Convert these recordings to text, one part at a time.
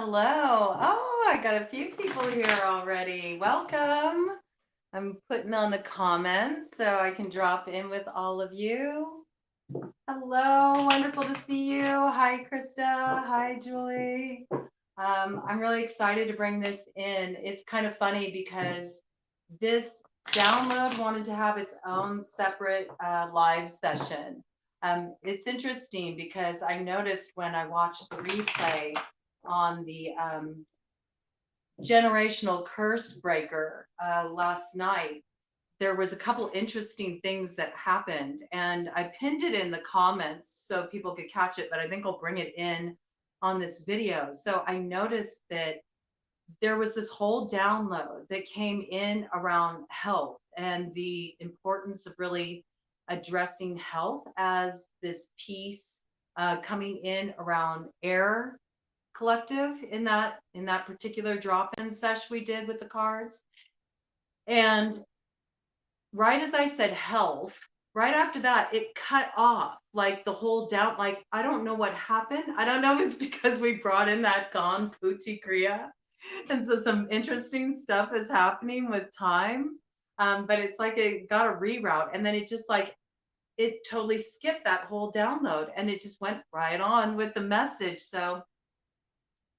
Hello. Oh, I got a few people here already. Welcome. I'm putting on the comments so I can drop in with all of you. Hello. Wonderful to see you. Hi, Krista. Hi, Julie. I'm really excited to bring this in. It's kind of funny because this download wanted to have its own separate live session. It's interesting because I noticed when I watched the replay on the generational curse breaker last night, there was a couple interesting things that happened, and I pinned it in the comments so people could catch it, but I think I'll bring it in on this video. So I noticed that there was this whole download that came in around health and the importance of really addressing health as this piece coming in around air collective in that particular drop-in sesh we did with the cards. And right as I said health, right after that, it cut off like the whole down. Like, I don't know what happened. I don't know if it's because we brought in that Gone Puti Kriya. And so some interesting stuff is happening with time. But it's like it got a reroute, and then it just like it totally skipped that whole download and it just went right on with the message. So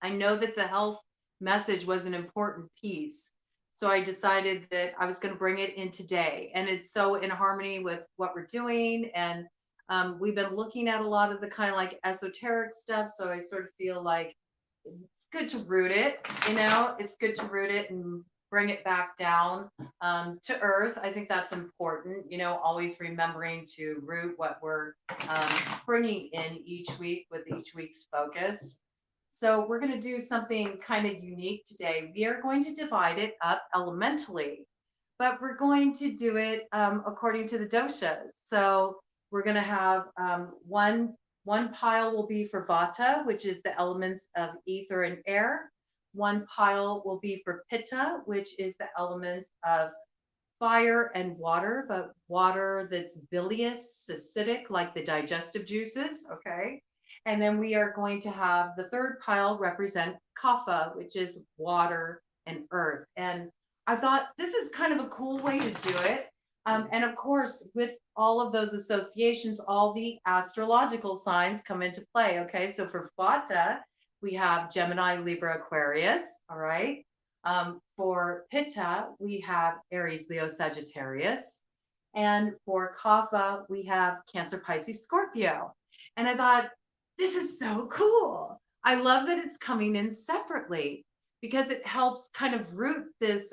I know that the health message was an important piece. So I decided that I was going to bring it in today. And it's so in harmony with what we're doing. And we've been looking at a lot of the kind of like esoteric stuff. So I sort of feel like it's good to root it, it's good to root it and bring it back down to earth. I think that's important, always remembering to root what we're bringing in each week with each week's focus. So we're going to do something kind of unique today. We are going to divide it up elementally, but we're going to do it according to the doshas. So we're going to have one pile will be for vata, which is the elements of ether and air. One pile will be for pitta, which is the elements of fire and water, but water that's bilious, acidic, like the digestive juices. Okay. And then we are going to have the third pile represent kapha, which is water and earth. And I thought this is kind of a cool way to do it. And of course, with all of those associations, all the astrological signs come into play. Okay, so for Vata, we have Gemini, Libra, Aquarius. All right. For Pitta, we have Aries, Leo, Sagittarius. And for Kapha, we have Cancer, Pisces, Scorpio. And I thought, this is so cool. I love that it's coming in separately because it helps kind of root this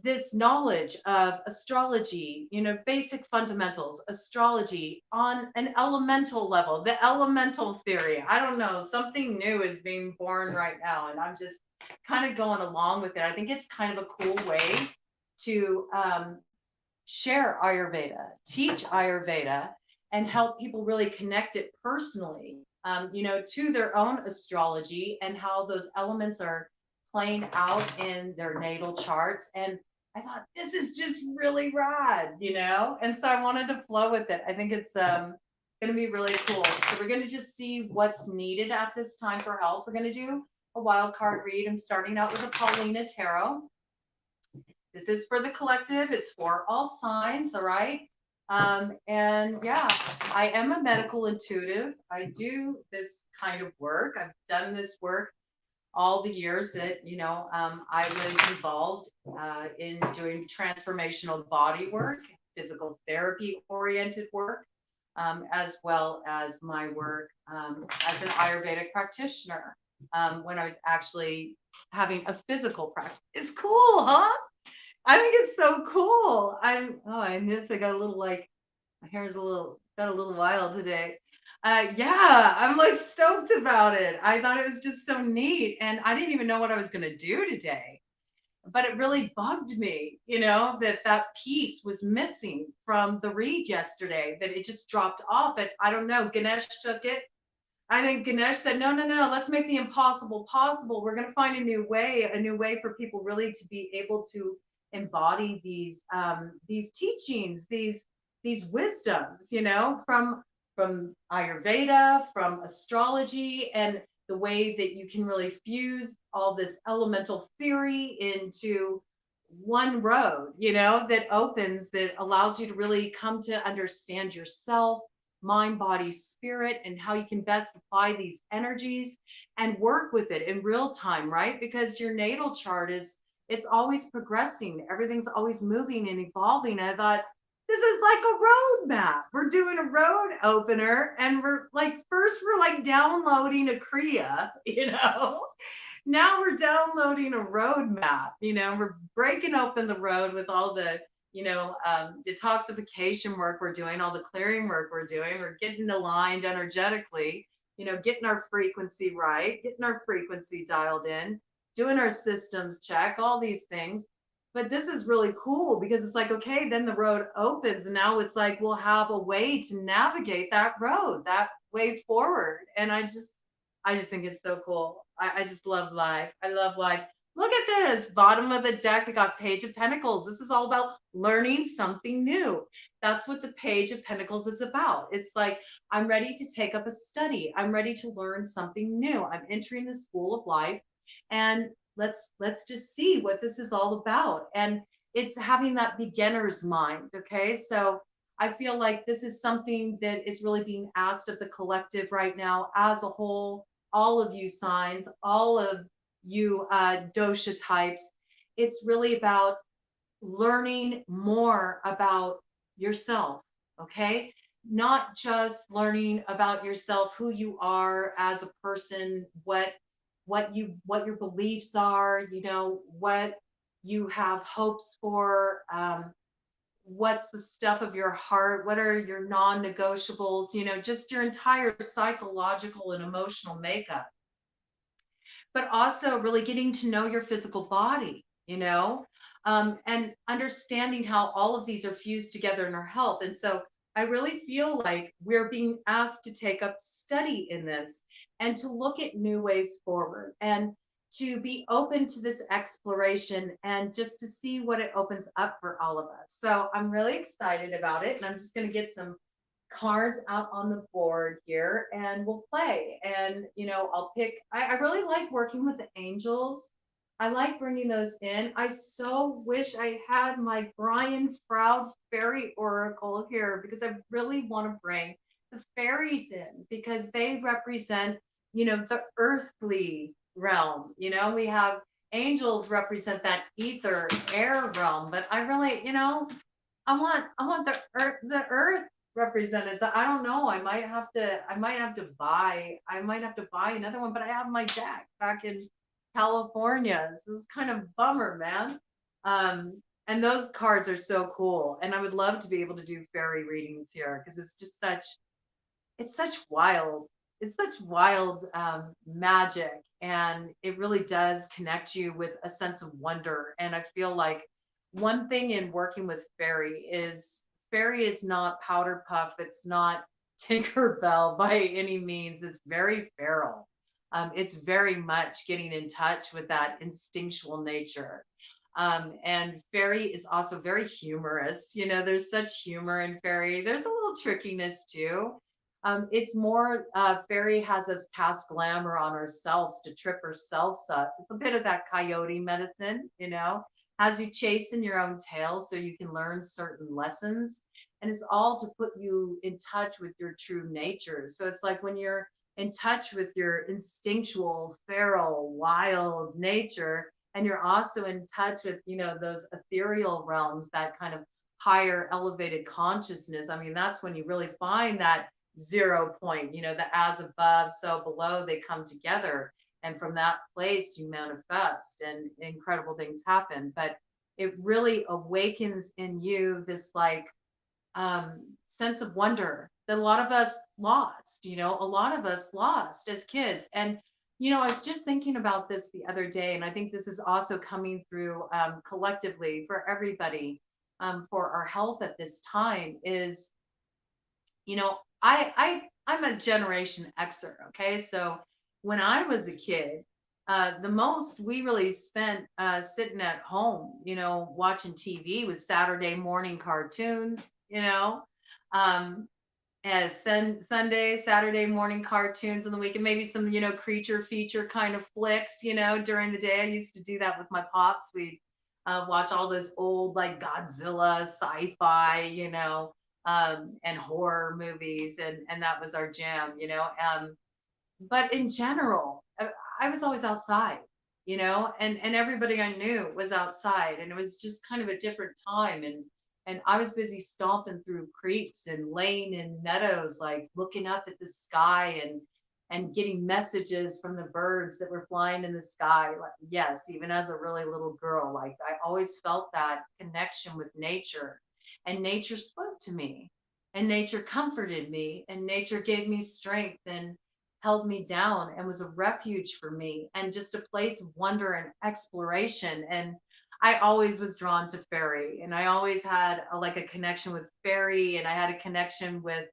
this knowledge of astrology, basic fundamentals, astrology on an elemental level, the elemental theory. I don't know, something new is being born right now, and I'm just kind of going along with it. I think it's kind of a cool way to share Ayurveda, teach Ayurveda, and help people really connect it personally, to their own astrology and how those elements are playing out in their natal charts. And I thought this is just really rad, and so I wanted to flow with it. I think it's going to be really cool. So we're going to just see what's needed at this time for health. We're going to do a wild card read. I'm starting out with a Paulina Tarot. This is for the collective. It's for all signs, all right? And yeah, I am a medical intuitive. I do this kind of work. I've done this work all the years that, I was involved in doing transformational body work, physical therapy oriented work, as well as my work as an Ayurvedic practitioner when I was actually having a physical practice. It's cool, huh? I think it's so cool. I just, I got a little like, my hair's got a little wild today. Yeah, I'm like stoked about it. I thought it was just so neat. And I didn't even know what I was going to do today. But it really bugged me, that piece was missing from the read yesterday, that it just dropped off. And I don't know, Ganesh took it. I think Ganesh said, no, let's make the impossible possible. We're going to find a new way for people really to be able to embody these teachings, these wisdoms, from Ayurveda, from astrology, and the way that you can really fuse all this elemental theory into one road, that opens, that allows you to really come to understand yourself, mind, body, spirit, and how you can best apply these energies and work with it in real time, right? Because your natal chart it's always progressing. Everything's always moving and evolving. And I thought, this is like a road map. We're doing a road opener, and we're like, first we're like downloading a Kriya, Now we're downloading a road map, we're breaking open the road with all the, detoxification work we're doing, all the clearing work we're doing. We're getting aligned energetically, getting our frequency right, getting our frequency dialed in, doing our systems check, all these things. But this is really cool because it's like, okay, then the road opens, and now it's like we'll have a way to navigate that road, that way forward. And I just think it's so cool. I just love life. I love life. Look at this bottom of the deck. We got Page of Pentacles. This is all about learning something new. That's what the Page of Pentacles is about. It's like, I'm ready to take up a study. I'm ready to learn something new. I'm entering the school of life, and let's just see what this is all about. And it's having that beginner's mind. Okay. So I feel like this is something that is really being asked of the collective right now as a whole, all of you signs, all of you dosha types. It's really about learning more about yourself. Okay. Not just learning about yourself, who you are as a person, what your beliefs are, what you have hopes for, what's the stuff of your heart, what are your non-negotiables, just your entire psychological and emotional makeup. But also really getting to know your physical body, and understanding how all of these are fused together in our health. And so I really feel like we're being asked to take up study in this and to look at new ways forward and to be open to this exploration and just to see what it opens up for all of us. So I'm really excited about it. And I'm just going to get some cards out on the board here and we'll play. And, I'll pick, I really like working with the angels. I like bringing those in. I so wish I had my Brian Froud fairy oracle here because I really want to bring the fairies in because they represent, the earthly realm. We have angels represent that ether air realm, but I really, I want the earth represented. So I don't know. I might have to buy another one, but I have my deck back in California. So it's kind of bummer, man. And those cards are so cool. And I would love to be able to do fairy readings here because it's such wild magic. And it really does connect you with a sense of wonder. And I feel like one thing in working with fairy is not powder puff. It's not Tinkerbell by any means. It's very feral. It's very much getting in touch with that instinctual nature. And fairy is also very humorous. There's such humor in fairy. There's a little trickiness too. It's more, fairy has us cast glamour on ourselves to trip ourselves up. It's a bit of that coyote medicine, has you chasing your own tail so you can learn certain lessons. And it's all to put you in touch with your true nature. So it's like when you're in touch with your instinctual, feral, wild nature, and you're also in touch with, those ethereal realms, that kind of higher elevated consciousness. I mean, that's when you really find that 0 point, the as above, so below, they come together. And from that place, you manifest and incredible things happen. But it really awakens in you this sense of wonder that a lot of us lost, as kids. And, I was just thinking about this the other day, and I think this is also coming through collectively for everybody, for our health at this time is, I'm a Generation Xer. Okay. So when I was a kid, the most we really spent sitting at home, watching TV was Saturday morning cartoons, um, as Sunday, Saturday morning cartoons on the weekend, maybe some, creature feature kind of flicks, during the day. I used to do that with my pops. We'd watch all those old like Godzilla, sci-fi, and horror movies, and that was our jam. But in general, I was always outside, and everybody I knew was outside, and it was just kind of a different time. And I was busy stomping through creeks and laying in meadows, like looking up at the sky and getting messages from the birds that were flying in the sky. Like, yes, even as a really little girl, like I always felt that connection with nature, and nature spoke to me, and nature comforted me, and nature gave me strength and held me down and was a refuge for me and just a place of wonder and exploration. And I always was drawn to fairy, and I always had like a connection with fairy, and I had a connection with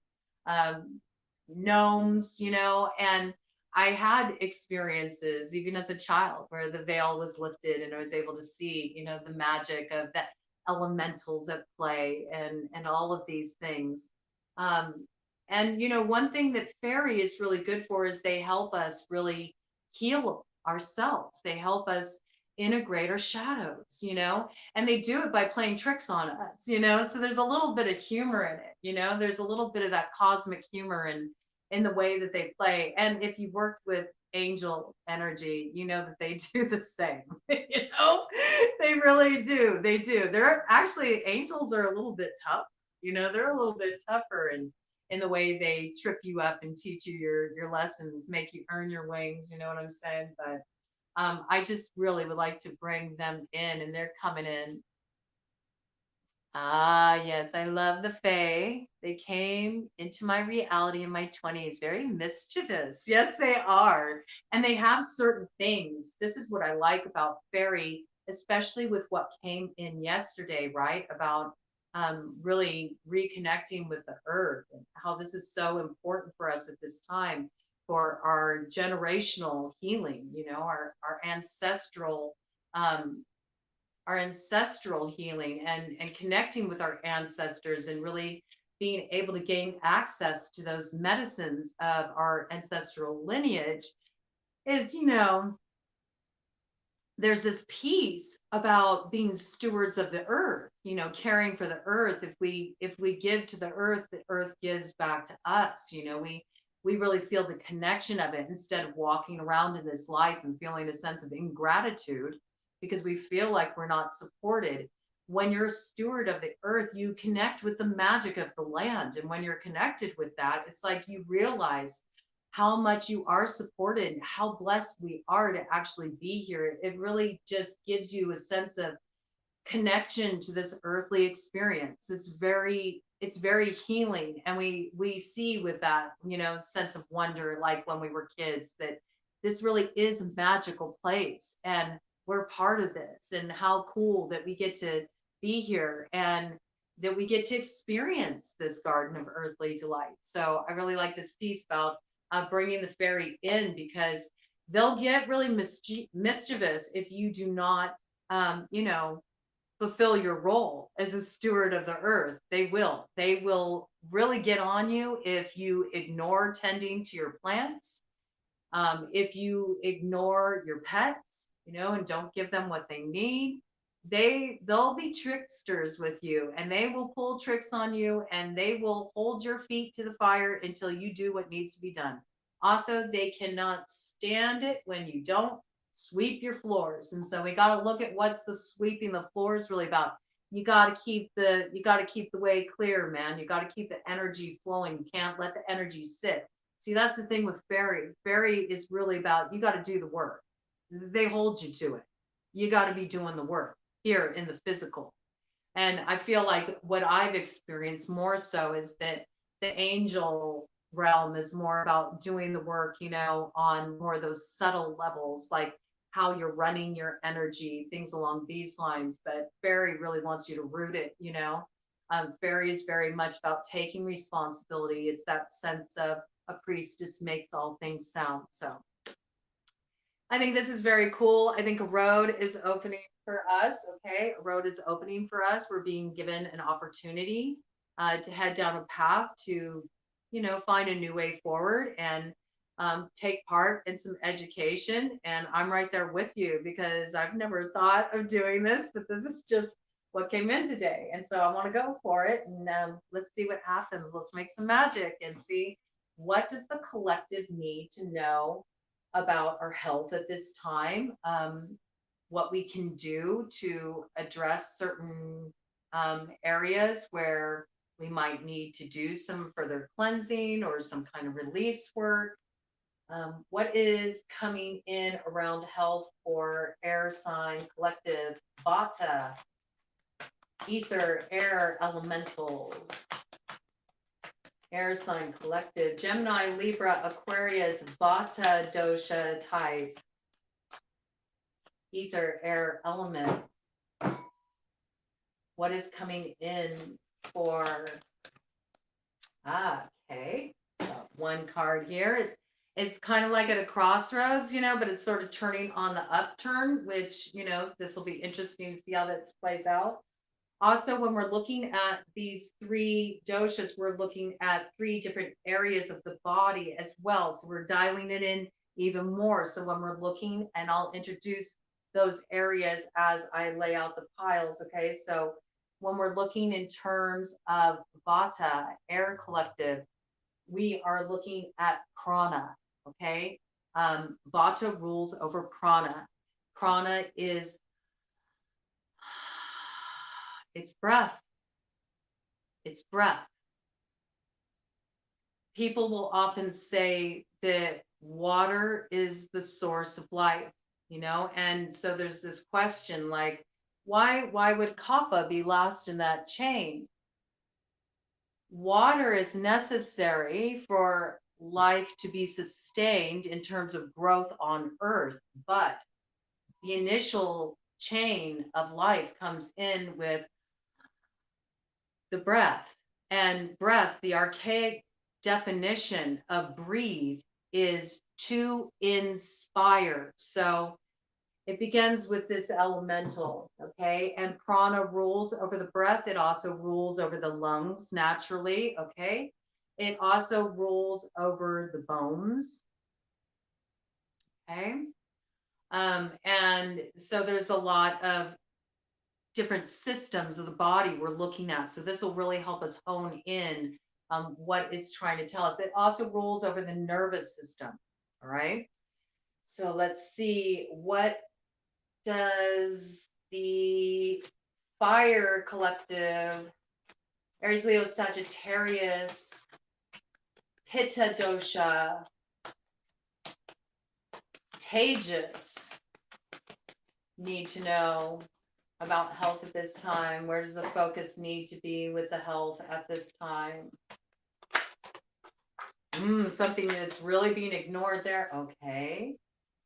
um, gnomes, and I had experiences even as a child where the veil was lifted and I was able to see, the magic of the elementals at play and all of these things. Um, and one thing that fairy is really good for is they help us really heal ourselves. They help us integrate our shadows, and they do it by playing tricks on us, so there's a little bit of humor in it, there's a little bit of that cosmic humor in the way that they play. And if you worked with angel energy, you know that they do the same. They really do. They do. They're actually, angels are a little bit tough, they're a little bit tougher in the way they trip you up and teach you your lessons, make you earn your wings, you know what I'm saying? But I just really would like to bring them in, and they're coming in. Ah, yes, I love the Fae. They came into my reality in my 20s, very mischievous. Yes, they are. And they have certain things. This is what I like about fairy, especially with what came in yesterday, right? About really reconnecting with the earth, and how this is so important for us at this time for our generational healing, our um, ancestral healing, and connecting with our ancestors, and really being able to gain access to those medicines of our ancestral lineage is, there's this piece about being stewards of the earth, caring for the earth. If we give to the earth gives back to us. We really feel the connection of it, instead of walking around in this life and feeling a sense of ingratitude because we feel like we're not supported. When you're a steward of the earth, you connect with the magic of the land, and when you're connected with that, it's like you realize how much you are supported, how blessed we are to actually be here. It really just gives you a sense of connection to this earthly experience. It's very healing. And we see with that, sense of wonder, like when we were kids, that this really is a magical place and we're part of this. And how cool that we get to be here, and that we get to experience this garden of earthly delight. So I really like this piece about bringing the fairy in, because they'll get really mischievous if you do not, fulfill your role as a steward of the earth. They will really get on you if you ignore tending to your plants, if you ignore your pets, and don't give them what they need. They'll be tricksters with you, and they will pull tricks on you, and they will hold your feet to the fire until you do what needs to be done. Also, they cannot stand it when you don't sweep your floors. And so we got to look at what's the sweeping the floors really about. You got to keep the way clear, man. You got to keep the energy flowing. You can't let the energy sit. See, that's the thing with fairy. Fairy is really about, you got to do the work. They hold you to it. You got to be doing the work here in the physical. And I feel like what I've experienced more so is that the angel realm is more about doing the work, on more of those subtle levels, like how you're running your energy, things along these lines. But fairy really wants you to root it. Fairy is very much about taking responsibility. It's that sense of a priestess makes all things sound. So I think this is very cool. I think a road is opening for us. Okay, a road is opening for us. We're being given an opportunity to head down a path to find a new way forward and take part in some education. And I'm right there with you because I've never thought of doing this, but this is just what came in today. And so I want to go for it. And let's see what happens. Let's make some magic and see what does the collective need to know about our health at this time, what we can do to address certain areas where we might need to do some further cleansing or some kind of release work. What is coming in around health for air sign collective? Vata, ether, air elementals. Air sign collective, Gemini, Libra, Aquarius, Vata dosha type. Ether, air element. What is coming in for, okay, one card here. It's kind of like at a crossroads, but it's sort of turning on the upturn, which, this will be interesting to see how this plays out. Also, when we're looking at these three doshas, we're looking at three different areas of the body as well. So we're dialing it in even more. So when we're looking, and I'll introduce those areas as I lay out the piles, okay? So when we're looking in terms of Vata, air collective, we are looking at prana, okay? Vata rules over prana. Prana is, it's breath. It's breath. People will often say that water is the source of life, and so there's this question like, why would kapha be last in that chain? Water is necessary for life to be sustained in terms of growth on earth, but the initial chain of life comes in with the breath. And breath, the archaic definition of breathe is to inspire. So it begins with this elemental, okay? And prana rules over the breath. It also rules over the lungs naturally, okay? It also rules over the bones, okay? And so there's a lot of different systems of the body we're looking at. So this will really help us hone in what it's trying to tell us. It also rules over the nervous system, all right? So let's see, what does the fire collective, Aries, Leo, Sagittarius, Pitta dosha, Tejas need to know about health at this time? Where does the focus need to be with the health at this time? Something that's really being ignored there. Okay.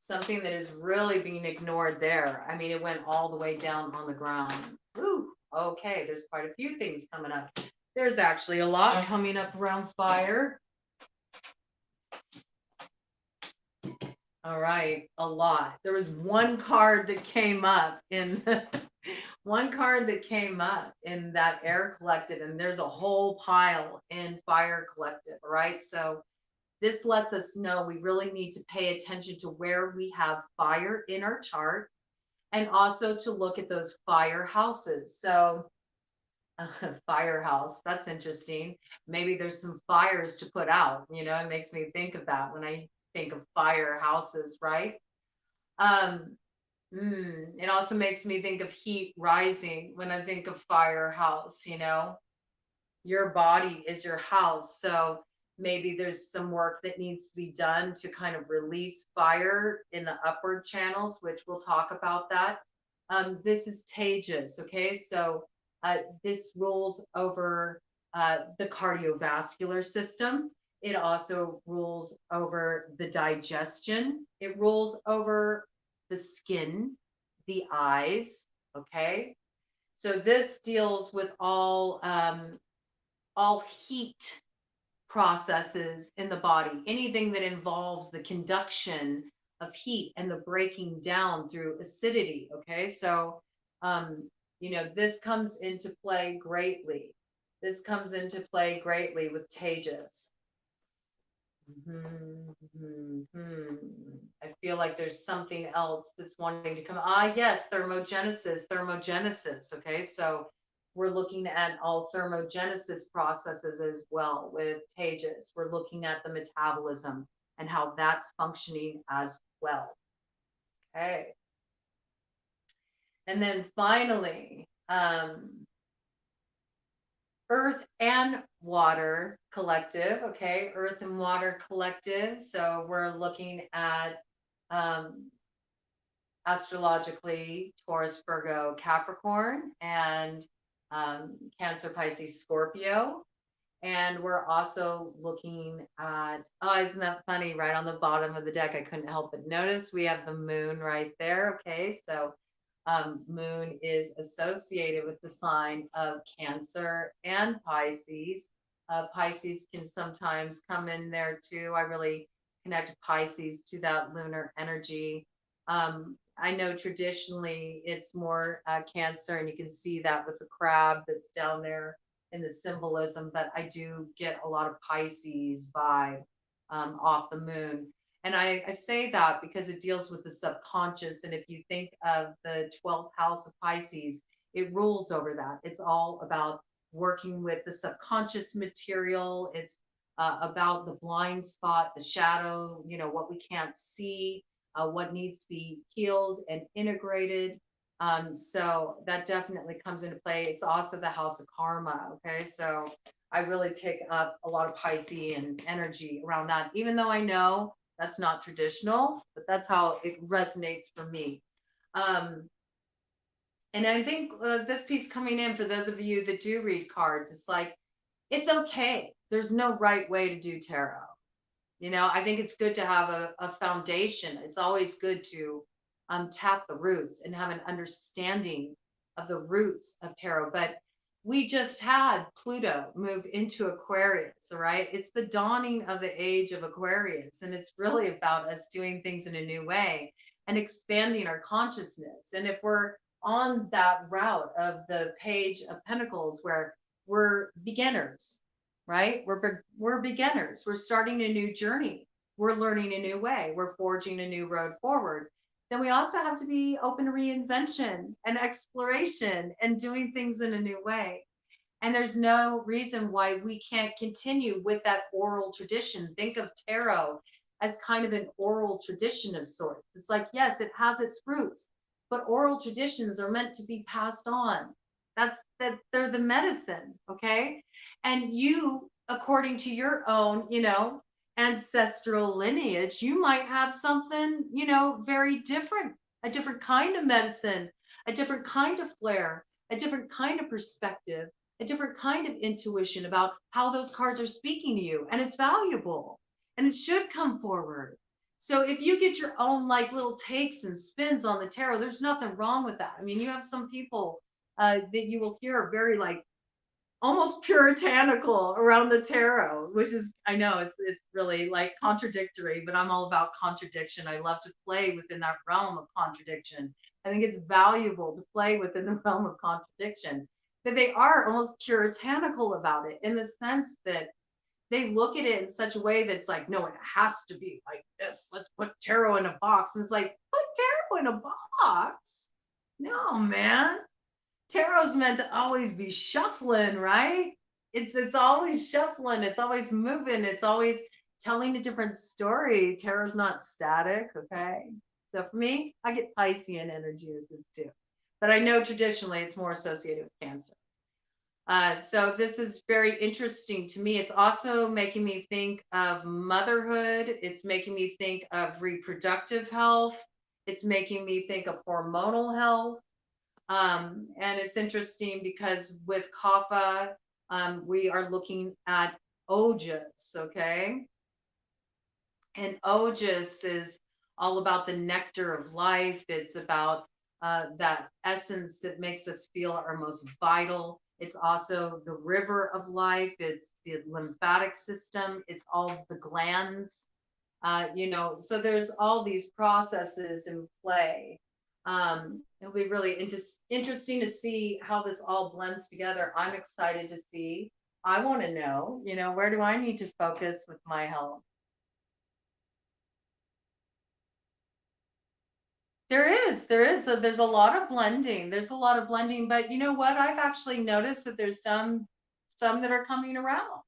Something that is really being ignored there. I mean, it went all the way down on the ground. Ooh, okay. There's quite a few things coming up. There's actually a lot coming up around fire. All right, a lot. There was one card that came up in that air collective, and there's a whole pile in fire collective, right? So this lets us know we really need to pay attention to where we have fire in our chart, and also to look at those fire houses. So firehouse, that's interesting. Maybe there's some fires to put out, it makes me think of that when I think of fire houses, right? It also makes me think of heat rising when I think of firehouse, your body is your house. So maybe there's some work that needs to be done to kind of release fire in the upward channels, which we'll talk about that. This is Tejas, okay? So this rules over the cardiovascular system. It also rules over the digestion. It rules over the skin, the eyes, okay? So this deals with all heat processes in the body, anything that involves the conduction of heat and the breaking down through acidity, okay? So, this comes into play greatly. This comes into play greatly with Tejas. I feel like there's something else that's wanting to come. Ah, yes, thermogenesis, thermogenesis. Okay, so we're looking at all thermogenesis processes as well with Tejas. We're looking at the metabolism and how that's functioning as well. Okay. And then finally, Earth and Water Collective. Okay, Earth and Water Collective. So we're looking at um, astrologically Taurus, Virgo, Capricorn, and Cancer, Pisces, Scorpio. And we're also looking at, oh, isn't that funny? Right on the bottom of the deck, I couldn't help but notice we have the moon right there. Okay, so moon is associated with the sign of Cancer and Pisces. Pisces can sometimes come in there too. I really connect Pisces to that lunar energy. I know traditionally it's more Cancer, and you can see that with the crab that's down there in the symbolism, but I do get a lot of Pisces vibe off the moon. And I say that because it deals with the subconscious. And if you think of the 12th house of Pisces, it rules over that. It's all about working with the subconscious material. It's about the blind spot, the shadow, what we can't see, what needs to be healed and integrated. So that definitely comes into play. It's also the house of karma. Okay. So I really pick up a lot of Piscean energy around that, even though I know that's not traditional, but that's how it resonates for me. Um, and I think this piece coming in for those of you that do read cards, it's like, it's okay. There's no right way to do tarot. I think it's good to have a foundation. It's always good to tap the roots and have an understanding of the roots of tarot. But we just had Pluto move into Aquarius, all right? It's the dawning of the age of Aquarius, and it's really about us doing things in a new way and expanding our consciousness. And if we're on that route of the Page of Pentacles, where we're beginners, right? We're beginners. We're starting a new journey. We're learning a new way. We're forging a new road forward. Then we also have to be open to reinvention and exploration and doing things in a new way. And there's no reason why we can't continue with that oral tradition. Think of tarot as kind of an oral tradition of sorts. It's like, yes, it has its roots, but oral traditions are meant to be passed on. That they're the medicine, okay? And you, according to your own, ancestral lineage, you might have something, very different, a different kind of medicine, a different kind of flair, a different kind of perspective, a different kind of intuition about how those cards are speaking to you. And it's valuable and it should come forward. So if you get your own like little takes and spins on the tarot, there's nothing wrong with that. I mean, you have some people that you will hear very like almost puritanical around the tarot, which is, I know it's really like contradictory, but I'm all about contradiction. I love to play within that realm of contradiction. I think it's valuable to play within the realm of contradiction. But they are almost puritanical about it in the sense that they look at it in such a way that's like, no, it has to be like this. Let's put tarot in a box. And it's like, put tarot in a box? No, man. Tarot's meant to always be shuffling, right? It's always shuffling, it's always moving, it's always telling a different story. Tarot's not static, okay? So for me, I get Piscean energy with this too. But I know traditionally it's more associated with Cancer. So this is very interesting to me. It's also making me think of motherhood. It's making me think of reproductive health. It's making me think of hormonal health. And it's interesting because with Kapha, we are looking at Ojas, okay? And Ojas is all about the nectar of life. It's about that essence that makes us feel our most vital. It's also the river of life. It's the lymphatic system. It's all the glands, so there's all these processes in play. It'll be really interesting to see how this all blends together. I'm excited to see. I want to know, where do I need to focus with my health? There's a lot of blending. There's a lot of blending, but you know what? I've actually noticed that there's some that are coming around,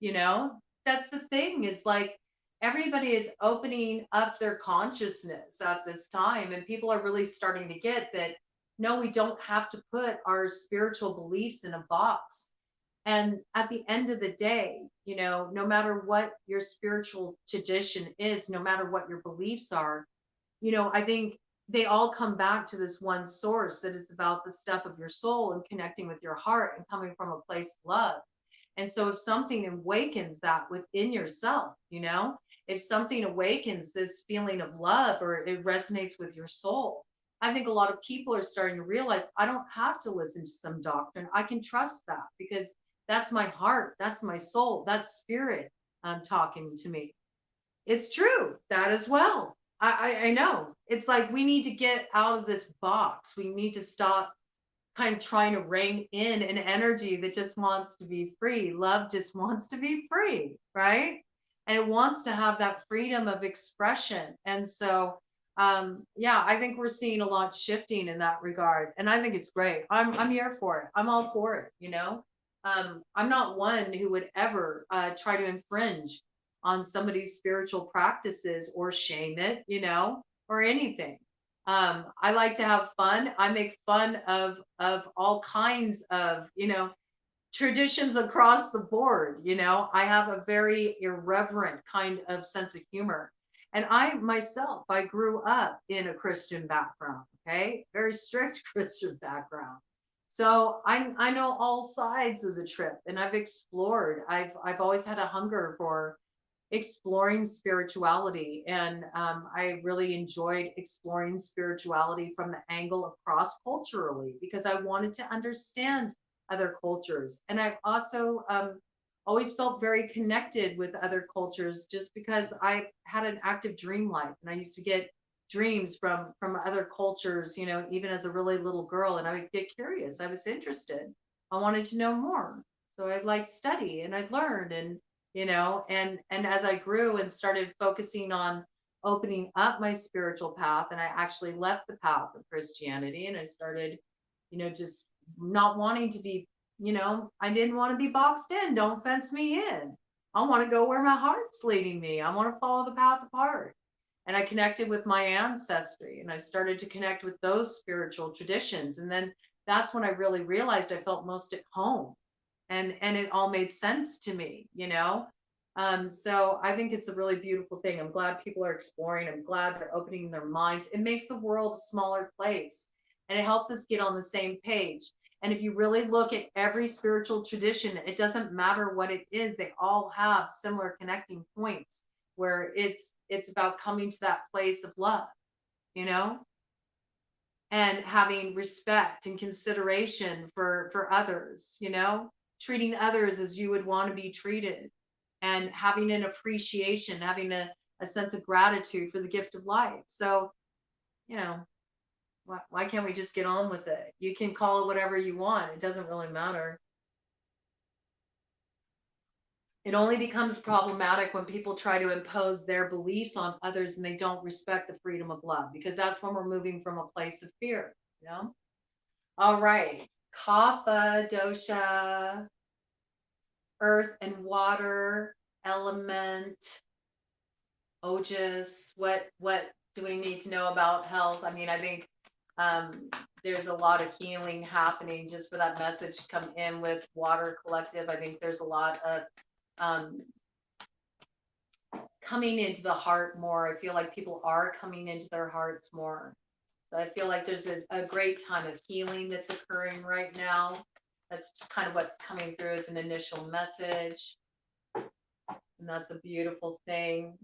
you know? That's the thing, is like everybody is opening up their consciousness at this time, and people are really starting to get that no, we don't have to put our spiritual beliefs in a box. And at the end of the day, you know, no matter what your spiritual tradition is, no matter what your beliefs are, you know, I think they all come back to this one source, that it's about the stuff of your soul and connecting with your heart and coming from a place of love. And so if something awakens that within yourself, you know, if something awakens this feeling of love, or it resonates with your soul, I think a lot of people are starting to realize I don't have to listen to some doctrine. I can trust that, because that's my heart, that's my soul, that's spirit talking to me. It's true, that as well. I know. It's like we need to get out of this box. We need to stop kind of trying to rein in an energy that just wants to be free. Love just wants to be free, right? And it wants to have that freedom of expression. And so, yeah, I think we're seeing a lot shifting in that regard, and I think it's great. I'm here for it. I'm all for it. You know, I'm not one who would ever try to infringe on somebody's spiritual practices or shame it, you know, or anything. I like to have fun. I make fun of all kinds of, you know, traditions across the board. You know, I have a very irreverent kind of sense of humor. And I myself, I grew up in a Christian background, okay? Very strict Christian background. So I know all sides of the trip, and I've explored. I've always had a hunger for exploring spirituality. And I really enjoyed exploring spirituality from the angle of cross culturally, because I wanted to understand other cultures. And I've also always felt very connected with other cultures, just because I had an active dream life, and I used to get dreams from other cultures, you know, even as a really little girl. And I would get curious. I was interested. I wanted to know more. So I'd like study, and I'd learn, and you know, and as I grew and started focusing on opening up my spiritual path, and I actually left the path of Christianity, and I started, you know, just not wanting to be, you know, I didn't want to be boxed in. Don't fence me in. I want to go where my heart's leading me. I want to follow the path of heart. And I connected with my ancestry, and I started to connect with those spiritual traditions. And then that's when I really realized I felt most at home, and it all made sense to me, you know. So I think it's a really beautiful thing. I'm glad people are exploring. I'm glad they're opening their minds. It makes the world a smaller place, and it helps us get on the same page. And if you really look at every spiritual tradition, it doesn't matter what it is, they all have similar connecting points, where it's about coming to that place of love, you know, and having respect and consideration for others, you know, treating others as you would want to be treated, and having an appreciation, having a sense of gratitude for the gift of life. So, you know, why can't we just get on with it? You can call it whatever you want. It doesn't really matter. It only becomes problematic when people try to impose their beliefs on others and they don't respect the freedom of love, because that's when we're moving from a place of fear, you know? All right. Kapha dosha, earth and water element, ojas. What do we need to know about health? I mean, I think there's a lot of healing happening just for that message to come in with Water Collective. I think there's a lot of um, coming into the heart more. I feel like people are coming into their hearts more. So I feel like there's a great time of healing that's occurring right now. That's kind of what's coming through as an initial message. And that's a beautiful thing.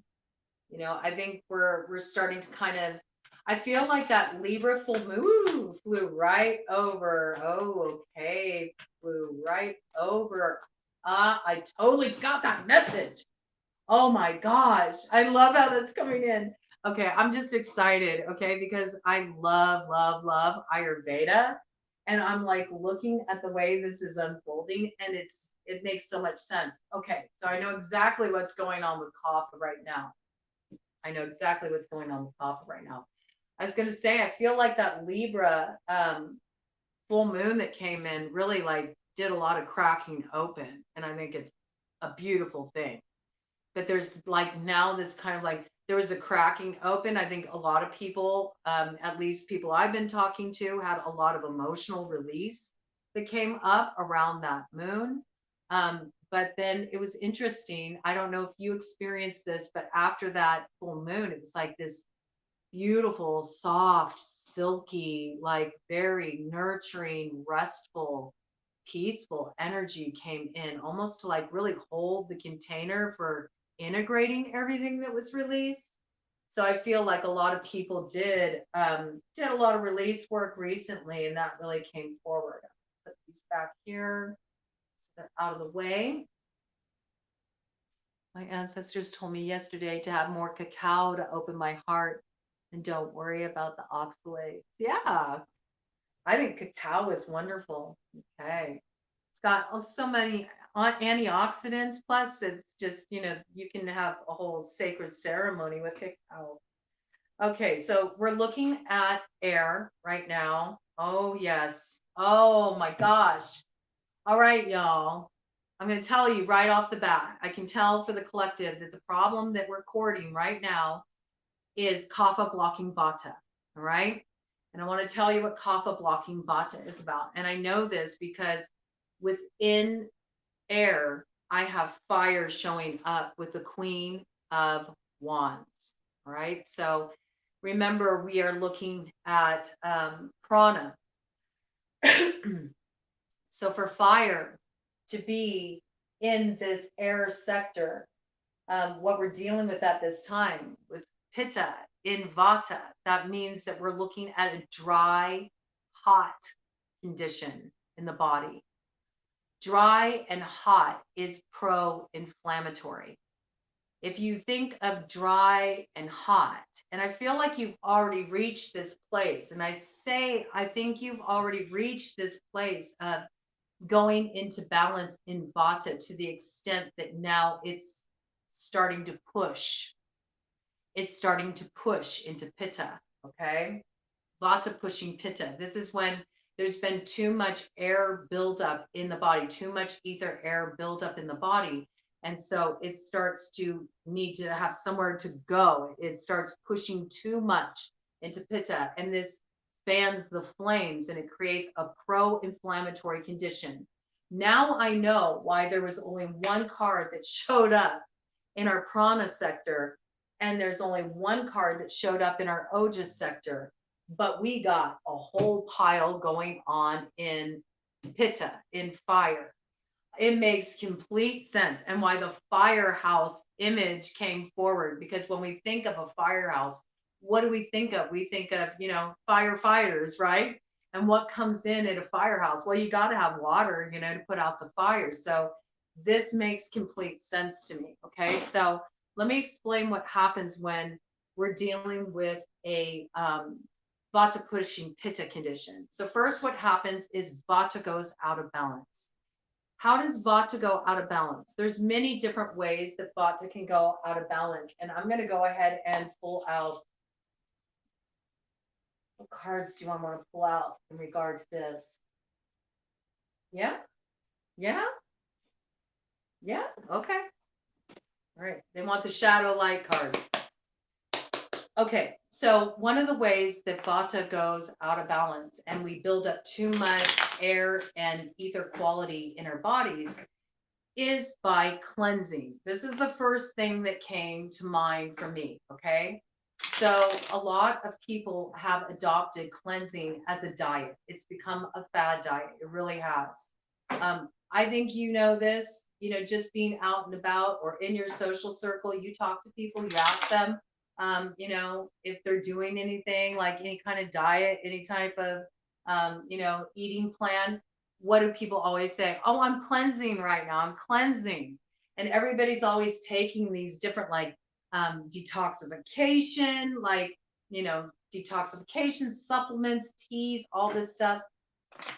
You know, I think we're starting to kind of, I feel like that Libra full moon flew right over. Oh, okay. Flew right over. I totally got that message. Oh my gosh. I love how that's coming in. Okay, I'm just excited, okay, because I love Ayurveda. And I'm like looking at the way this is unfolding, and it makes so much sense. Okay, so I know exactly what's going on with Kapha right now. I know exactly what's going on with Kapha right now. I was going to say, I feel like that Libra full moon that came in really like did a lot of cracking open. And I think it's a beautiful thing. But there's like now this kind of like, there was a cracking open. I think a lot of people, at least people I've been talking to, had a lot of emotional release that came up around that moon. But then it was interesting. I don't know if you experienced this, but after that full moon, it was like this beautiful, soft, silky, like very nurturing, restful, peaceful energy came in, almost to like really hold the container for integrating everything that was released. So I feel like a lot of people did a lot of release work recently, and that really came forward. Put these back here so they're out of the way. My ancestors told me yesterday to have more cacao to open my heart and don't worry about the oxalates. Yeah, I think cacao is wonderful. Okay. It's got so many antioxidants. Plus, it's just, you can have a whole sacred ceremony with cacao. Okay, so we're looking at air right now. Oh, yes. Oh, my gosh. All right, y'all. I'm going to tell you right off the bat. I can tell for the collective that the problem that we're courting right now is kapha blocking vata. All right. And I want to tell you what kapha blocking vata is about. And I know this because within air, I have fire showing up with the Queen of Wands. All right. So remember, we are looking at prana. So for fire to be in this air sector, what we're dealing with at this time with pitta in vata, that means that we're looking at a dry, hot condition in the body. Dry and hot is pro-inflammatory. If you think of dry and hot, and I feel like you've already reached this place, and I think you've already reached this place of going into balance in vata to the extent that now it's starting to push. It's starting to push into pitta, okay? Vata pushing pitta. This is when there's been too much air buildup in the body, too much ether air buildup in the body. And so it starts to need to have somewhere to go. It starts pushing too much into pitta. And this fans the flames and it creates a pro-inflammatory condition. Now I know why there was only one card that showed up in our prana sector, and there's only one card that showed up in our ojas sector, but we got a whole pile going on in pitta, in fire. It makes complete sense, and why the firehouse image came forward, because when we think of a firehouse, what do we think of? We think of, firefighters, right? And what comes in at a firehouse? Well, you got to have water, to put out the fire. So this makes complete sense to me. Okay, so let me explain what happens when we're dealing with a vata pushing pitta condition. So first, what happens is vata goes out of balance. How does vata go out of balance? There's many different ways that vata can go out of balance, and I'm going to go ahead and pull out. What cards do I want to pull out in regard to this? Yeah, yeah, yeah. Okay. All right. They want the shadow light cards. Okay, so one of the ways that vata goes out of balance and we build up too much air and ether quality in our bodies is by cleansing. This is the first thing that came to mind for me, okay? So a lot of people have adopted cleansing as a diet. It's become a fad diet. It really has. I think you know this, just being out and about or in your social circle, you talk to people, you ask them, if they're doing anything like any kind of diet, any type of, eating plan. What do people always say? Oh, I'm cleansing right now. I'm cleansing. And everybody's always taking these different like detoxification, detoxification supplements, teas, all this stuff.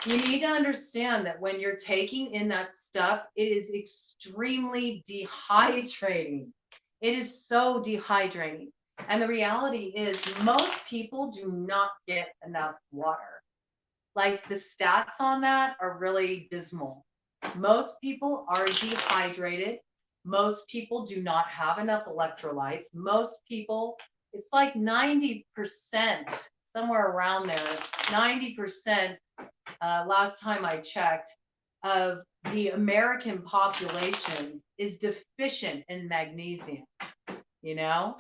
You need to understand that when you're taking in that stuff, it is extremely dehydrating. It is so dehydrating. And the reality is most people do not get enough water. Like the stats on that are really dismal. Most people are dehydrated. Most people do not have enough electrolytes. Most people, it's like 90%, somewhere around there, 90%, last time I checked, of the American population is deficient in magnesium, you know?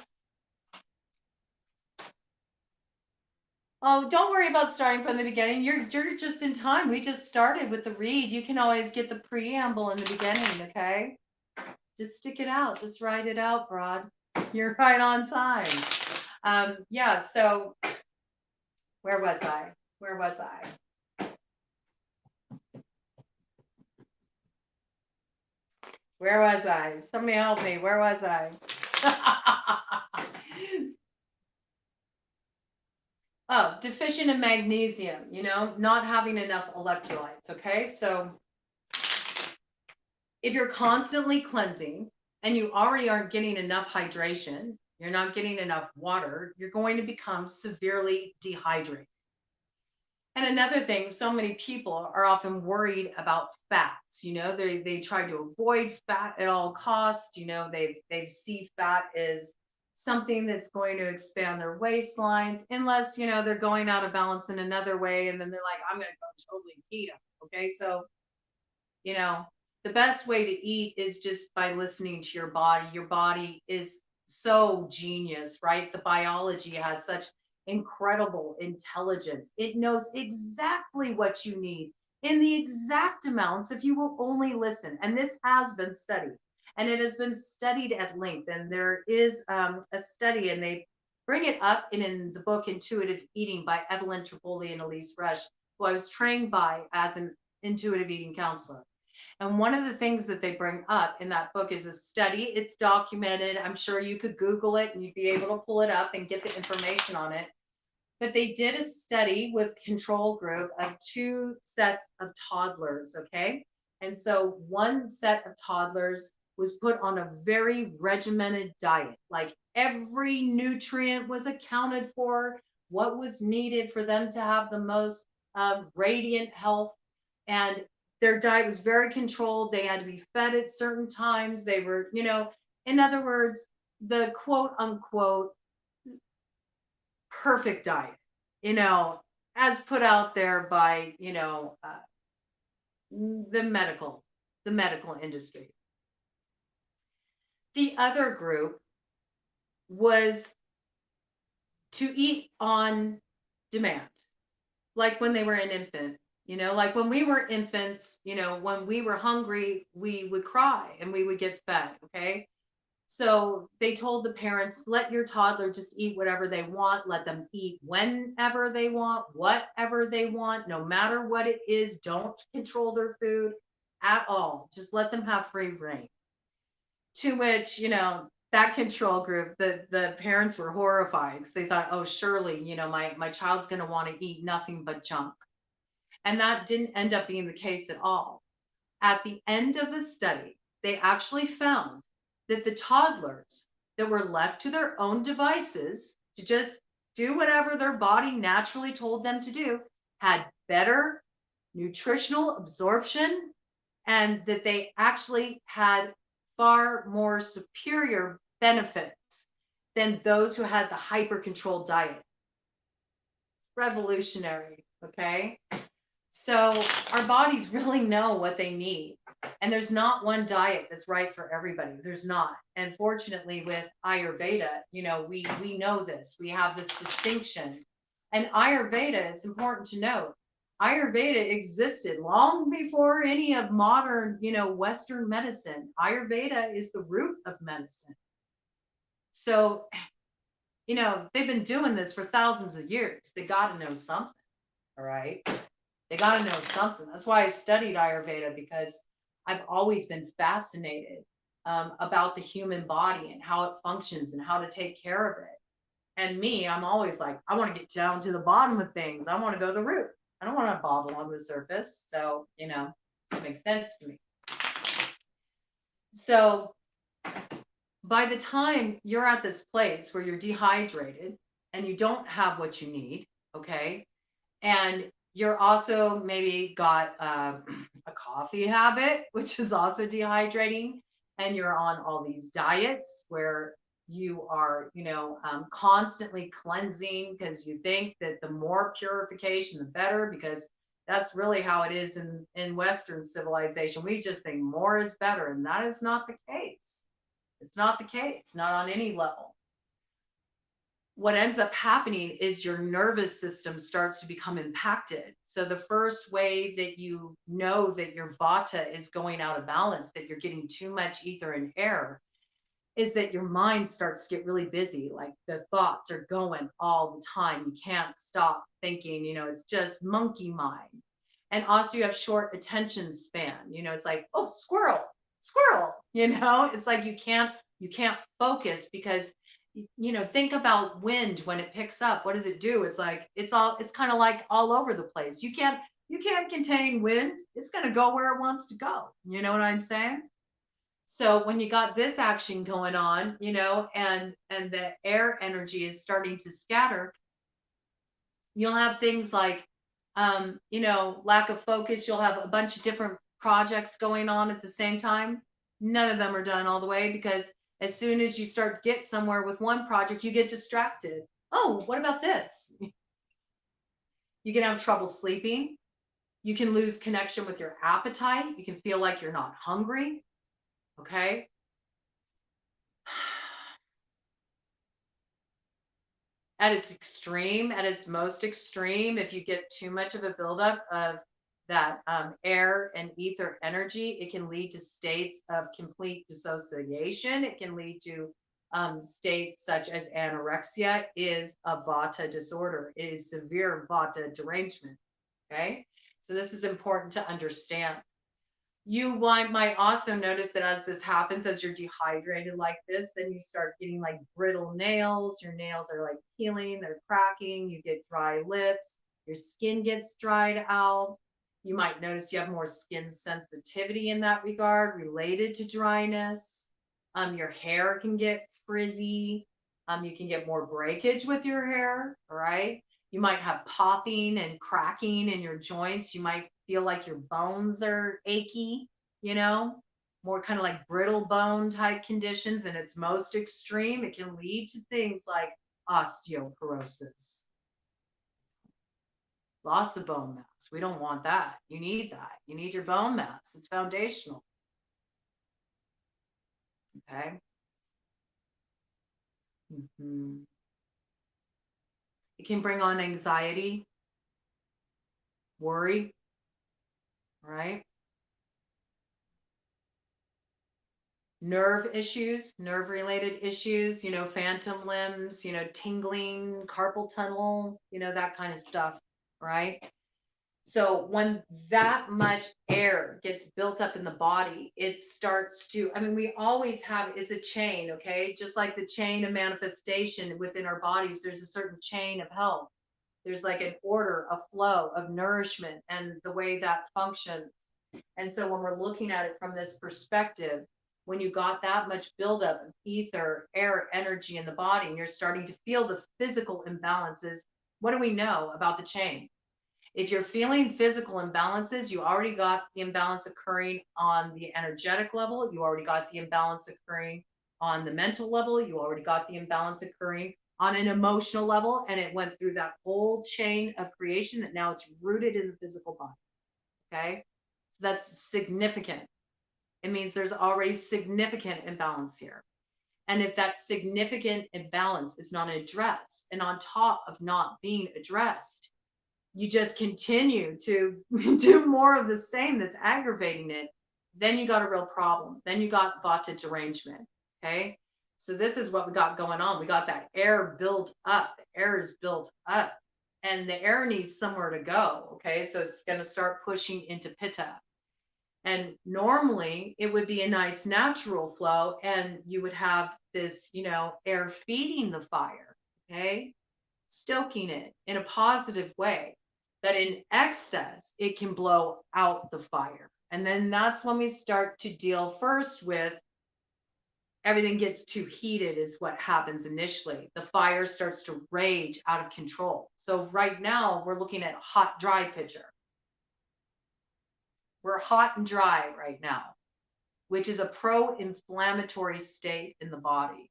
Oh, don't worry about starting from the beginning. You're just in time. We just started with the read. You can always get the preamble in the beginning, okay? Just stick it out. Just write it out, Broad. You're right on time. Yeah, so where was I? Where was I? Where was I? Somebody help me. Where was I? Oh, deficient in magnesium, you know, not having enough electrolytes. Okay, so if you're constantly cleansing and you already aren't getting enough hydration, you're not getting enough water, you're going to become severely dehydrated. And another thing, so many people are often worried about fats. You know, they try to avoid fat at all costs. You know, they see fat as something that's going to expand their waistlines, unless, you know, they're going out of balance in another way, and then they're like, I'm going to go totally keto. Okay, so you know, the best way to eat is just by listening to your body. Your body is so genius, right? The biology has such incredible intelligence. It knows exactly what you need in the exact amounts if you will only listen. And this has been studied, and it has been studied at length. And there is a study, and they bring it up in the book Intuitive Eating by Evelyn Tripoli and Elise Rush, who I was trained by as an intuitive eating counselor. And one of the things that they bring up in that book is a study. It's documented. I'm sure you could Google it and you'd be able to pull it up and get the information on it. But they did a study with control group of two sets of toddlers, okay? And so one set of toddlers was put on a very regimented diet. Like every nutrient was accounted for, what was needed for them to have the most radiant health. And their diet was very controlled. They had to be fed at certain times. They were, you know, in other words, the quote unquote perfect diet, you know, as put out there by, you know, the medical industry. The other group was to eat on demand, like when they were an infant. You know, like when we were infants, you know, when we were hungry, we would cry and we would get fed. Okay. So they told the parents, let your toddler just eat whatever they want. Let them eat whenever they want, whatever they want, no matter what it is. Don't control their food at all. Just let them have free reign. To which, you know, that control group, the parents were horrified because they thought, oh, surely, you know, my child's going to want to eat nothing but junk. And that didn't end up being the case at all. At the end of the study, they actually found that the toddlers that were left to their own devices to just do whatever their body naturally told them to do had better nutritional absorption, and that they actually had far more superior benefits than those who had the hyper controlled diet. It's revolutionary, okay? So our bodies really know what they need. And there's not one diet that's right for everybody. There's not. And fortunately with Ayurveda, you know, we know this. We have this distinction. And Ayurveda, it's important to note, Ayurveda existed long before any of modern, you know, Western medicine. Ayurveda is the root of medicine. So, you know, they've been doing this for thousands of years. They got to know something. All right. They got to know something. That's why I studied Ayurveda, because I've always been fascinated about the human body and how it functions and how to take care of it. And me, I'm always like, I want to get down to the bottom of things. I want to go to the root. I don't want to bobble on the surface. So, you know, it makes sense to me. So, by the time you're at this place where you're dehydrated and you don't have what you need, okay, and you're also maybe got a coffee habit, which is also dehydrating, and you're on all these diets where you are, constantly cleansing because you think that the more purification, the better, because that's really how it is in Western civilization. We just think more is better, and that is not the case. It's not the case, not on any level. What ends up happening is your nervous system starts to become impacted. So the first way that you know that your vata is going out of balance, that you're getting too much ether and air, is that your mind starts to get really busy. Like the thoughts are going all the time. You can't stop thinking, it's just monkey mind. And also you have short attention span. It's like, oh, squirrel, squirrel, it's like you can't focus because think about wind when it picks up. What does it do? It's like it's kind of like all over the place. You can't contain wind. It's going to go where it wants to go. You know what I'm saying? So when you got this action going on, and the air energy is starting to scatter, you'll have things like lack of focus. You'll have a bunch of different projects going on at the same time. None of them are done all the way because as soon as you start to get somewhere with one project, you get distracted. Oh, what about this? You can have trouble sleeping. You can lose connection with your appetite. You can feel like you're not hungry. Okay. At its extreme, at its most extreme, if you get too much of a buildup of that air and ether energy, it can lead to states of complete dissociation. It can lead to states such as anorexia is a vata disorder. It is severe vata derangement. Okay. So this is important to understand. You might also notice that as this happens, as you're dehydrated like this, then you start getting like brittle nails. Your nails are like peeling, they're cracking. You get dry lips. Your skin gets dried out. You might notice you have more skin sensitivity in that regard related to dryness. Your hair can get frizzy. You can get more breakage with your hair, all right? You might have popping and cracking in your joints. You might feel like your bones are achy, more kind of like brittle bone type conditions. And its most extreme, it can lead to things like osteoporosis, loss of bone mass. We don't want that. You need that. You need your bone mass. It's foundational. Okay. It can bring on anxiety, worry, right? Nerve issues, nerve related issues, phantom limbs, tingling, carpal tunnel, that kind of stuff, right? So when that much air gets built up in the body, it starts to, we always have, it's a chain, okay? Just like the chain of manifestation within our bodies, there's a certain chain of health. There's like an order, a flow of nourishment and the way that functions. And so when we're looking at it from this perspective, when you got that much buildup of ether, air, energy in the body, and you're starting to feel the physical imbalances, what do we know about the chain? If you're feeling physical imbalances, you already got the imbalance occurring on the energetic level. You already got the imbalance occurring on the mental level. You already got the imbalance occurring on an emotional level. And it went through that whole chain of creation that now it's rooted in the physical body. Okay. So that's significant. It means there's already significant imbalance here. And if that significant imbalance is not addressed, and on top of not being addressed, you just continue to do more of the same that's aggravating it, then you got a real problem. Then you got vata derangement. Okay. So this is what we got going on. We got that air built up. The air is built up and the air needs somewhere to go. Okay. So it's going to start pushing into pitta. And normally it would be a nice natural flow and you would have this, air feeding the fire. Okay. Stoking it in a positive way. But in excess, it can blow out the fire. And then that's when we start to deal first with everything gets too heated is what happens initially. The fire starts to rage out of control. So right now we're looking at a hot, dry picture. We're hot and dry right now, which is a pro-inflammatory state in the body.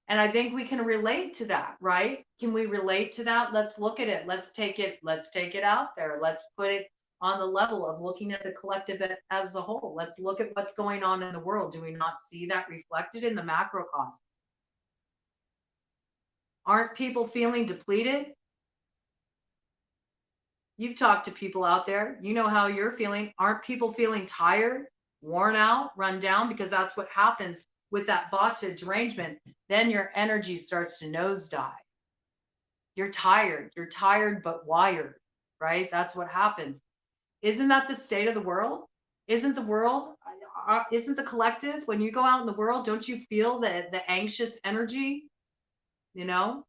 And I think we can relate to that, right? Can we relate to that? Let's look at it. Let's take it out there. Let's put it on the level of looking at the collective as a whole. Let's look at what's going on in the world. Do we not see that reflected in the macrocosm? Aren't people feeling depleted? You've talked to people out there. You know how you're feeling. Aren't people feeling tired, worn out, run down? Because that's what happens with that vata derangement. Then your energy starts to nosedive. You're tired but wired, right? That's what happens. Isn't that the state of the world? Isn't the world, isn't the collective, when you go out in the world, don't you feel the anxious energy? You know,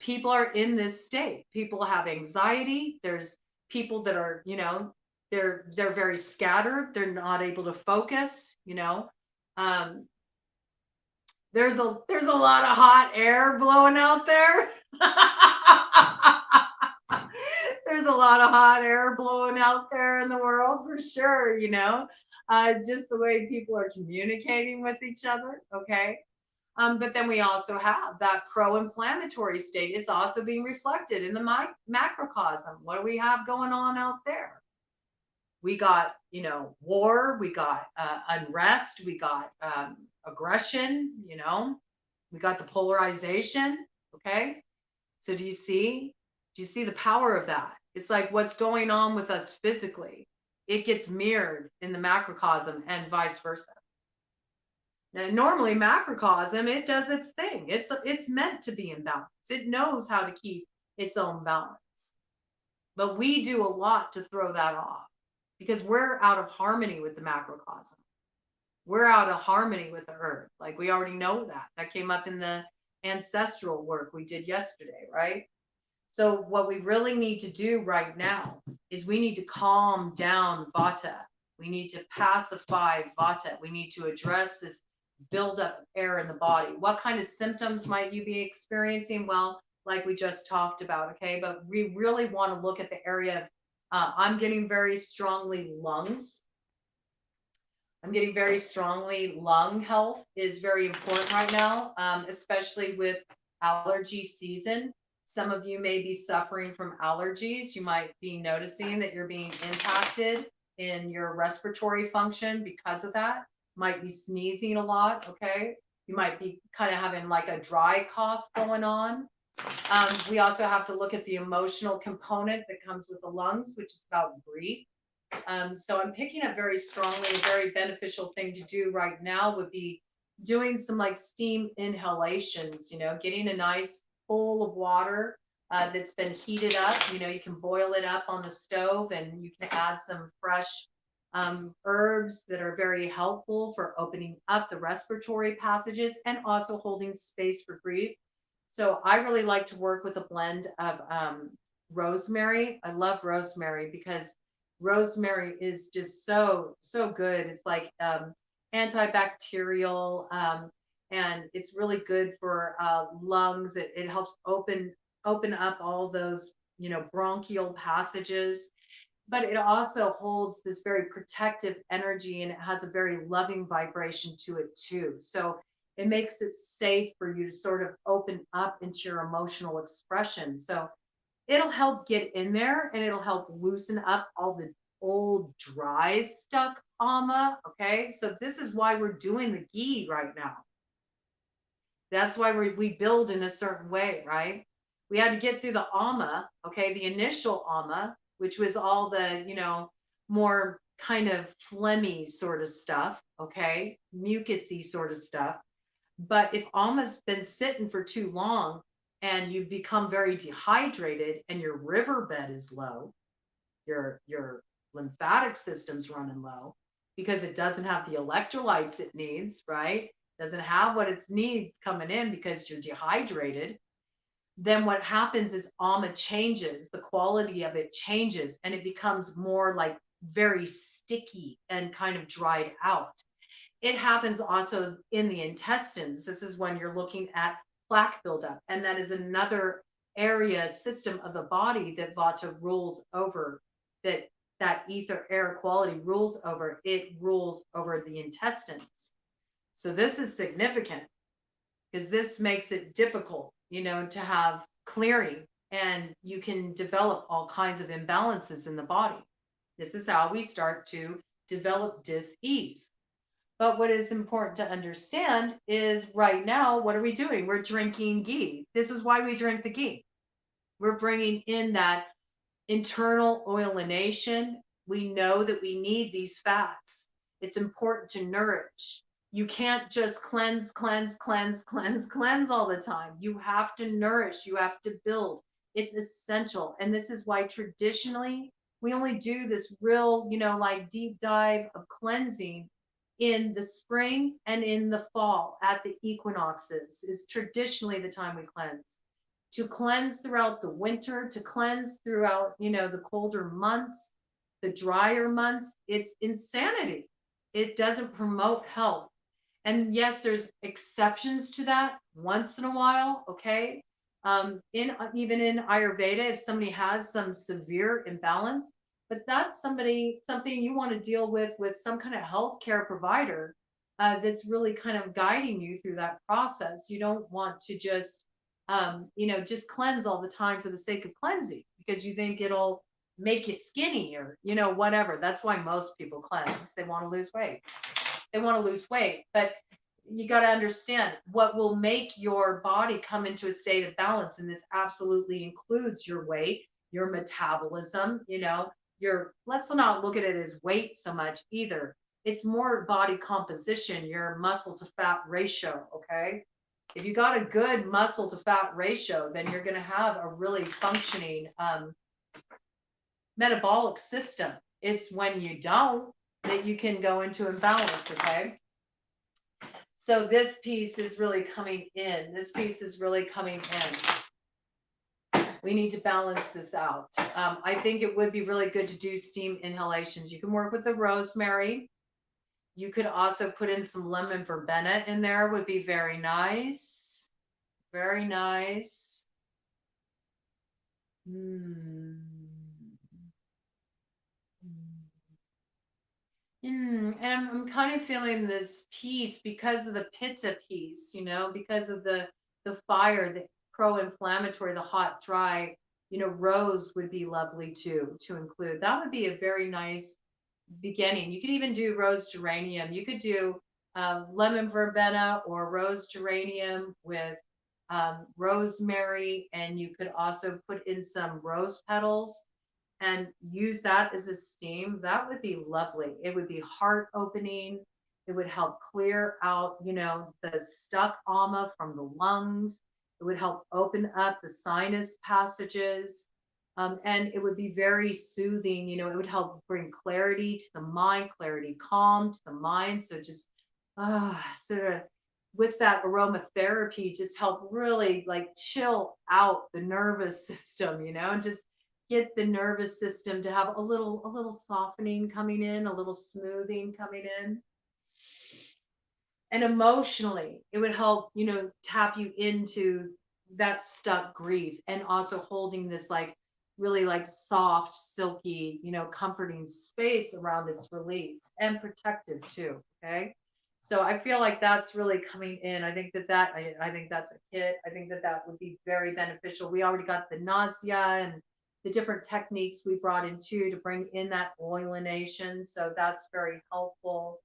people are in this state. People have anxiety. There's people that are, they're very scattered. They're not able to focus, um, there's a lot of hot air blowing out there. There's a lot of hot air blowing out there in the world for sure, just the way people are communicating with each other. Okay. But then we also have that pro-inflammatory state. It's also being reflected in the macrocosm. What do we have going on out there? We got, war, we got unrest, we got aggression, we got the polarization. Okay. So do you see the power of that? It's like what's going on with us physically. It gets mirrored in the macrocosm and vice versa. Now, normally macrocosm, it does its thing. It's meant to be in balance. It knows how to keep its own balance. But we do a lot to throw that off because we're out of harmony with the macrocosm. We're out of harmony with the earth. Like we already know that. That came up in the ancestral work we did yesterday, right? So what we really need to do right now is we need to calm down vata. We need to pacify vata. We need to address this buildup of air in the body. What kind of symptoms might you be experiencing? Well, like we just talked about, okay? But we really want to look at the area of, I'm getting very strongly lungs. I'm getting very strongly lung health is very important right now, especially with allergy season. Some of you may be suffering from allergies. You might be noticing that you're being impacted in your respiratory function because of that. Might be sneezing a lot, okay? You might be kind of having like a dry cough going on. We also have to look at the emotional component that comes with the lungs, which is about grief. So I'm picking up very strongly. A very beneficial thing to do right now would be doing some like steam inhalations, getting a nice bowl of water that's been heated up. You can boil it up on the stove and you can add some fresh herbs that are very helpful for opening up the respiratory passages and also holding space for grief. So I really like to work with a blend of rosemary. I love rosemary because rosemary is just so good. It's like antibacterial, and it's really good for lungs. It helps open up all those bronchial passages, but it also holds this very protective energy, and it has a very loving vibration to it too. So it makes it safe for you to sort of open up into your emotional expression. So it'll help get in there and it'll help loosen up all the old dry stuck ama. Okay, so this is why we're doing the ghee right now. That's why we build in a certain way, right? We had to get through the ama, okay, the initial ama, which was all the more kind of phlegmy sort of stuff, okay, mucusy sort of stuff. But if ama's been sitting for too long and you've become very dehydrated and your riverbed is low, your lymphatic system's running low because it doesn't have the electrolytes it needs, right? Doesn't have what it needs coming in because you're dehydrated. Then what happens is ama changes, the quality of it changes, and it becomes more like very sticky and kind of dried out. it happens also in the intestines. This is when you're looking at plaque buildup. And that is another area system of the body that Vata rules over, that ether air quality rules over. It rules over the intestines. So this is significant because this makes it difficult, to have clearing, and you can develop all kinds of imbalances in the body. This is how we start to develop dis-ease. But what is important to understand is right now, what are we doing? We're drinking ghee. This is why we drink the ghee. We're bringing in that internal oilination. We know that we need these fats. It's important to nourish. You can't just cleanse all the time. You have to nourish, you have to build. It's essential. And this is why traditionally we only do this real, like deep dive of cleansing in the spring and in the fall at the equinoxes is traditionally the time we cleanse. To cleanse throughout the winter, to cleanse throughout, the colder months, the drier months, it's insanity. It doesn't promote health. And yes, there's exceptions to that once in a while, okay? Even in Ayurveda, if somebody has some severe imbalance, but that's something you want to deal with some kind of healthcare provider that's really kind of guiding you through that process. You don't want to just just cleanse all the time for the sake of cleansing because you think it'll make you skinny or whatever. That's why most people cleanse. They want to lose weight. But you got to understand what will make your body come into a state of balance, and this absolutely includes your weight, your metabolism, let's not look at it as weight so much either. It's more body composition, your muscle to fat ratio, okay? If you got a good muscle to fat ratio, then you're going to have a really functioning metabolic system. It's when you don't that you can go into imbalance, okay? So this piece is really coming in. We need to balance this out. I think it would be really good to do steam inhalations. You can work with the rosemary. You could also put in some lemon verbena in there, would be very nice. Very nice. And I'm kind of feeling this piece because of the pitta piece, because of the fire, the pro-inflammatory, the hot, dry, rose would be lovely too to include. That would be a very nice beginning. You could even do rose geranium. You could do lemon verbena or rose geranium with rosemary, and you could also put in some rose petals and use that as a steam. That would be lovely. It would be heart opening. It would help clear out, the stuck ama from the lungs. It would help open up the sinus passages. And it would be very soothing. It would help bring clarity to the mind, calm to the mind. So just sort of with that aromatherapy, just help really like chill out the nervous system, and just get the nervous system to have a little softening coming in, a little smoothing coming in. And emotionally, it would help, tap you into that stuck grief, and also holding this like really like soft, silky, comforting space around its release, and protective too. Okay. So I feel like that's really coming in. I think I think that's a kit. I think that would be very beneficial. We already got the nausea and the different techniques we brought in too to bring in that oilination. So that's very helpful.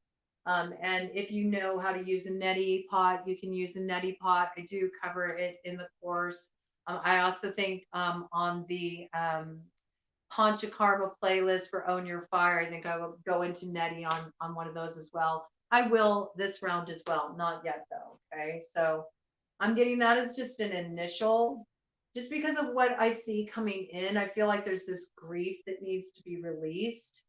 And if you know how to use a neti pot, you can use a neti pot. I do cover it in the course. I also think on the Panchakarma playlist for Own Your Fire, I think I will go into neti on one of those as well. I will this round as well. Not yet though. Okay. So I'm getting that as just an initial, just because of what I see coming in. I feel like there's this grief that needs to be released.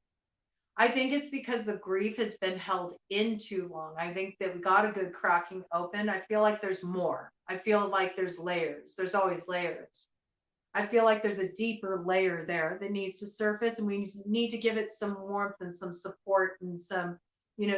I think it's because the grief has been held in too long. I think that we got a good cracking open. I feel like there's more. I feel like there's layers. There's always layers. I feel like there's a deeper layer there that needs to surface, and we need to give it some warmth and some support and some,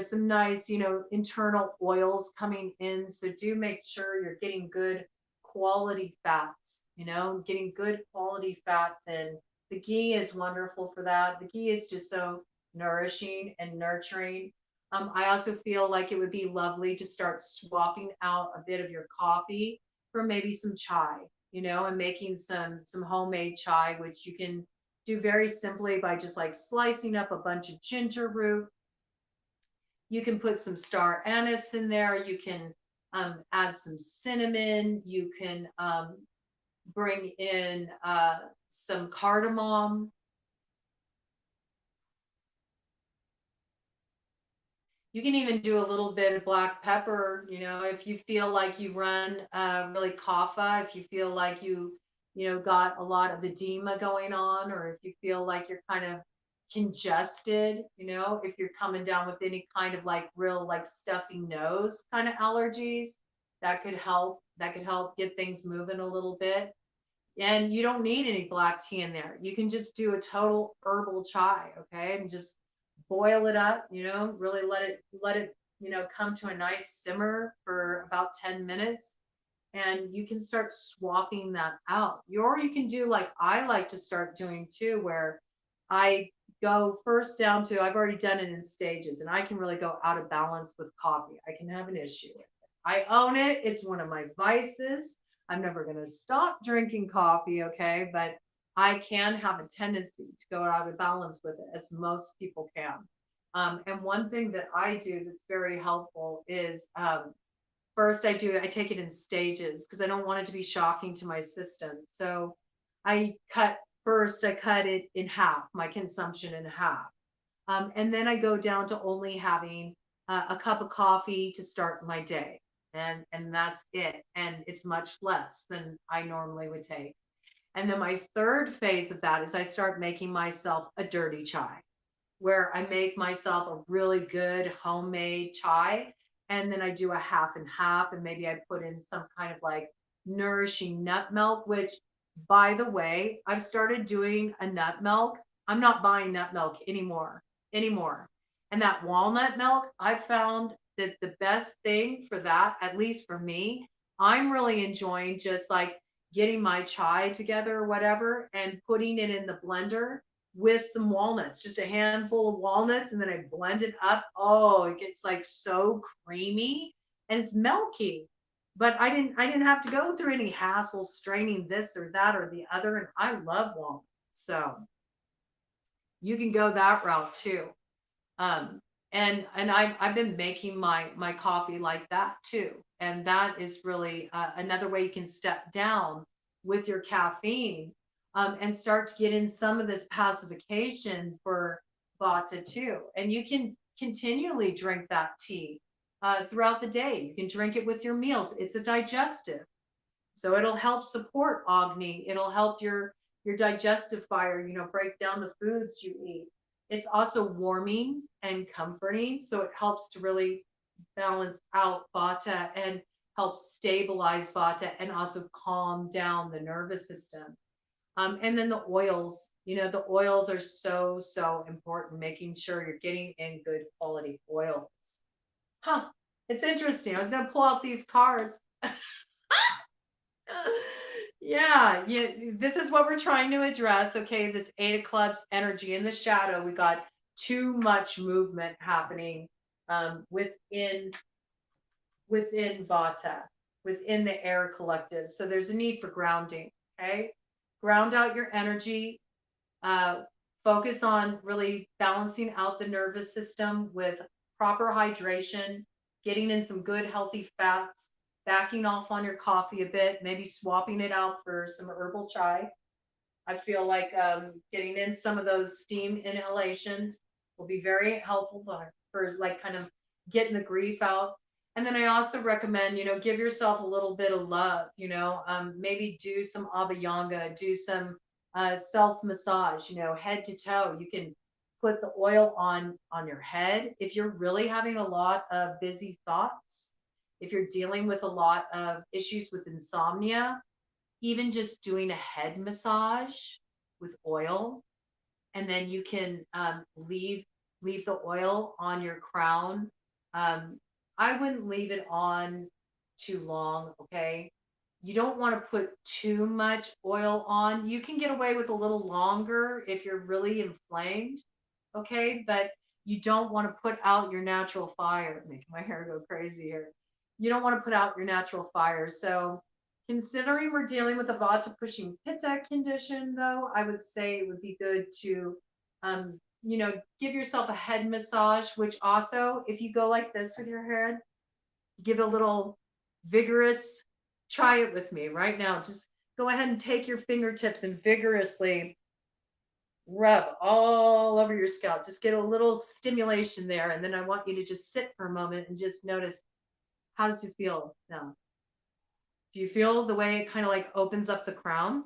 some nice, internal oils coming in. So do make sure you're getting good quality fats, getting good quality fats. And the ghee is wonderful for that. The ghee is just so nourishing and nurturing. I also feel like it would be lovely to start swapping out a bit of your coffee for maybe some chai, and making some homemade chai, which you can do very simply by just like slicing up a bunch of ginger root. You can put some star anise in there. You can add some cinnamon. You can bring in some cardamom. You can even do a little bit of black pepper, if you feel like you run really kapha, if you feel like got a lot of edema going on, or if you feel like you're kind of congested, if you're coming down with any kind of like real like stuffy nose kind of allergies, that could help. That could help get things moving a little bit. And you don't need any black tea in there. You can just do a total herbal chai, okay? And just boil it up, really let it, come to a nice simmer for about 10 minutes. And you can start swapping that out. Or you can do like I like to start doing too, where I go first down to, I've already done it in stages, and I can really go out of balance with coffee. I can have an issue with it. I own it. It's one of my vices. I'm never going to stop drinking coffee, okay? But I can have a tendency to go out of balance with it, as most people can. And one thing that I do that's very helpful is first I take it in stages because I don't want it to be shocking to my system. So I cut it in half, my consumption in half. And then I go down to only having a cup of coffee to start my day. And that's it. And it's much less than I normally would take. And then my third phase of that is I start making myself a dirty chai, where I make myself a really good homemade chai. And then I do a half and half, and maybe I put in some kind of like nourishing nut milk, which, by the way, I've started doing a nut milk. I'm not buying nut milk anymore. And that walnut milk, I found that the best thing for that, at least for me, I'm really enjoying just like getting my chai together or whatever and putting it in the blender with some walnuts, just a handful of walnuts, and then I blend it up. Oh, it gets like so creamy and it's milky. But I didn't have to go through any hassle straining this or that or the other. And I love walnuts. So you can go that route too. Um, and I've been making my coffee like that too. And that is really another way you can step down with your caffeine, and start to get in some of this pacification for Vata too. And you can continually drink that tea throughout the day. You can drink it with your meals. It's a digestive. So it'll help support Agni. It'll help your digestive fire, break down the foods you eat. It's also warming and comforting. So it helps to really balance out Vata and help stabilize Vata and also calm down the nervous system. And then the oils are so, so important, making sure you're getting in good quality oils. Huh. It's interesting. I was going to pull out these cards. Yeah, this is what we're trying to address. Okay, this Eight of Clubs energy in the shadow. We got too much movement happening within Vata, within the air collective. So there's a need for grounding. Okay, ground out your energy. Focus on really balancing out the nervous system with proper hydration, getting in some good healthy fats, backing off on your coffee a bit, maybe swapping it out for some herbal chai. I feel like getting in some of those steam inhalations will be very helpful for like kind of getting the grief out. And then I also recommend, give yourself a little bit of love, maybe do some abhyanga, do some self massage, head to toe. You can put the oil on your head. If you're really having a lot of busy thoughts, if you're dealing with a lot of issues with insomnia, even just doing a head massage with oil, and then you can leave leave the oil on your crown. I wouldn't leave it on too long, okay? You don't want to put too much oil on. You can get away with a little longer if you're really inflamed, okay? But you don't want to put out your natural fire. Making my hair go crazy here. You don't want to put out your natural fire. So, considering we're dealing with a vata pushing pitta condition, though, I would say it would be good to, give yourself a head massage, which also, if you go like this with your head, give a little vigorous, try it with me right now. Just go ahead and take your fingertips and vigorously rub all over your scalp. Just get a little stimulation there. And then I want you to just sit for a moment and just notice, how does it feel now? Do you feel the way it kind of like opens up the crown?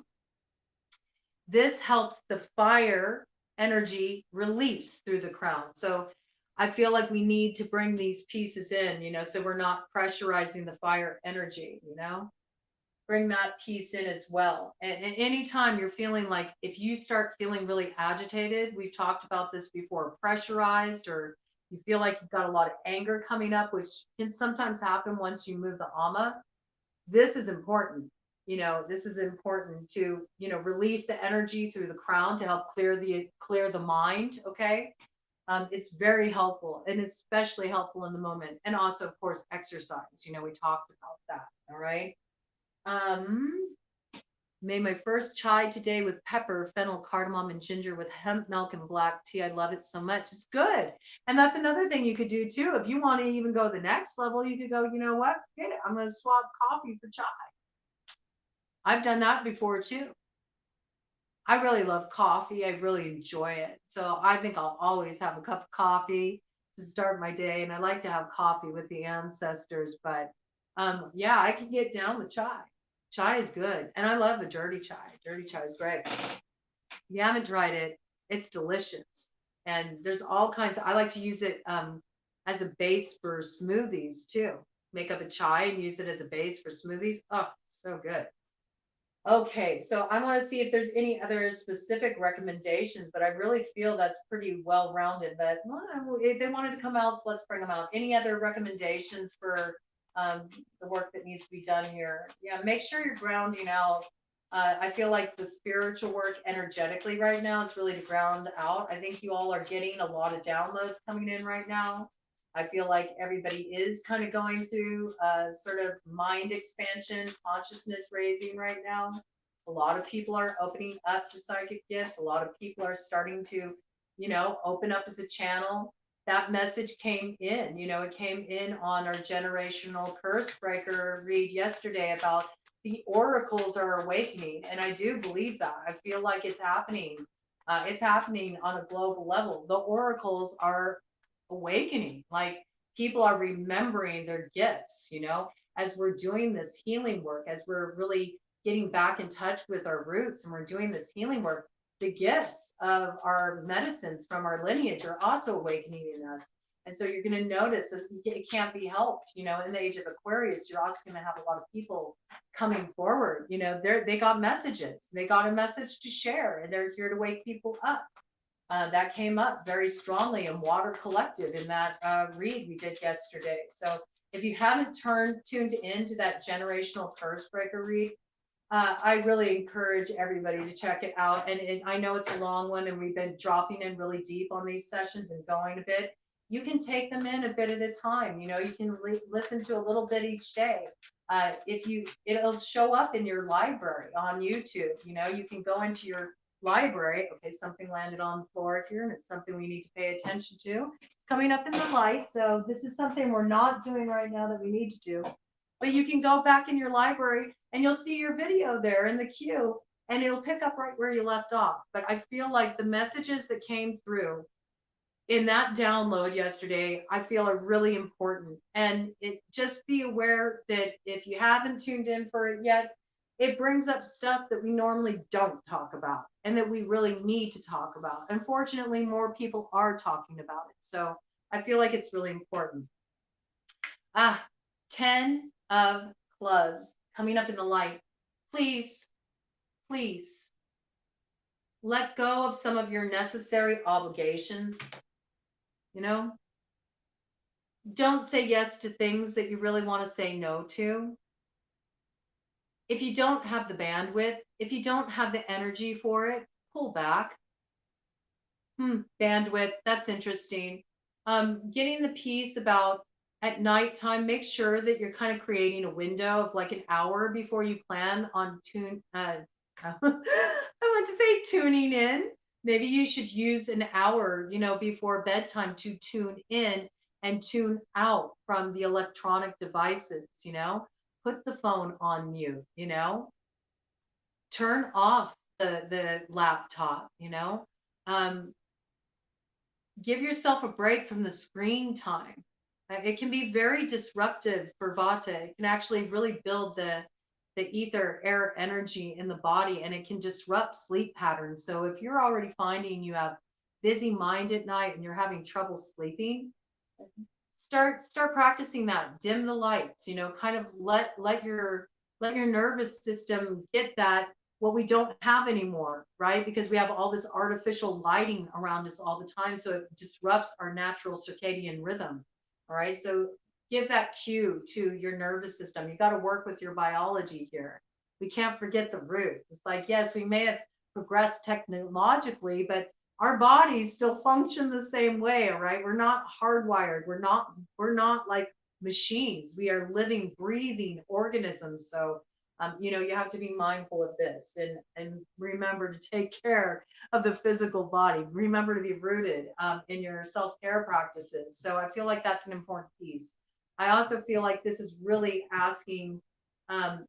This helps the fire energy release through the crown. So I feel like we need to bring these pieces in, so we're not pressurizing the fire energy, bring that piece in as well. And anytime you're feeling like, if you start feeling really agitated, we've talked about this before, pressurized, or you feel like you've got a lot of anger coming up, which can sometimes happen once you move the ama. This is important. This is important to, release the energy through the crown to help clear the mind. Okay. It's very helpful, and especially helpful in the moment. And also, of course, exercise. We talked about that. All right. Made my first chai today with pepper, fennel, cardamom, and ginger with hemp milk and black tea. I love it so much. It's good. And that's another thing you could do too. If you want to even go the next level, you could go, you know what? Forget it. I'm going to swap coffee for chai. I've done that before too. I really love coffee. I really enjoy it. So I think I'll always have a cup of coffee to start my day. And I like to have coffee with the ancestors. But yeah, I can get down with chai. Chai is good. And I love a dirty chai. Dirty chai is great. If you haven't tried it, it's delicious. And there's all kinds I like to use it as a base for smoothies too. Make up a chai and use it as a base for smoothies. Oh, so good. Okay, so I want to see if there's any other specific recommendations, but I really feel that's pretty well rounded. But well, if they wanted to come out, so let's bring them out. Any other recommendations for the work that needs to be done here? Yeah, make sure you're grounding out. I feel like the spiritual work energetically right now is really to ground out. I think you all are getting a lot of downloads coming in right now. I feel like everybody is kind of going through sort of mind expansion, consciousness raising right now. A lot of people are opening up to psychic gifts. A lot of people are starting to, open up as a channel. That message came in, it came in on our generational curse breaker read yesterday about the oracles are awakening. And I do believe that. I feel like it's happening. It's happening on a global level. The oracles are awakening. Like, people are remembering their gifts, as we're doing this healing work, as we're really getting back in touch with our roots and we're doing this healing work. The gifts of our medicines from our lineage are also awakening in us. And so you're going to notice that it can't be helped. In the age of Aquarius, you're also going to have a lot of people coming forward. They got messages. They got a message to share, and they're here to wake people up. That came up very strongly in Water Collective in that read we did yesterday. So if you haven't tuned into that generational curse breaker read, I really encourage everybody to check it out. And I know it's a long one, and we've been dropping in really deep on these sessions and going a bit. You can take them in a bit at a time. You can listen to a little bit each day. It'll show up in your library on YouTube. You can go into your library. Okay, something landed on the floor here, and it's something we need to pay attention to. It's coming up in the light. So this is something we're not doing right now that we need to do. But you can go back in your library and you'll see your video there in the queue, and it'll pick up right where you left off. But I feel like the messages that came through in that download yesterday, I feel are really important. And just be aware that if you haven't tuned in for it yet, it brings up stuff that we normally don't talk about and that we really need to talk about. Unfortunately, more people are talking about it. So I feel like it's really important. 10 of clubs coming up in the light. Please, please let go of some of your necessary obligations. you know? Don't say yes to things that you really want to say no to. If you don't have the bandwidth, if you don't have the energy for it, pull back. Bandwidth, that's interesting. Getting the piece about at nighttime, make sure that you're kind of creating a window of like an hour before you plan on I want to say tuning in. Maybe you should use an hour, before bedtime to tune in and tune out from the electronic devices. Put the phone on mute. Turn off the laptop. Um, give yourself a break from the screen time. It can be very disruptive for Vata. It can actually really build the ether air energy in the body, and it can disrupt sleep patterns. So if you're already finding you have busy mind at night and you're having trouble sleeping, start practicing that. Dim the lights, kind of let your nervous system get that what we don't have anymore, right? Because we have all this artificial lighting around us all the time, so it disrupts our natural circadian rhythm. All right, so give that cue to your nervous system. You got to work with your biology here. We can't forget the roots. It's like, yes, we may have progressed technologically, but our bodies still function the same way. All right, we're not hardwired. We're not like machines. We are living, breathing organisms. So you have to be mindful of this, and remember to take care of the physical body. Remember to be rooted in your self-care practices. So I feel like that's an important piece. I also feel like this is really asking, um,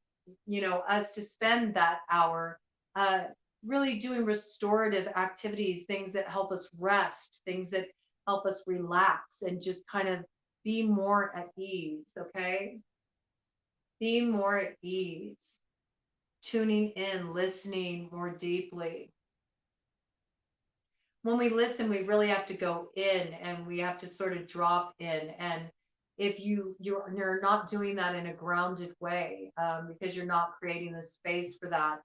us to spend that hour uh, really doing restorative activities, things that help us rest, things that help us relax and just kind of be more at ease. Okay. Be more at ease, tuning in, listening more deeply. When we listen, we really have to go in and we have to sort of drop in. And if you're not doing that in a grounded way, because you're not creating the space for that,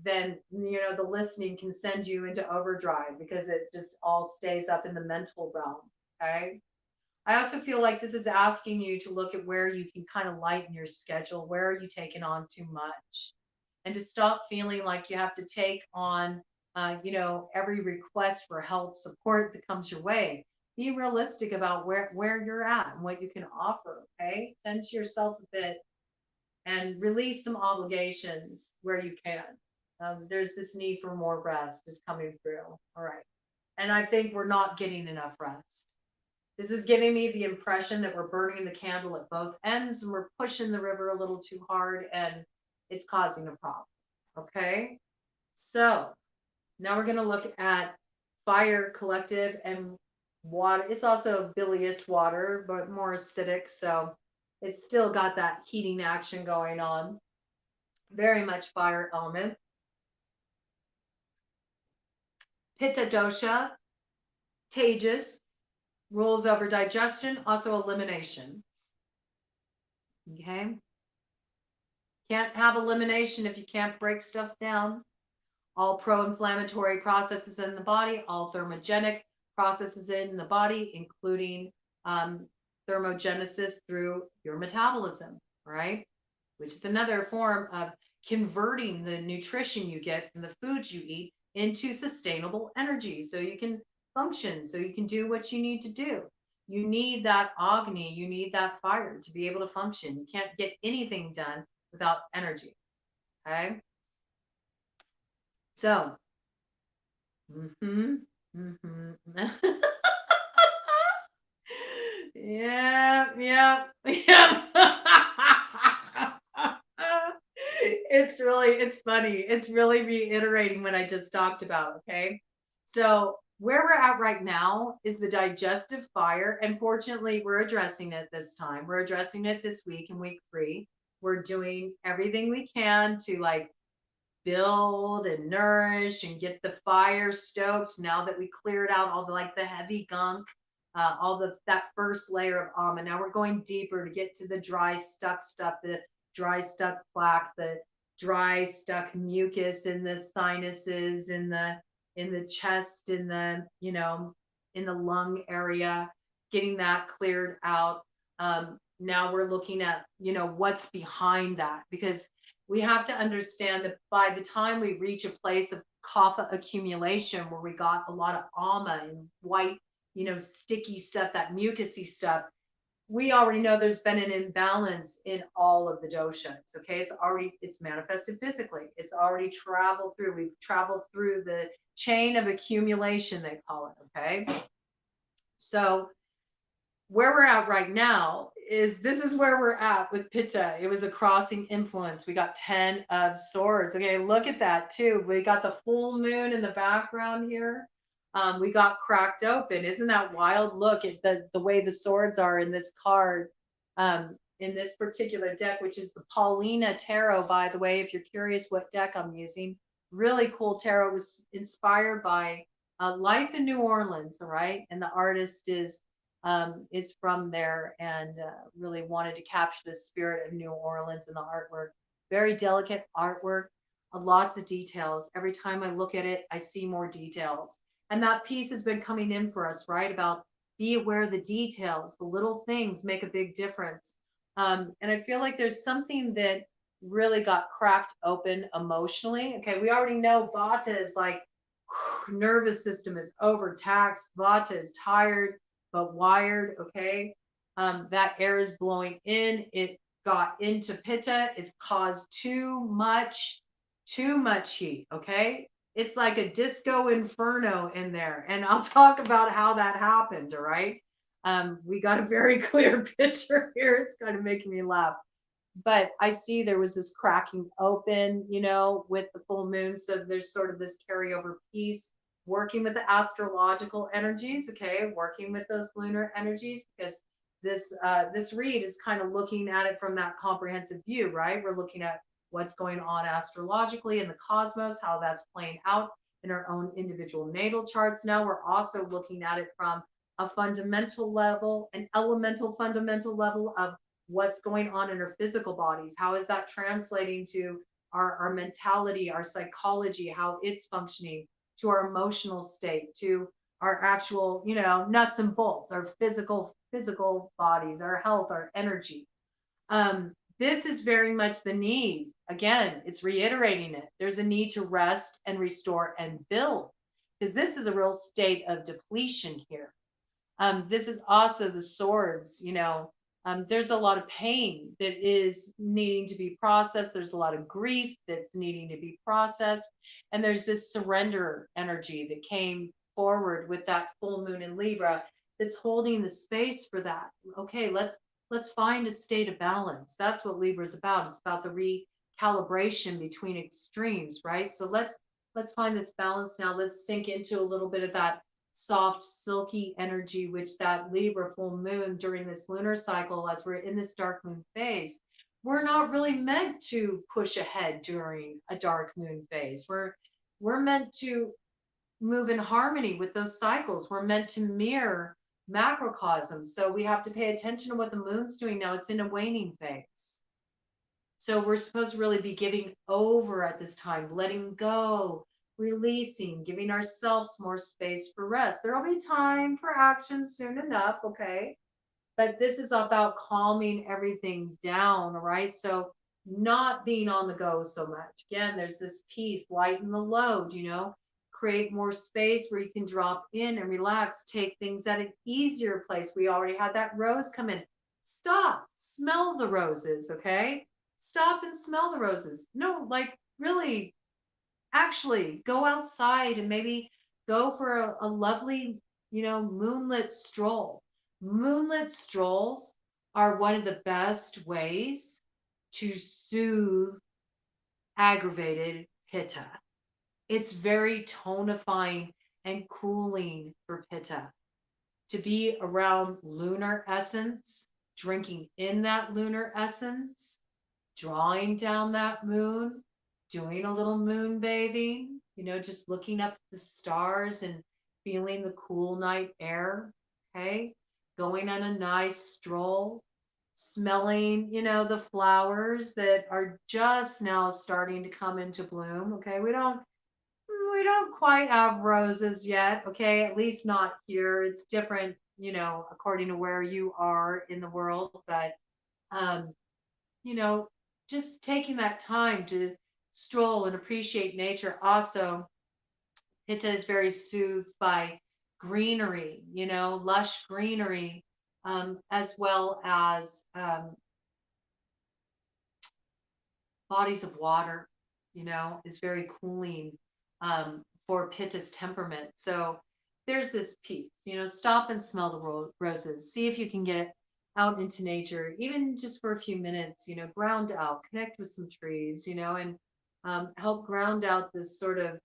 then the listening can send you into overdrive because it just all stays up in the mental realm. Okay. I also feel like this is asking you to look at where you can kind of lighten your schedule. Where are you taking on too much? And to stop feeling like you have to take on, every request for help, support that comes your way. Be realistic about where you're at and what you can offer. Okay. Tend to yourself a bit and release some obligations where you can. There's this need for more rest is coming through. All right. And I think we're not getting enough rest. This is giving me the impression that we're burning the candle at both ends and we're pushing the river a little too hard and it's causing a problem. Okay. So now we're going to look at fire collective and water. It's also bilious water, but more acidic. So it's still got that heating action going on. Very much fire element. Pitta dosha, tejas, rules over digestion, also elimination. Okay. Can't have elimination if you can't break stuff down. All pro-inflammatory processes in the body, all thermogenic processes in the body, including thermogenesis through your metabolism, right? Which is another form of converting the nutrition you get from the foods you eat into sustainable energy so you can function, so you can do what you need to do. You need that Agni, you need that fire to be able to function. You can't get anything done without energy. Okay. So, yeah, yeah, yeah. It's funny. It's really reiterating what I just talked about. Okay. So, where we're at right now is the digestive fire. And fortunately, we're addressing it this time. We're addressing it this week in week 3. We're doing everything we can to like build and nourish and get the fire stoked now that we cleared out all the heavy gunk, all that first layer of almond. Now we're going deeper to get to the dry stuck stuff, the dry stuck plaque, the dry stuck mucus in the sinuses, in the chest, in the in the lung area, getting that cleared out. Now we're looking at, what's behind that, because we have to understand that by the time we reach a place of kapha accumulation where we got a lot of ama and white, sticky stuff, that mucousy stuff, we already know there's been an imbalance in all of the doshas. Okay. It's manifested physically. It's already we've traveled through the chain of accumulation, they call it. Okay. So where we're at right now this is where we're at with Pitta. It was a crossing influence. We got 10 of swords. Okay, look at that too. We got the full moon in the background here. We got cracked open. Isn't that wild? Look at the way the swords are in this card, in this particular deck, which is the Paulina Tarot, by the way, if you're curious what deck I'm using. Really cool tarot. It was inspired by life in New Orleans, all right? And the artist is from there, and really wanted to capture the spirit of New Orleans in the artwork. Very delicate artwork, lots of details. Every time I look at it, I see more details. And that piece has been coming in for us, right? About be aware of the details, the little things make a big difference. And I feel like there's something that really got cracked open emotionally. Okay, we already know Vata is like, nervous system is overtaxed. Vata is tired but wired. Okay. That air is blowing in. It got into Pitta. It's caused too much heat. Okay. It's like a disco inferno in there. And I'll talk about how that happened. All right. We got a very clear picture here. It's kind of making me laugh. But I see there was this cracking open, with the full moon. So there's sort of this carryover piece, working with the astrological energies, okay, working with those lunar energies, because this read is kind of looking at it from that comprehensive view, right? We're looking at what's going on astrologically in the cosmos, how that's playing out in our own individual natal charts. Now we're also looking at it from a fundamental level, an elemental fundamental level of what's going on in our physical bodies. How is that translating to our mentality, our psychology, how it's functioning, to our emotional state, to our actual, nuts and bolts, our physical bodies, our health, our energy. This is very much the need. Again, it's reiterating it. There's a need to rest and restore and build, because this is a real state of depletion here. This is also the swords, there's a lot of pain that is needing to be processed. There's a lot of grief that's needing to be processed. And there's this surrender energy that came forward with that full moon in Libra that's holding the space for that. Okay, let's find a state of balance. That's what Libra is about. It's about the recalibration between extremes, right? So let's find this balance now. Let's sink into a little bit of that soft, silky energy, which that Libra full moon during this lunar cycle, as we're in this dark moon phase, we're not really meant to push ahead during a dark moon phase. We're meant to move in harmony with those cycles. We're meant to mirror macrocosm. So we have to pay attention to what the moon's doing now. It's in a waning phase. So we're supposed to really be giving over at this time, letting go, releasing, giving ourselves more space for rest. There'll be time for action soon enough, okay? But this is about calming everything down, all right? So not being on the go so much. Again, there's this piece, lighten the load, create more space where you can drop in and relax, take things at an easier place. We already had that rose come in. Stop, smell the roses, okay? Stop and smell the roses. No, like really, actually go outside and maybe go for a lovely, moonlit stroll. Moonlit strolls are one of the best ways to soothe aggravated Pitta. It's very tonifying and cooling for Pitta to be around lunar essence, drinking in that lunar essence, drawing down that moon, doing a little moon bathing, just looking up at the stars and feeling the cool night air. Okay. Going on a nice stroll, smelling, the flowers that are just now starting to come into bloom. Okay. We don't We don't quite have roses yet, okay? At least not here. It's different, according to where you are in the world. But, um, you know, just taking that time to stroll and appreciate nature. Also, Pitta is very soothed by greenery, lush greenery, as well as bodies of water, is very cooling for Pitta's temperament. So there's this piece, stop and smell the roses. See if you can get out into nature, even just for a few minutes, ground out, connect with some trees, and help ground out this sort of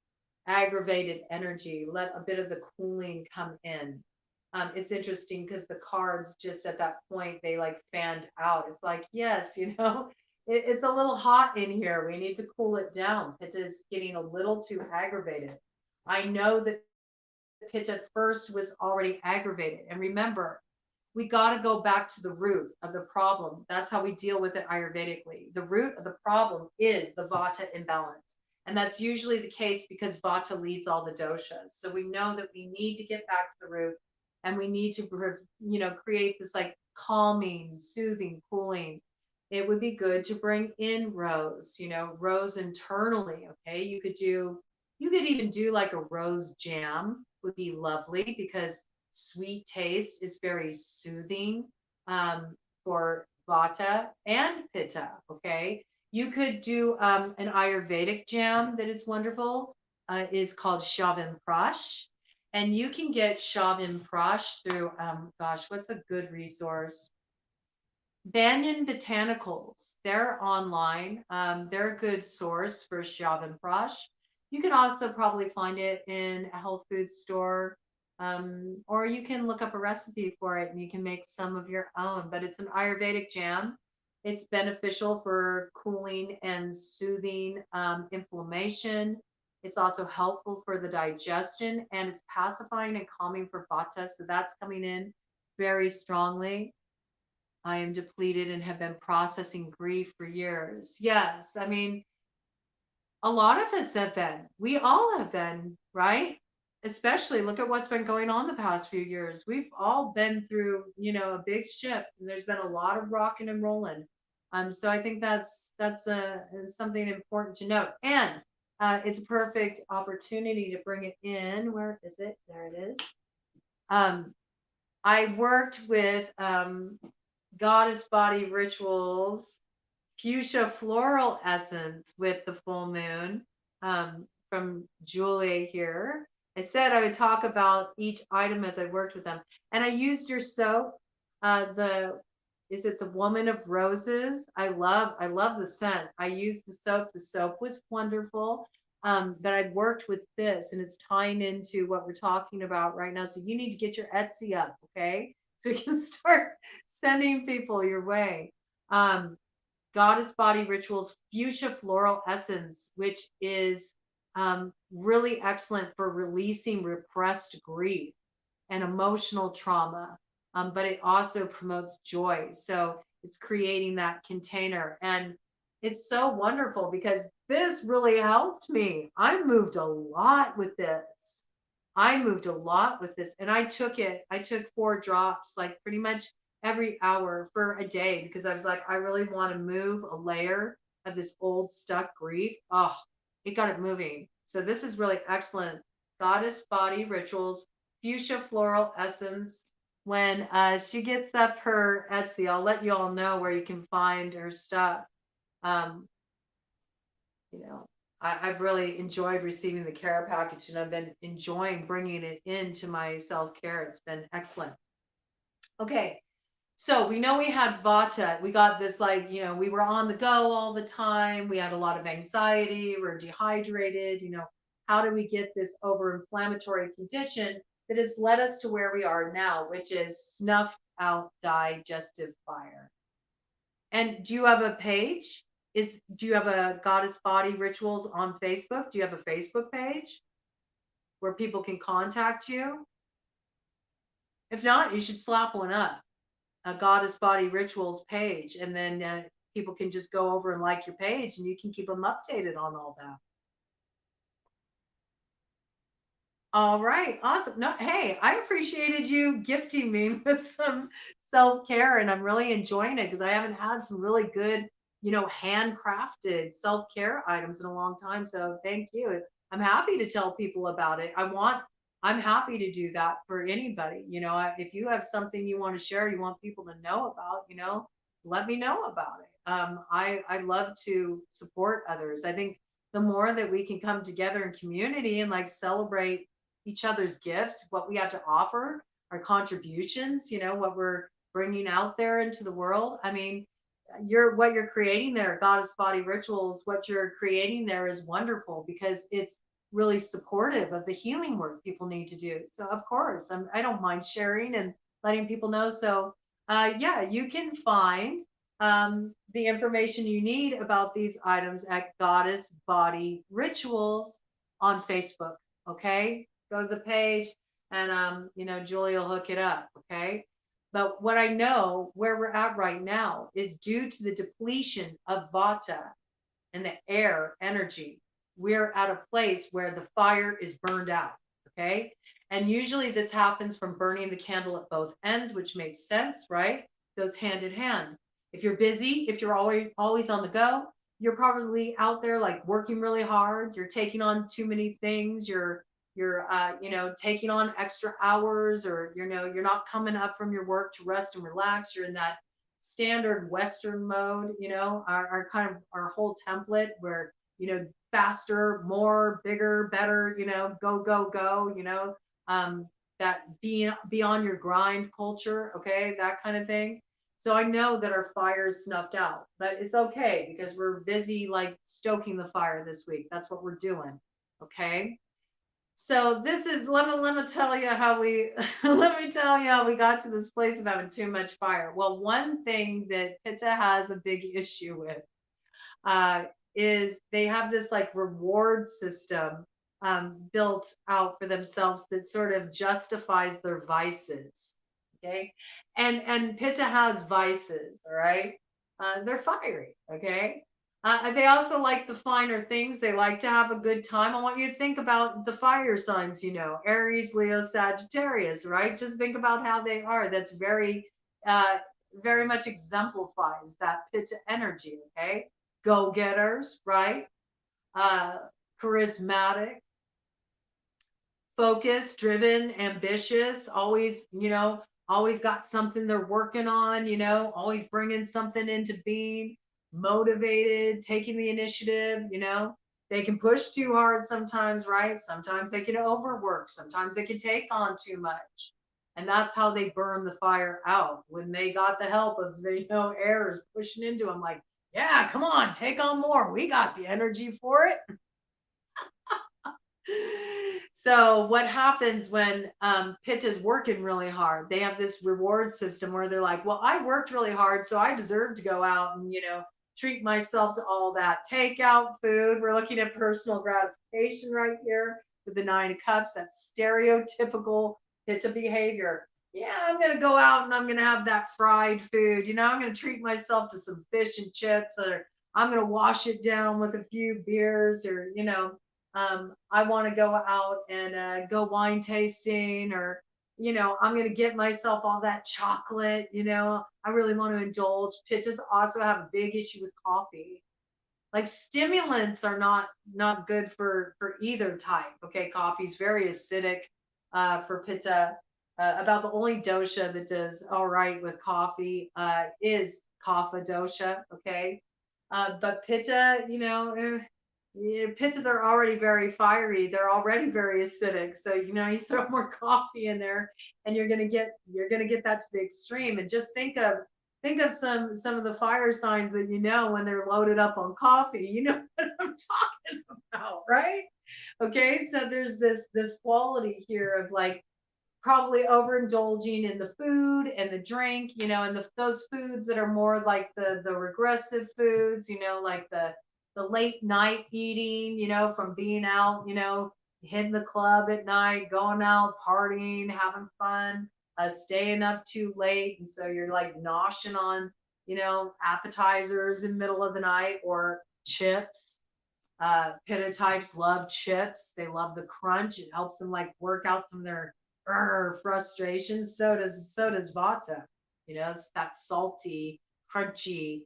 aggravated energy. Let a bit of the cooling come in. It's interesting because the cards just at that point, they like fanned out. It's like, yes, it's a little hot in here. We need to cool it down. It is getting a little too aggravated. I know that Pitta first was already aggravated. And remember, we got to go back to the root of the problem. That's how we deal with it Ayurvedically. The root of the problem is the Vata imbalance. And that's usually the case because Vata leads all the doshas. So we know that we need to get back to the root and we need to, create this like calming, soothing, cooling. It would be good to bring in rose, rose internally. Okay. You could even do like a rose jam would be lovely because sweet taste is very soothing for Vata and Pitta. Okay. You could do an Ayurvedic jam that is wonderful. Is called Prash. And you can get Prash through, what's a good resource? Banyan Botanicals. They're online. They're a good source for Prash. You can also probably find it in a health food store, or you can look up a recipe for it and you can make some of your own. But it's an Ayurvedic jam. It's beneficial for cooling and soothing inflammation. It's also helpful for the digestion and it's pacifying and calming for Vata. So that's coming in very strongly. I am depleted and have been processing grief for years. Yes, I mean, a lot of us have been. We all have been, right? Especially look at what's been going on the past few years. We've all been through, a big shift, and there's been a lot of rocking and rolling. So I think that's something important to note, and it's a perfect opportunity to bring it in. Where is it? There it is. I worked with Goddess Body Rituals fuchsia floral essence with the full moon from Julia here. I said I would talk about each item as I worked with them. And I used your soap, is it the Woman of Roses? I love the scent. I used the soap. The soap was wonderful. But I worked with this and it's tying into what we're talking about right now. So you need to get your Etsy up, okay? So we can start sending people your way. Goddess Body Rituals Fuchsia Floral Essence, which is really excellent for releasing repressed grief and emotional trauma, but it also promotes joy. So it's creating that container. And it's so wonderful because this really helped me. I moved a lot with this. And I took 4 drops, like pretty much every hour for a day because I was like, I really want to move a layer of this old stuck grief. Oh, it got it moving. So this is really excellent. Goddess Body Rituals, Fuchsia Floral Essence. When she gets up her Etsy, I'll let you all know where you can find her stuff. I've really enjoyed receiving the care package and I've been enjoying bringing it into my self-care. It's been excellent. Okay. So we know we had Vata. We got this we were on the go all the time. We had a lot of anxiety. We're dehydrated. How do we get this over-inflammatory condition that has led us to where we are now, which is snuffed out digestive fire? And do you have a page? Do you have a Goddess Body Rituals on Facebook? Do you have a Facebook page where people can contact you? If not, you should slap one up. A Goddess Body Rituals page, and then people can just go over and like your page and you can keep them updated on all that. All right, awesome. No, hey, I appreciated you gifting me with some self-care, and I'm really enjoying it because I haven't had some really good, handcrafted self-care items in a long time. So thank you. I'm happy to tell people about it. I'm happy to do that for anybody. If you have something you want to share, you want people to know about, let me know about it. I love to support others. I think the more that we can come together in community and like celebrate each other's gifts, what we have to offer, our contributions, what we're bringing out there into the world. I mean, what you're creating there, Goddess Body Rituals, what you're creating there is wonderful because it's really supportive of the healing work people need to do. So of course, I don't mind sharing and letting people know. So yeah, you can find the information you need about these items at Goddess Body Rituals on Facebook. Okay, go to the page and Julie will hook it up. Okay. But what I know where we're at right now is due to the depletion of vata and the air energy. We're at a place where the fire is burned out. Okay. And usually this happens from burning the candle at both ends, which makes sense, right? Goes hand in hand. If you're busy, if you're always on the go, you're probably out there like working really hard. You're taking on too many things. You're taking on extra hours, or you're not coming up from your work to rest and relax. You're in that standard Western mode, our kind of our whole template where, faster, more, bigger, better, go, go, go, that be on your grind culture, okay, that kind of thing. So I know that our fire is snuffed out, but it's okay because we're busy like stoking the fire this week. That's what we're doing. Okay. So this is let me tell you how we let me tell you how we got to this place of having too much fire. Well, one thing that Pitta has a big issue with uh, is they have this like reward system built out for themselves that sort of justifies their vices. Okay, and Pitta has vices. All right, they're fiery. Okay, they also like the finer things. They like to have a good time. I want you to think about the fire signs. Aries, Leo, Sagittarius. Right? Just think about how they are. That's uh, very much exemplifies that Pitta energy. Okay, go-getters, right? Uh, Charismatic, focused, driven, ambitious, always got something they're working on, always bringing something into being, motivated, taking the initiative, They can push too hard sometimes, right? Sometimes they can overwork, sometimes they can take on too much. And that's how they burn the fire out. When they got the help of the, airs pushing into them, like, yeah, come on, take on more. We got the energy for it. So what happens when Pitt is working really hard? They have this reward system where they're like, well, I worked really hard, so I deserve to go out and, treat myself to all that takeout food. We're looking at personal gratification right here with the 9 of Cups. That's stereotypical Pitta behavior. Yeah, I'm going to go out and I'm going to have that fried food. I'm going to treat myself to some fish and chips, or I'm going to wash it down with a few beers, or, I want to go out and go wine tasting, or, I'm going to get myself all that chocolate, I really want to indulge. Pitches also have a big issue with coffee. Like stimulants are not good for either type. Okay, coffee's very acidic for Pitta. About the only dosha that does all right with coffee is Kapha dosha. Okay, but Pitta, pittas are already very fiery. They're already very acidic. So, you throw more coffee in there and you're gonna get that to the extreme. And just think of some of the fire signs that when they're loaded up on coffee. You know what I'm talking about, right? Okay, so there's this quality here of like probably overindulging in the food and the drink, and those foods that are more like the regressive foods, like the late night eating, from being out, hitting the club at night, going out, partying, having fun, staying up too late. And so you're like noshing on, appetizers in the middle of the night or chips. Pitta types love chips. They love the crunch. It helps them like work out some of their frustrations. So does Vata. You know, it's that salty, crunchy,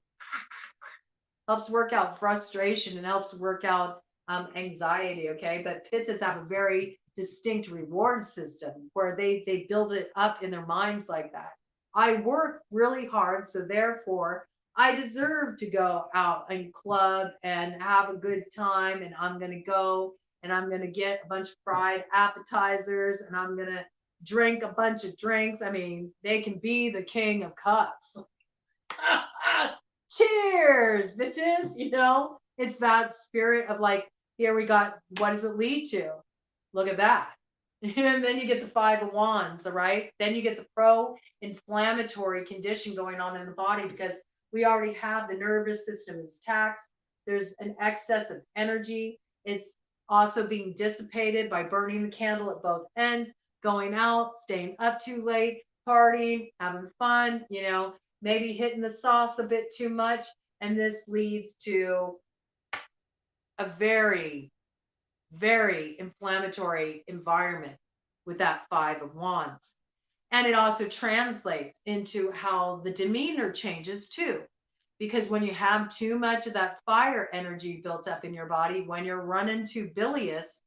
helps work out frustration and helps work out anxiety. Okay, but Pittas have a very distinct reward system where they build it up in their minds like that. I work really hard, so therefore I deserve to go out and club and have a good time, and I'm gonna go and I'm gonna get a bunch of fried appetizers and I'm gonna drink a bunch of drinks. I mean, they can be the king of cups. Cheers, bitches. You know, it's that spirit of like, here we got, what does it lead to? Look at that. And then you get the 5 of Wands, all right? Then you get the pro-inflammatory condition going on in the body because we already have the nervous system is taxed. There's an excess of energy. It's also being dissipated by burning the candle at both ends, going out, staying up too late, partying, having fun, you know, maybe hitting the sauce a bit too much. And this leads to a very, very inflammatory environment with that 5 of Wands. And it also translates into how the demeanor changes too. Because when you have too much of that fire energy built up in your body, when you're running too bilious,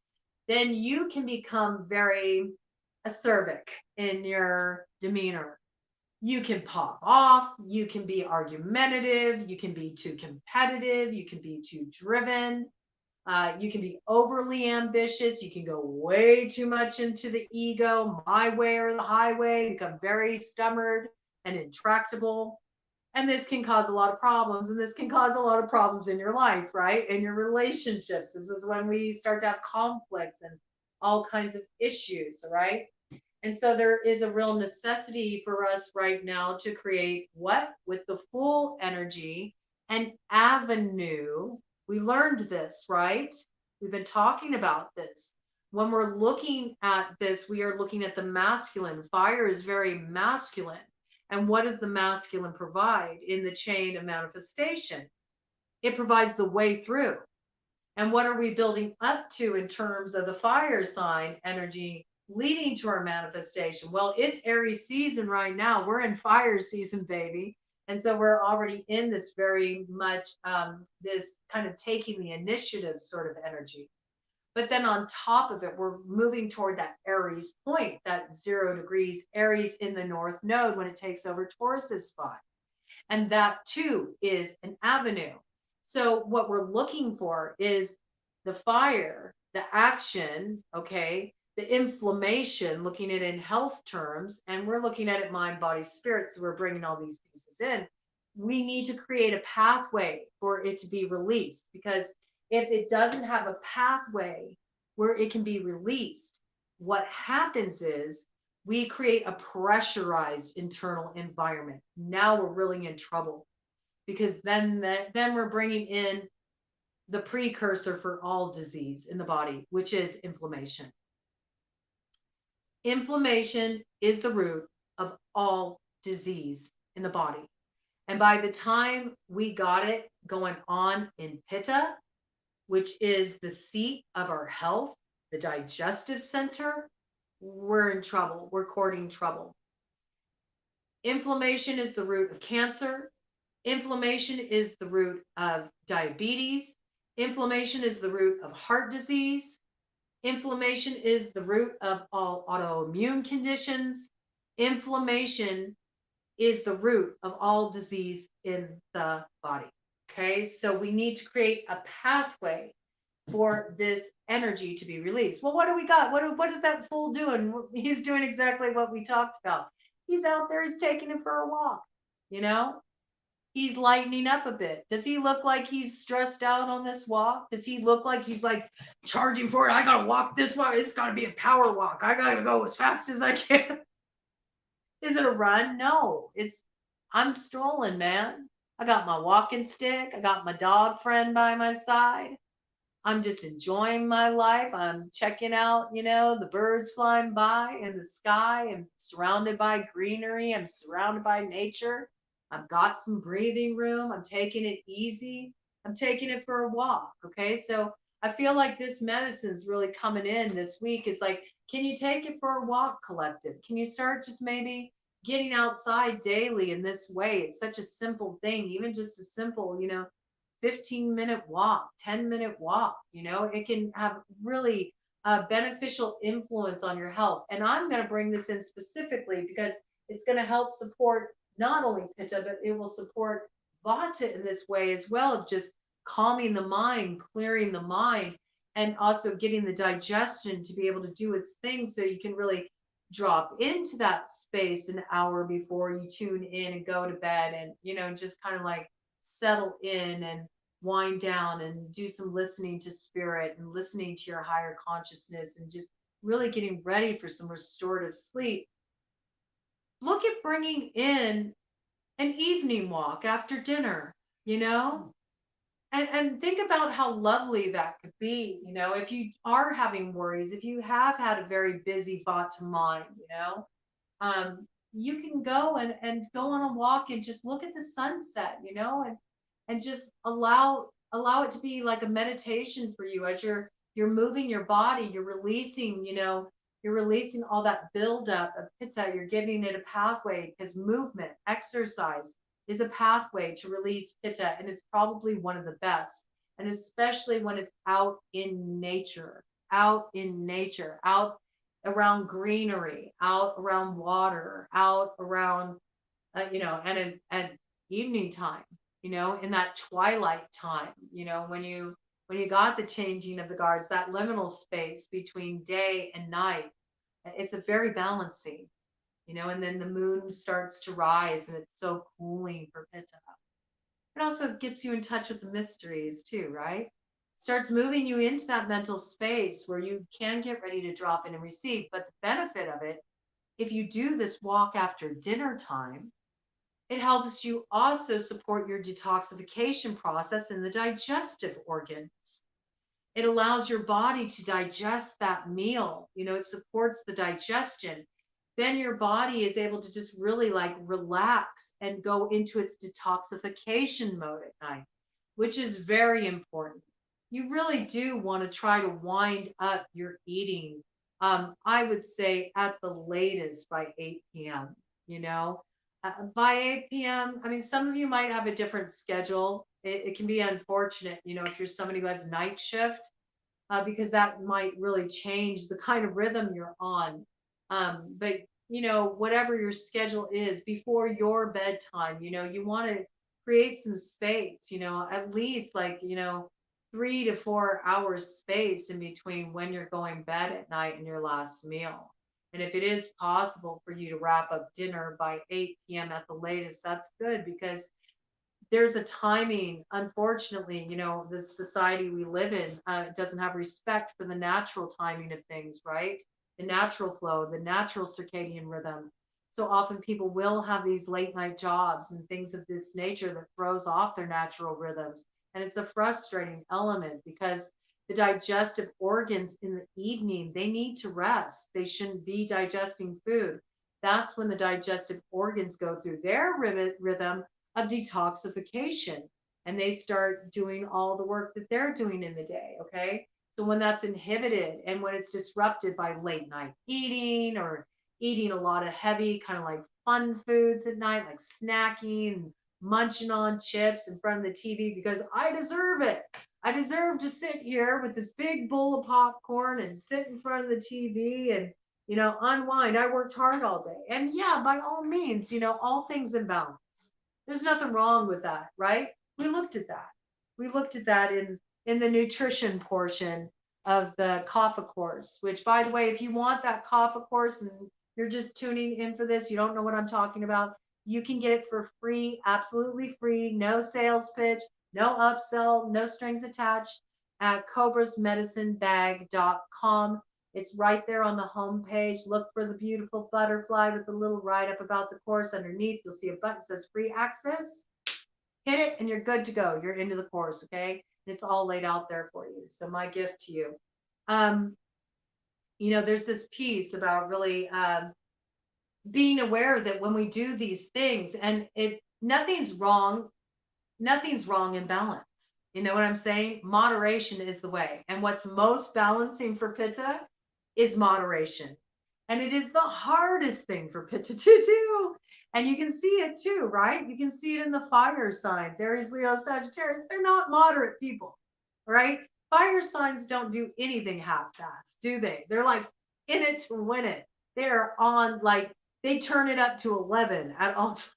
then you can become very acerbic in your demeanor. You can pop off, you can be argumentative, you can be too competitive, you can be too driven, you can be overly ambitious, you can go way too much into the ego, my way or the highway, become very stubborn and intractable. And this can cause a lot of problems, and this can cause a lot of problems in your life, right? In your relationships. This is when we start to have conflicts and all kinds of issues, right? And so there is a real necessity for us right now to create what? With the full energy, an avenue. We learned this, right? We've been talking about this. When we're looking at this, we are looking at the masculine. Fire is very masculine. And what does the masculine provide in the chain of manifestation? It provides the way through. And what are we building up to in terms of the fire sign energy leading to our manifestation? Well, it's Aries season right now. We're in fire season, baby. And so we're already in this very much, this kind of taking the initiative sort of energy. But then on top of it, we're moving toward that Aries point, that 0 degrees Aries in the North Node when it takes over Taurus's spot. And that too is an avenue. So what we're looking for is the fire, the action, okay, the inflammation, looking at it in health terms, and we're looking at it mind, body, spirit. So we're bringing all these pieces in. We need to create a pathway for it to be released, because if it doesn't have a pathway where it can be released, what happens is we create a pressurized internal environment. Now we're really in trouble, because then we're bringing in the precursor for all disease in the body, which is inflammation. Inflammation is the root of all disease in the body. And by the time we got it going on in Pitta, which is the seat of our health, the digestive center, we're in trouble. We're courting trouble. Inflammation is the root of cancer. Inflammation is the root of diabetes. Inflammation is the root of heart disease. Inflammation is the root of all autoimmune conditions. Inflammation is the root of all disease in the body. Okay, so we need to create a pathway for this energy to be released. Well, what do we got? What is that fool doing? He's doing exactly what we talked about. He's out there, he's taking it for a walk, you know? He's lightening up a bit. Does he look like he's stressed out on this walk? Does he look like he's like charging for it? I gotta walk this walk. It's gotta be a power walk. I gotta go as fast as I can. Is it a run? No, I'm strolling, man. I got my walking stick. I got my dog friend by my side. I'm just enjoying my life. I'm checking out, you know, the birds flying by in the sky. I'm surrounded by greenery. I'm surrounded by nature. I've got some breathing room. I'm taking it easy. I'm taking it for a walk. Okay. So I feel like this medicine's really coming in this week is like, can you take it for a walk, collective? Can you start just maybe getting outside daily in this way? It's such a simple thing, even just a simple, 15-minute walk, 10-minute walk, it can have really beneficial influence on your health. And I'm going to bring this in specifically because it's going to help support not only pitta, but it will support vata in this way as well, of just calming the mind, clearing the mind, and also getting the digestion to be able to do its thing so you can really drop into that space an hour before you tune in and go to bed, and just kind of like settle in and wind down and do some listening to spirit and listening to your higher consciousness and just really getting ready for some restorative sleep. Look at bringing in an evening walk after dinner, you know? And think about how lovely that could be, if you are having worries, if you have had a very busy thought to mind, you can go and go on a walk and just look at the sunset, and just allow it to be like a meditation for you as you're moving your body, you're releasing all that buildup of pitta, you're giving it a pathway because movement, exercise is a pathway to release pitta, and it's probably one of the best. And especially when it's out in nature, out around greenery, out around water, out around, and at evening time, in that twilight time, when you got the changing of the guards, that liminal space between day and night, it's a very balancing, and then the moon starts to rise and it's so cooling for pitta. It also gets you in touch with the mysteries too, right? Starts moving you into that mental space where you can get ready to drop in and receive. But the benefit of it, if you do this walk after dinner time, it helps you also support your detoxification process in the digestive organs. It allows your body to digest that meal. It supports the digestion. Then your body is able to just really like relax and go into its detoxification mode at night, which is very important. You really do want to try to wind up your eating. I would say at the latest by 8 p.m. You know, by 8 p.m. I mean, some of you might have a different schedule. It can be unfortunate, if you're somebody who has night shift, because that might really change the kind of rhythm you're on. But whatever your schedule is before your bedtime, you want to create some space, at least like, 3 to 4 hours space in between when you're going bed at night and your last meal. And if it is possible for you to wrap up dinner by 8 p.m. at the latest, that's good, because there's a timing. Unfortunately, the society we live in doesn't have respect for the natural timing of things, right? The natural flow, the natural circadian rhythm. So often people will have these late night jobs and things of this nature that throws off their natural rhythms. And it's a frustrating element because the digestive organs in the evening, they need to rest. They shouldn't be digesting food. That's when the digestive organs go through their rhythm of detoxification, and they start doing all the work that they're doing in the day. Okay. So when that's inhibited and when it's disrupted by late night eating or eating a lot of heavy kind of like fun foods at night, like snacking and munching on chips in front of the TV because I deserve it. I deserve to sit here with this big bowl of popcorn and sit in front of the TV and, unwind. I worked hard all day. And yeah, by all means, all things in balance. There's nothing wrong with that, right? We looked at that. We looked at that in the nutrition portion of the CAFA course, which, by the way, if you want that CAFA course and you're just tuning in for this, you don't know what I'm talking about, you can get it for free, absolutely free, no sales pitch, no upsell, no strings attached, at cobrasmedicinebag.com. It's right there on the home page. Look for the beautiful butterfly with the little write-up about the course. Underneath, you'll see a button that says free access. Hit it and you're good to go. You're into the course, okay? And it's all laid out there for you. So my gift to you. There's this piece about really being aware that when we do these things, and nothing's wrong in balance. You know what I'm saying? Moderation is the way. And what's most balancing for Pitta is moderation. And it is the hardest thing for Pitta to do. And you can see it too, right? You can see it in the fire signs, Aries, Leo, Sagittarius. They're not moderate people, right? Fire signs don't do anything half-assed, do they? They're like in it to win it. They're on, like, they turn it up to 11 at all times.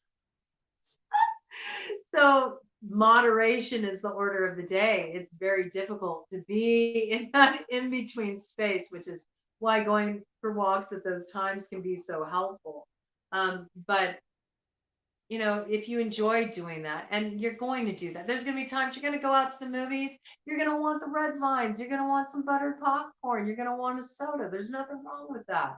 So moderation is the order of the day. It's very difficult to be in that in between space, which is why going for walks at those times can be so helpful. But you know, if you enjoy doing that, and you're going to do that, there's going to be times you're going to go out to the movies, you're going to want the red vines, you're going to want some buttered popcorn, you're going to want a soda. There's nothing wrong with that.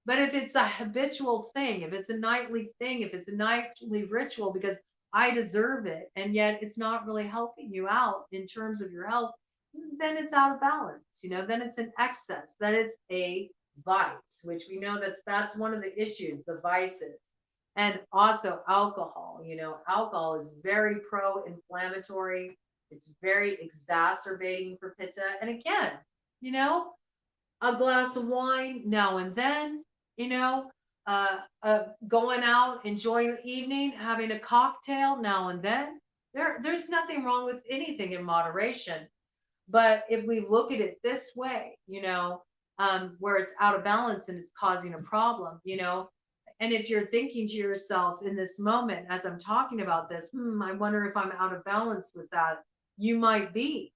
But if it's a habitual thing, if it's a nightly thing, if it's a nightly ritual because I deserve it, and yet it's not really helping you out in terms of your health, then it's out of balance. You know, then it's an excess, then it's a vice, which we know that's one of the issues, the vices. And also alcohol, you know, alcohol is very pro-inflammatory. It's very exacerbating for pitta. And again, you know, a glass of wine now and then, you know, going out, enjoying the evening, having a cocktail now and then. There's nothing wrong with anything in moderation. But if we look at it this way, you know, where it's out of balance and it's causing a problem, you know, and if you're thinking to yourself in this moment, as I'm talking about this, I wonder if I'm out of balance with that, you might be.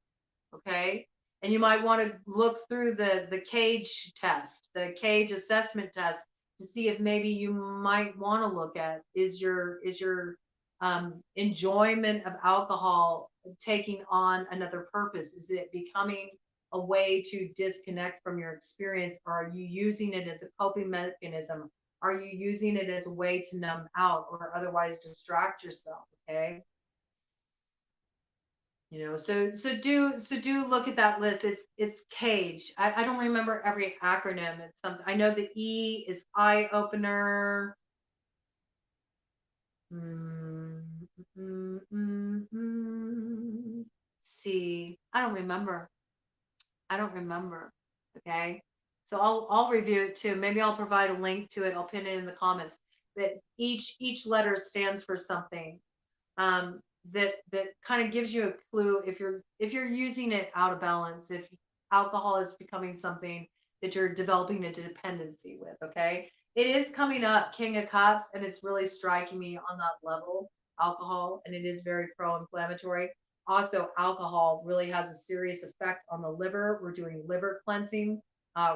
Okay. And you might want to look through the cage test, the cage assessment test, to see if maybe you might want to look at is your enjoyment of alcohol taking on another purpose? Is it becoming a way to disconnect from your experience? Or are you using it as a coping mechanism? Are you using it as a way to numb out or otherwise distract yourself? Okay. You know, so do look at that list. It's cage. I don't remember every acronym. It's something. I know the E is eye opener. Mm, mm, mm, C. I don't remember. I don't remember. Okay. So I'll review it too. Maybe I'll provide a link to it. I'll pin it in the comments. That each letter stands for something. That kind of gives you a clue if you're using it out of balance, if alcohol is becoming something that you're developing a dependency with. Okay, it is coming up, King of Cups, and it's really striking me on that level, alcohol, and it is very pro-inflammatory. Also, alcohol really has a serious effect on the liver. We're doing liver cleansing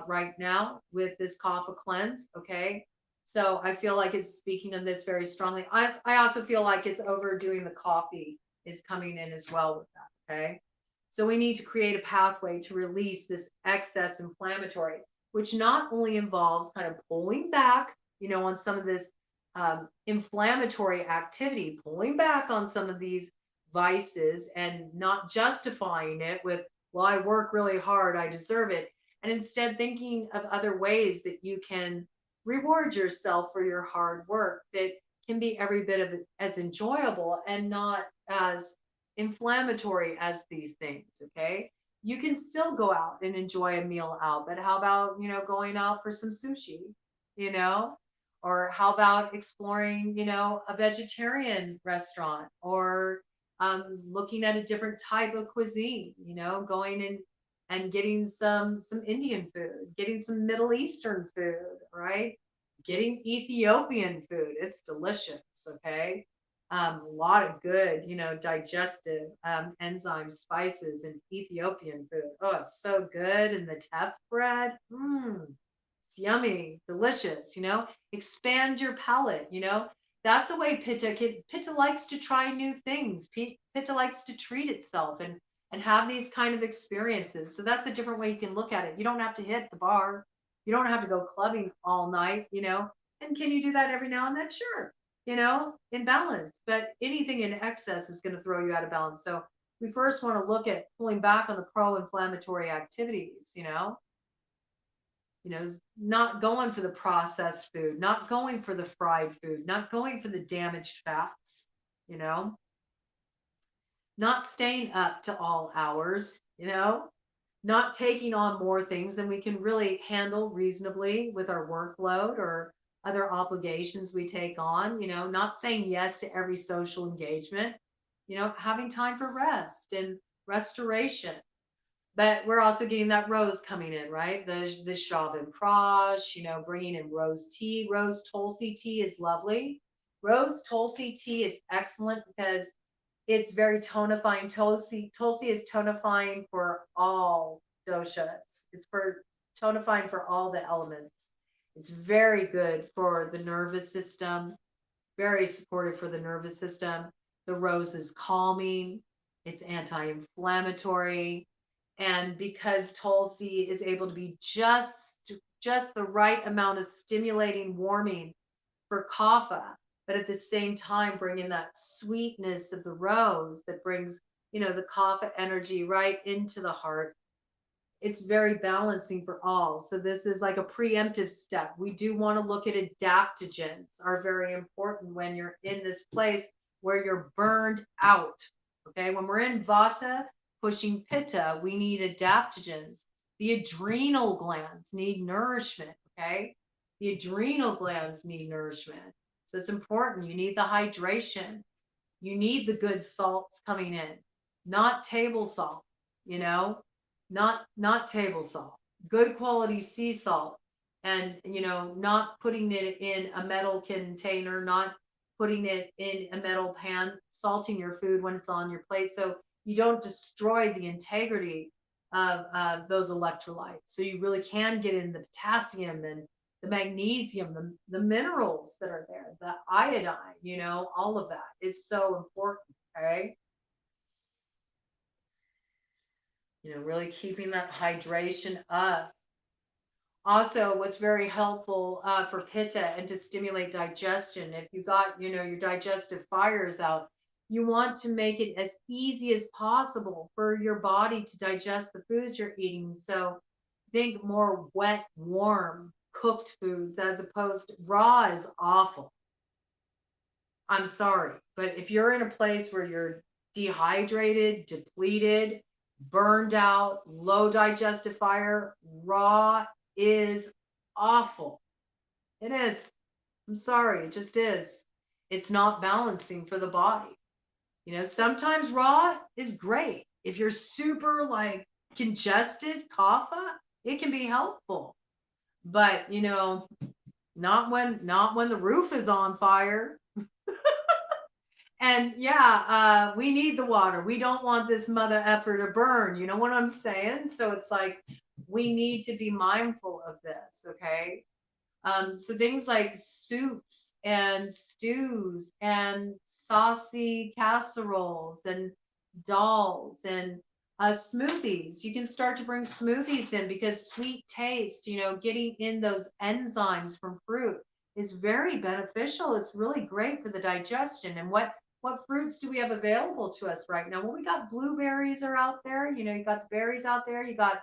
right now with this kapha cleanse. Okay, so I feel like it's speaking of this very strongly. I also feel like it's overdoing the coffee is coming in as well with that. Okay. So we need to create a pathway to release this excess inflammatory, which not only involves kind of pulling back, you know, on some of this inflammatory activity, pulling back on some of these vices and not justifying it with, well, I work really hard, I deserve it. And instead thinking of other ways that you can reward yourself for your hard work that can be every bit of as enjoyable and not as inflammatory as these things. Okay, you can still go out and enjoy a meal out, but how about, you know, going out for some sushi, you know, or how about exploring, you know, a vegetarian restaurant, or looking at a different type of cuisine, you know, going in and getting some Indian food, getting some Middle Eastern food, right? Getting Ethiopian food. It's delicious, okay? A lot of good, you know, digestive enzyme spices in Ethiopian food. Oh, it's so good. And the teff bread, it's yummy, delicious, you know? Expand your palate, you know? That's a way Pitta likes to try new things. Pitta likes to treat itself and have these kind of experiences. So that's a different way you can look at it. You don't have to hit the bar. You don't have to go clubbing all night, you know? And can you do that every now and then? Sure, you know, in balance. But anything in excess is going to throw you out of balance. So we first want to look at pulling back on the pro-inflammatory activities, you know, not going for the processed food, not going for the fried food, not going for the damaged fats, you know. not staying up to all hours, not taking on more things than we can really handle reasonably with our workload or other obligations we take on, not saying yes to every social engagement, having time for rest and restoration. But we're also getting that rose coming in, right? The Chauvinprage, bringing in rose tea. Rose Tulsi tea is lovely. Rose Tulsi tea is excellent because it's very tonifying. Tulsi is tonifying for all doshas. It's for tonifying for all the elements. It's very good for the nervous system, very supportive for the nervous system. The rose is calming, it's anti-inflammatory, and because Tulsi is able to be just the right amount of stimulating, warming for kapha, but at the same time bring in that sweetness of the rose that brings, the kapha energy right into the heart. It's very balancing for all. So this is like a preemptive step. We do want to look at adaptogens are very important when you're in this place where you're burned out. Okay. When we're in vata pushing pitta, we need adaptogens. The adrenal glands need nourishment. Okay. The adrenal glands need nourishment. So it's important. You need the hydration. You need the good salts coming in, not table salt, you know, not table salt, good quality sea salt, and not putting it in a metal container, not putting it in a metal pan, salting your food when it's on your plate, so you don't destroy the integrity of those electrolytes. So you really can get in the potassium and the magnesium, the minerals that are there, the iodine, all of that is so important. Okay. Really keeping that hydration up. Also, what's very helpful for pitta and to stimulate digestion, if you got, your digestive fires out, you want to make it as easy as possible for your body to digest the foods you're eating. So think more wet, warm, cooked foods as opposed to raw is awful. I'm sorry, but if you're in a place where you're dehydrated, depleted, burned out, low digestive fire, raw is awful. It is. I'm sorry, it just is. It's not balancing for the body. Sometimes raw is great. If you're super like congested, kapha, it can be helpful. But, not when the roof is on fire. And yeah, we need the water. We don't want this mother effer to burn. You know what I'm saying? So it's like we need to be mindful of this, okay? So things like soups and stews and saucy casseroles and dals and smoothies. You can start to bring smoothies in because sweet taste, getting in those enzymes from fruit is very beneficial. It's really great for the digestion. And what fruits do we have available to us right now? Well, we got blueberries are out there. You got the berries out there. You got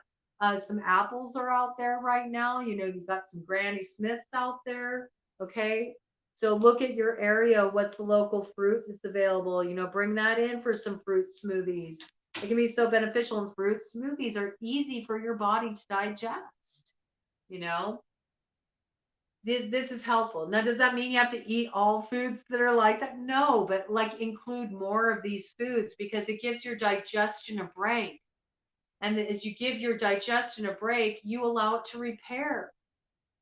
some apples are out there right now. You've got some Granny Smiths out there. Okay. So look at your area. What's the local fruit that's available? Bring that in for some fruit smoothies. It can be so beneficial, and fruit smoothies are easy for your body to digest. You know, this is helpful. Now, does that mean you have to eat all foods that are like that? No, but like include more of these foods because it gives your digestion a break. And as you give your digestion a break, you allow it to repair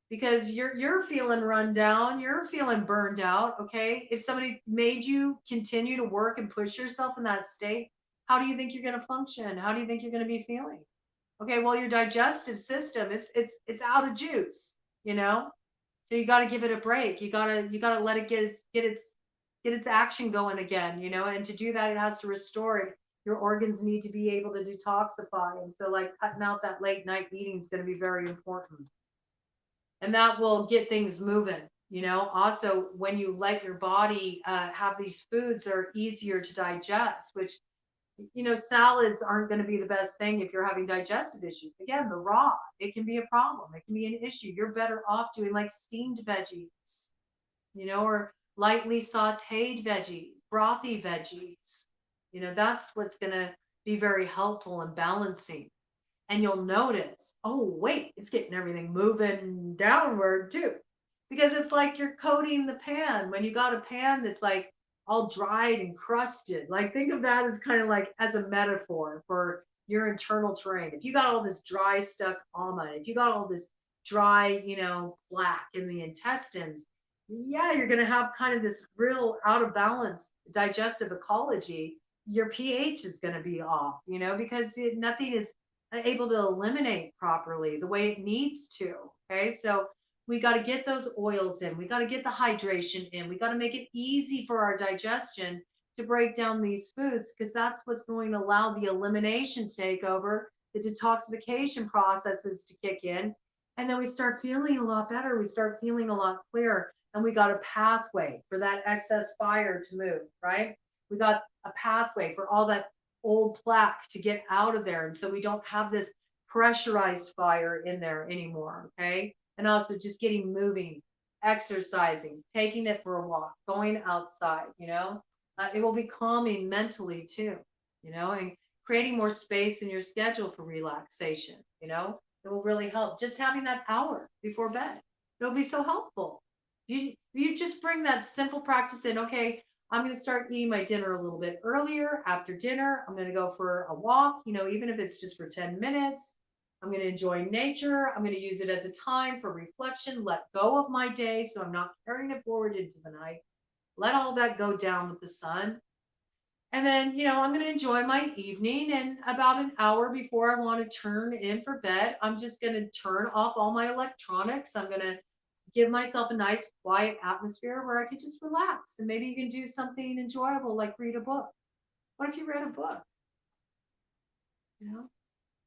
because you're feeling run down, you're feeling burned out. Okay. If somebody made you continue to work and push yourself in that state, how do you think you're going to function? How do you think you're going to be feeling? Okay. Well, your digestive system, it's out of juice, you know? So you got to give it a break. You got to let it get its action going again, and to do that, it has to restore it. Your organs need to be able to detoxify. And so like cutting out that late night eating is going to be very important. And that will get things moving. Also when you let your body have these foods that are easier to digest, which, salads aren't going to be the best thing if you're having digestive issues. Again, the raw, it can be a problem. It can be an issue. You're better off doing like steamed veggies, or lightly sauteed veggies, brothy veggies. That's what's going to be very helpful and balancing. And you'll notice, oh, wait, it's getting everything moving downward too. Because it's like you're coating the pan. When you got a pan that's like all dried and crusted, like think of that as kind of like as a metaphor for your internal terrain. If you got all this dry stuck almond, if you got all this dry, plaque in the intestines, yeah, you're going to have kind of this real out of balance digestive ecology. Your pH is going to be off, because nothing is able to eliminate properly the way it needs to. Okay. So we got to get those oils in. We got to get the hydration in. We got to make it easy for our digestion to break down these foods, because that's what's going to allow the elimination to take over, the detoxification processes to kick in. And then we start feeling a lot better. We start feeling a lot clearer. And we got a pathway for that excess fire to move, right? We got a pathway for all that old plaque to get out of there. And so we don't have this pressurized fire in there anymore. Okay. And also just getting moving, exercising, taking it for a walk, going outside, it will be calming mentally too, and creating more space in your schedule for relaxation, it will really help. Just having that hour before bed, it'll be so helpful. You just bring that simple practice in. Okay, I'm going to start eating my dinner a little bit earlier. After dinner, I'm going to go for a walk, even if it's just for 10 minutes. I'm going to enjoy nature. I'm going to use it as a time for reflection, let go of my day so I'm not carrying it forward into the night. Let all that go down with the sun. And then, I'm going to enjoy my evening. And about an hour before I want to turn in for bed, I'm just going to turn off all my electronics. I'm going to give myself a nice quiet atmosphere where I can just relax. And maybe you can do something enjoyable like read a book. What if you read a book?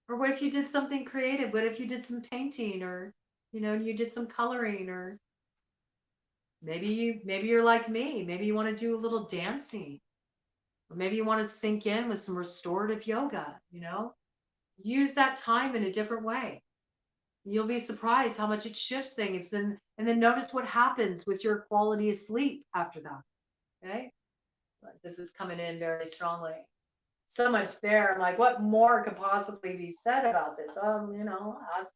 Or what if you did something creative? What if you did some painting, or you did some coloring, or maybe you're like me. Maybe you want to do a little dancing, or maybe you want to sink in with some restorative yoga, use that time in a different way. You'll be surprised how much it shifts things. And then notice what happens with your quality of sleep after that. Okay. This is coming in very strongly. So much there. I'm like, what more could possibly be said about this? Ask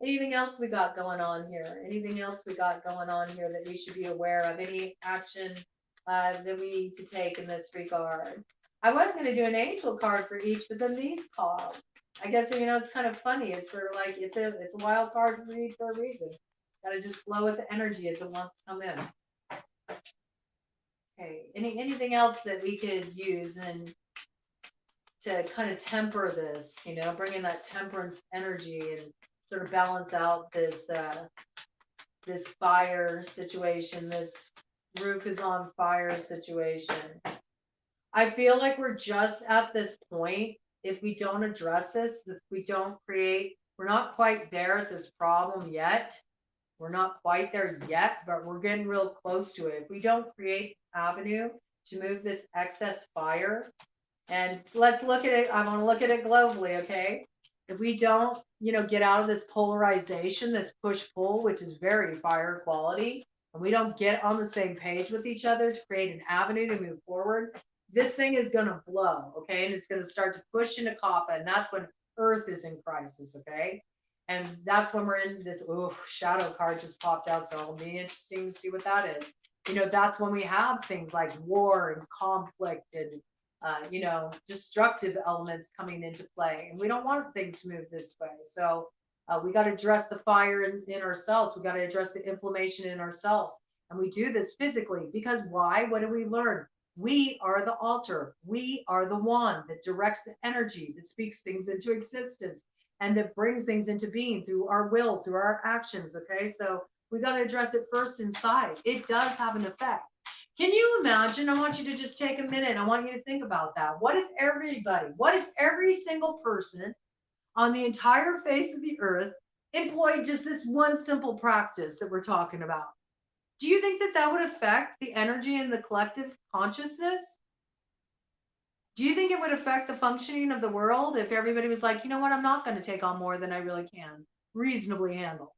anything else we got going on here? Anything else we got going on here that we should be aware of? Any action that we need to take in this regard? I was going to do an angel card for each, but then these called. I guess it's kind of funny. It's sort of like it's a wild card to read for a reason. Got to just flow with the energy as it wants to come in. Okay. Anything else that we could use and to kind of temper this, bring in that temperance energy and sort of balance out this this fire situation, this roof is on fire situation. I feel like we're just at this point. If we don't address this, if we don't create, we're not quite there at this problem yet. We're not quite there yet, but we're getting real close to it. If we don't create avenue to move this excess fire, and let's look at it. I want to look at it globally, okay? If we don't, get out of this polarization, this push-pull, which is very fire quality, and we don't get on the same page with each other to create an avenue to move forward, this thing is going to blow, okay? And it's going to start to push into kapha, and that's when Earth is in crisis, okay? And that's when we're in this, shadow card just popped out, so it'll be interesting to see what that is. That's when we have things like war and conflict and destructive elements coming into play. And we don't want things to move this way. So we got to address the fire in ourselves. We got to address the inflammation in ourselves. And we do this physically because why? What do we learn? We are the altar. We are the one that directs the energy, that speaks things into existence, and that brings things into being through our will, through our actions. Okay. So we got to address it first inside. It does have an effect. Can you imagine? I want you to just take a minute. I want you to think about that. What if every single person on the entire face of the earth employed just this one simple practice that we're talking about? Do you think that would affect the energy in the collective consciousness? Do you think it would affect the functioning of the world if everybody was like, you know what, I'm not going to take on more than I really can reasonably handle,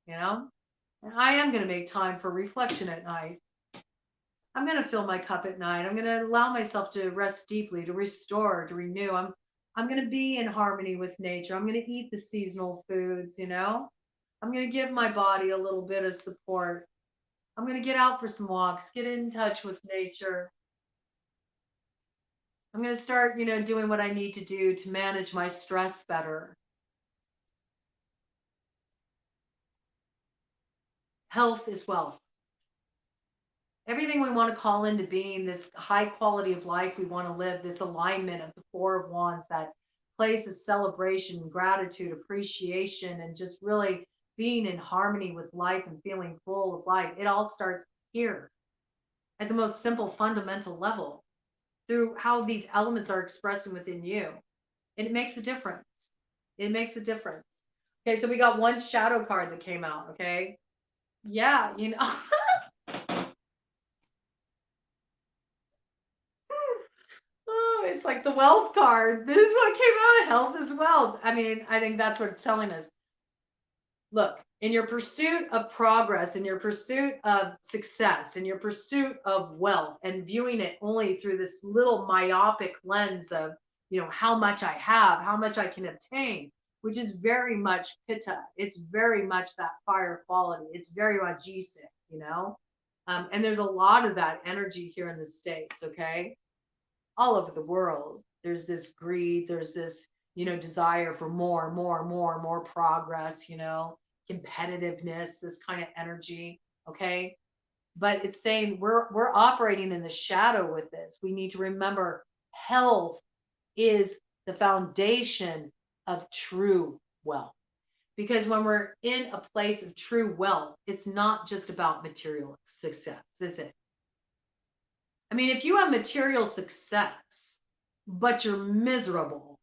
And I am going to make time for reflection at night. I'm going to fill my cup at night. I'm going to allow myself to rest deeply, to restore, to renew. I'm going to be in harmony with nature. I'm going to eat the seasonal foods, you know? I'm going to give my body a little bit of support. I'm going to get out for some walks, get in touch with nature. I'm going to start, doing what I need to do to manage my stress better. Health is wealth. Everything we want to call into being, this high quality of life we want to live, this alignment of the Four of Wands, that place of celebration, gratitude, appreciation, and just really being in harmony with life and feeling full of life. It all starts here at the most simple, fundamental level through how these elements are expressing within you. And it makes a difference. It makes a difference. Okay, so we got one shadow card that came out. Okay. Yeah, Oh, it's like the wealth card. This is what came out of health as well. I mean, I think that's what it's telling us. Look, in your pursuit of progress, in your pursuit of success, in your pursuit of wealth, and viewing it only through this little myopic lens of, how much I have, how much I can obtain, which is very much pitta. It's very much that fire quality. It's very much jisik. And there's a lot of that energy here in the States, okay? All over the world. There's this greed, there's this, desire for more progress, competitiveness, this kind of energy. Okay. But it's saying we're operating in the shadow with this. We need to remember health is the foundation of true wealth. Because when we're in a place of true wealth, it's not just about material success, is it? I mean, if you have material success, but you're miserable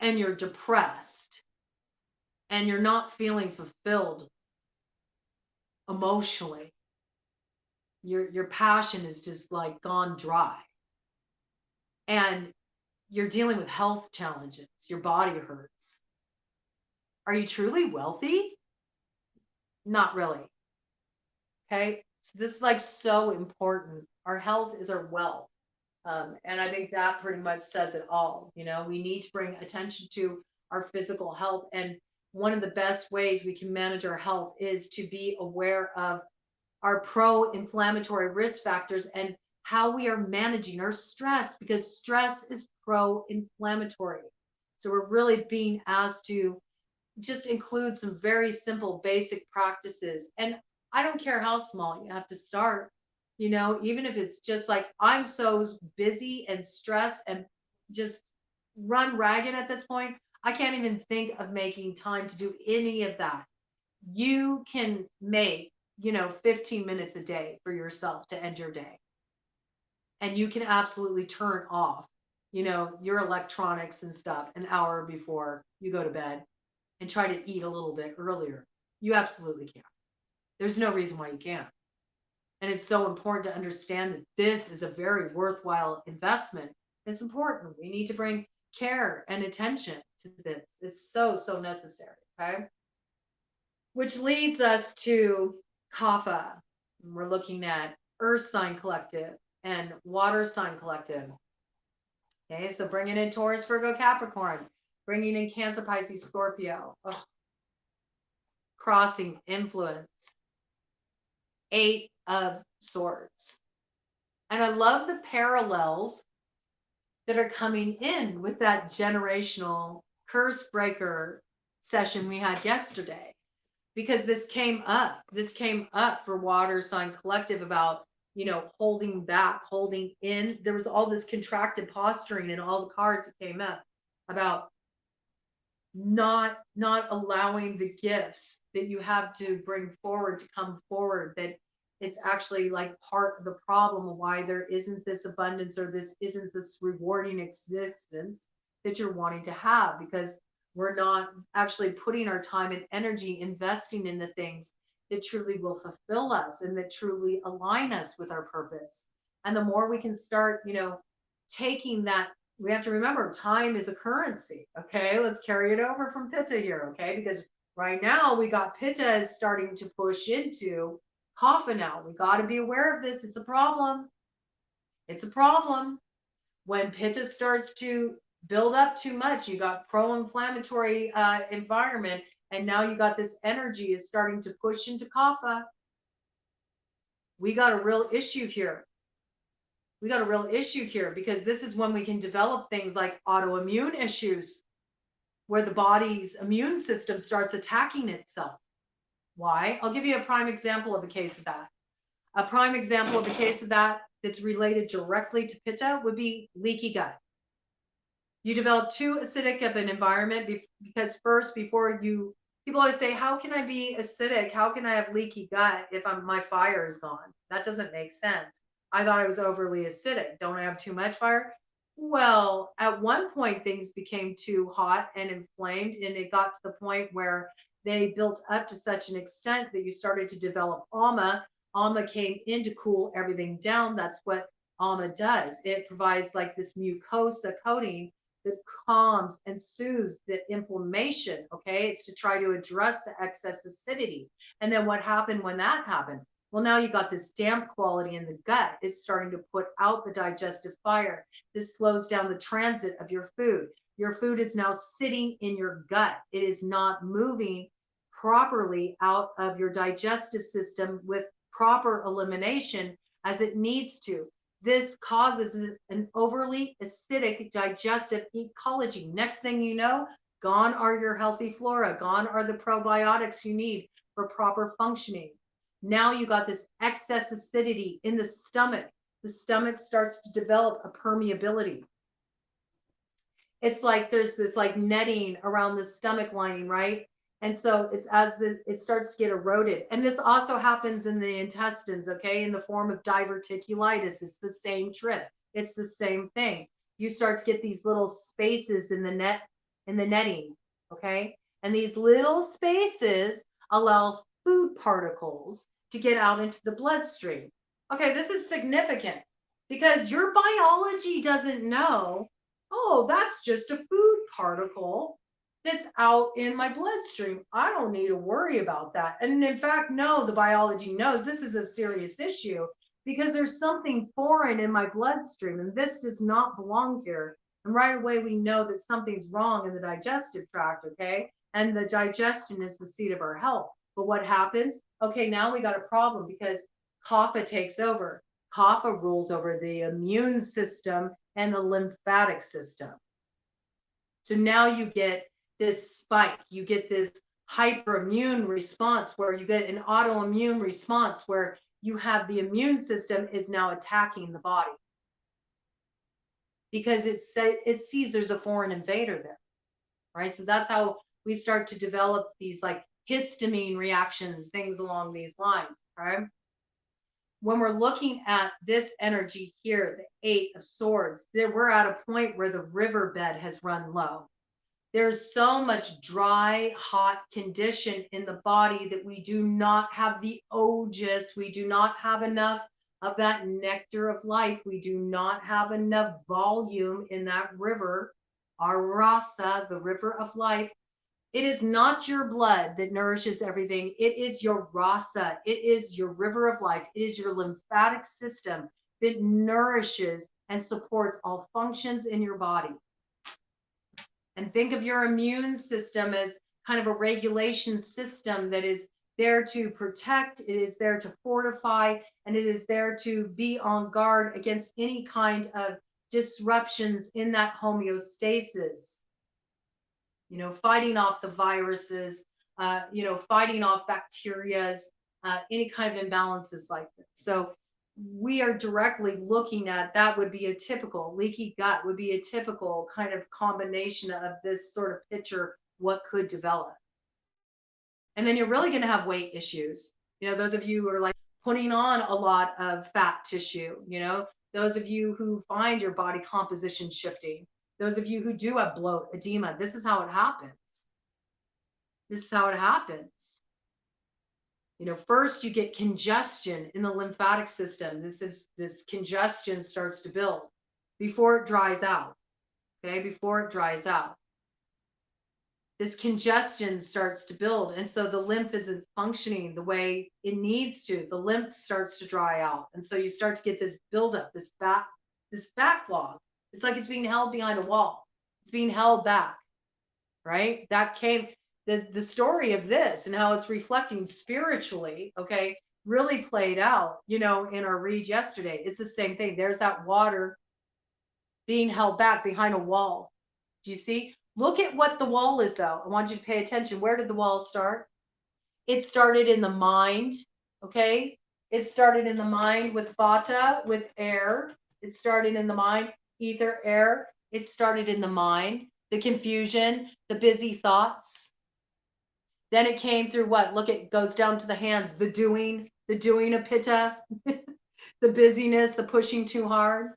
and you're depressed and you're not feeling fulfilled emotionally, your passion is just like gone dry. And you're dealing with health challenges, your body hurts. Are you truly wealthy? Not really. Okay. So this is like so important. Our health is our wealth. And I think that pretty much says it all. We need to bring attention to our physical health. And one of the best ways we can manage our health is to be aware of our pro-inflammatory risk factors and how we are managing our stress, because stress is pro-inflammatory. So we're really being asked to just include some very simple, basic practices. And I don't care how small you have to start, even if it's just like, I'm so busy and stressed and just run ragged at this point, I can't even think of making time to do any of that. You can make, 15 minutes a day for yourself to end your day. And you can absolutely turn off, your electronics and stuff an hour before you go to bed and try to eat a little bit earlier. You absolutely can. There's no reason why you can't. And it's so important to understand that this is a very worthwhile investment. It's important. We need to bring care and attention to this. It's so, so necessary. Okay. Which leads us to Kapha. We're looking at Earth sign collective and water sign collective. Okay. So bringing in Taurus, Virgo, Capricorn, bringing in Cancer, Pisces, Scorpio. Oh. Crossing influence. 8 of Swords. And I love the parallels that are coming in with that generational curse breaker session we had yesterday, because this came up. This came up for Water Sign Collective about, holding back, holding in. There was all this contracted posturing in all the cards that came up about not allowing the gifts that you have to bring forward to come forward, that it's actually like part of the problem of why there isn't this abundance, or this isn't this rewarding existence that you're wanting to have, because we're not actually putting our time and energy investing in the things that truly will fulfill us and that truly align us with our purpose. And the more we can start, taking that, we have to remember time is a currency. Okay, let's carry it over from Pitta here. Okay, because right now we got Pitta is starting to push into Kapha now. We got to be aware of this. It's a problem. It's a problem. When pitta starts to build up too much, you got pro-inflammatory environment, and now you got this energy is starting to push into kapha. We got a real issue here. We got a real issue here because this is when we can develop things like autoimmune issues, where the body's immune system starts attacking itself. Why? I'll give you a prime example of a case of that. A prime example of a case of that that's related directly to pitta would be leaky gut. You develop too acidic of an environment because first, before you, people always say, how can I be acidic? How can I have leaky gut if my fire is gone? That doesn't make sense. I thought I was overly acidic. Don't I have too much fire? Well, at one point, things became too hot and inflamed, and it got to the point where they built up to such an extent that you started to develop ama. Ama came in to cool everything down. That's what ama does. It provides like this mucosa coating that calms and soothes the inflammation. Okay, it's to try to address the excess acidity. And then what happened when that happened? Well, now you got this damp quality in the gut. It's starting to put out the digestive fire. This slows down the transit of your food. Your food is now sitting in your gut. It is not moving properly out of your digestive system with proper elimination as it needs to. This causes an overly acidic digestive ecology. Next thing you know, gone are your healthy flora, gone are the probiotics you need for proper functioning. Now you got this excess acidity in the stomach. The stomach starts to develop a permeability. It's like there's this like netting around the stomach lining, right? And so it's as it starts to get eroded. And this also happens in the intestines, okay, in the form of diverticulitis. It's the same trip. It's the same thing. You start to get these little spaces in the netting, okay? And these little spaces allow food particles to get out into the bloodstream. Okay, this is significant because your biology doesn't know, oh, that's just a food particle that's out in my bloodstream. I don't need to worry about that. And in fact, no, the biology knows this is a serious issue because there's something foreign in my bloodstream and this does not belong here. And right away, we know that something's wrong in the digestive tract, okay? And the digestion is the seat of our health. But what happens? Okay, now we got a problem because kapha takes over. Kapha rules over the immune system and the lymphatic system. So now you get this spike, you get this hyperimmune response where you get an autoimmune response where you have the immune system is now attacking the body because it sees there's a foreign invader there, right? So that's how we start to develop these like histamine reactions, things along these lines, right? When we're looking at this energy here, the Eight of Swords, we're at a point where the riverbed has run low. There's so much dry, hot condition in the body that we do not have the ojas. We do not have enough of that nectar of life. We do not have enough volume in that river, our rasa, the river of life. It is not your blood that nourishes everything. It is your rasa. It is your river of life. It is your lymphatic system that nourishes and supports all functions in your body. And think of your immune system as kind of a regulation system that is there to protect, it is there to fortify, and it is there to be on guard against any kind of disruptions in that homeostasis. You know, fighting off the viruses, fighting off bacterias, any kind of imbalances like this. So we are directly looking at that would be a typical leaky gut would be a typical kind of combination of this sort of picture, what could develop. And then you're really going to have weight issues. You know, those of you who are like putting on a lot of fat tissue, you know, those of you who find your body composition shifting, those of you who do have bloat, edema, this is how it happens. This is how it happens. You know, first you get congestion in the lymphatic system. This congestion starts to build before it dries out. Okay, before it dries out. this congestion starts to build. And so the lymph isn't functioning the way it needs to. The lymph starts to dry out. And so you start to get this buildup, this backlog. It's like it's being held behind a wall. It's being held back, right? That came, the story of this and how it's reflecting spiritually, okay, really played out, you know, in our read yesterday. It's the same thing. There's that water being held back behind a wall. Do you see? Look at what the wall is, though. I want you to pay attention. Where did the wall start? It started in the mind, okay? It started in the mind with vata, with air. It started in the mind, ether, air. It started in the mind, the confusion, the busy thoughts. Then it came through what? Look, it goes down to the hands, the doing of pitta, the busyness, the pushing too hard.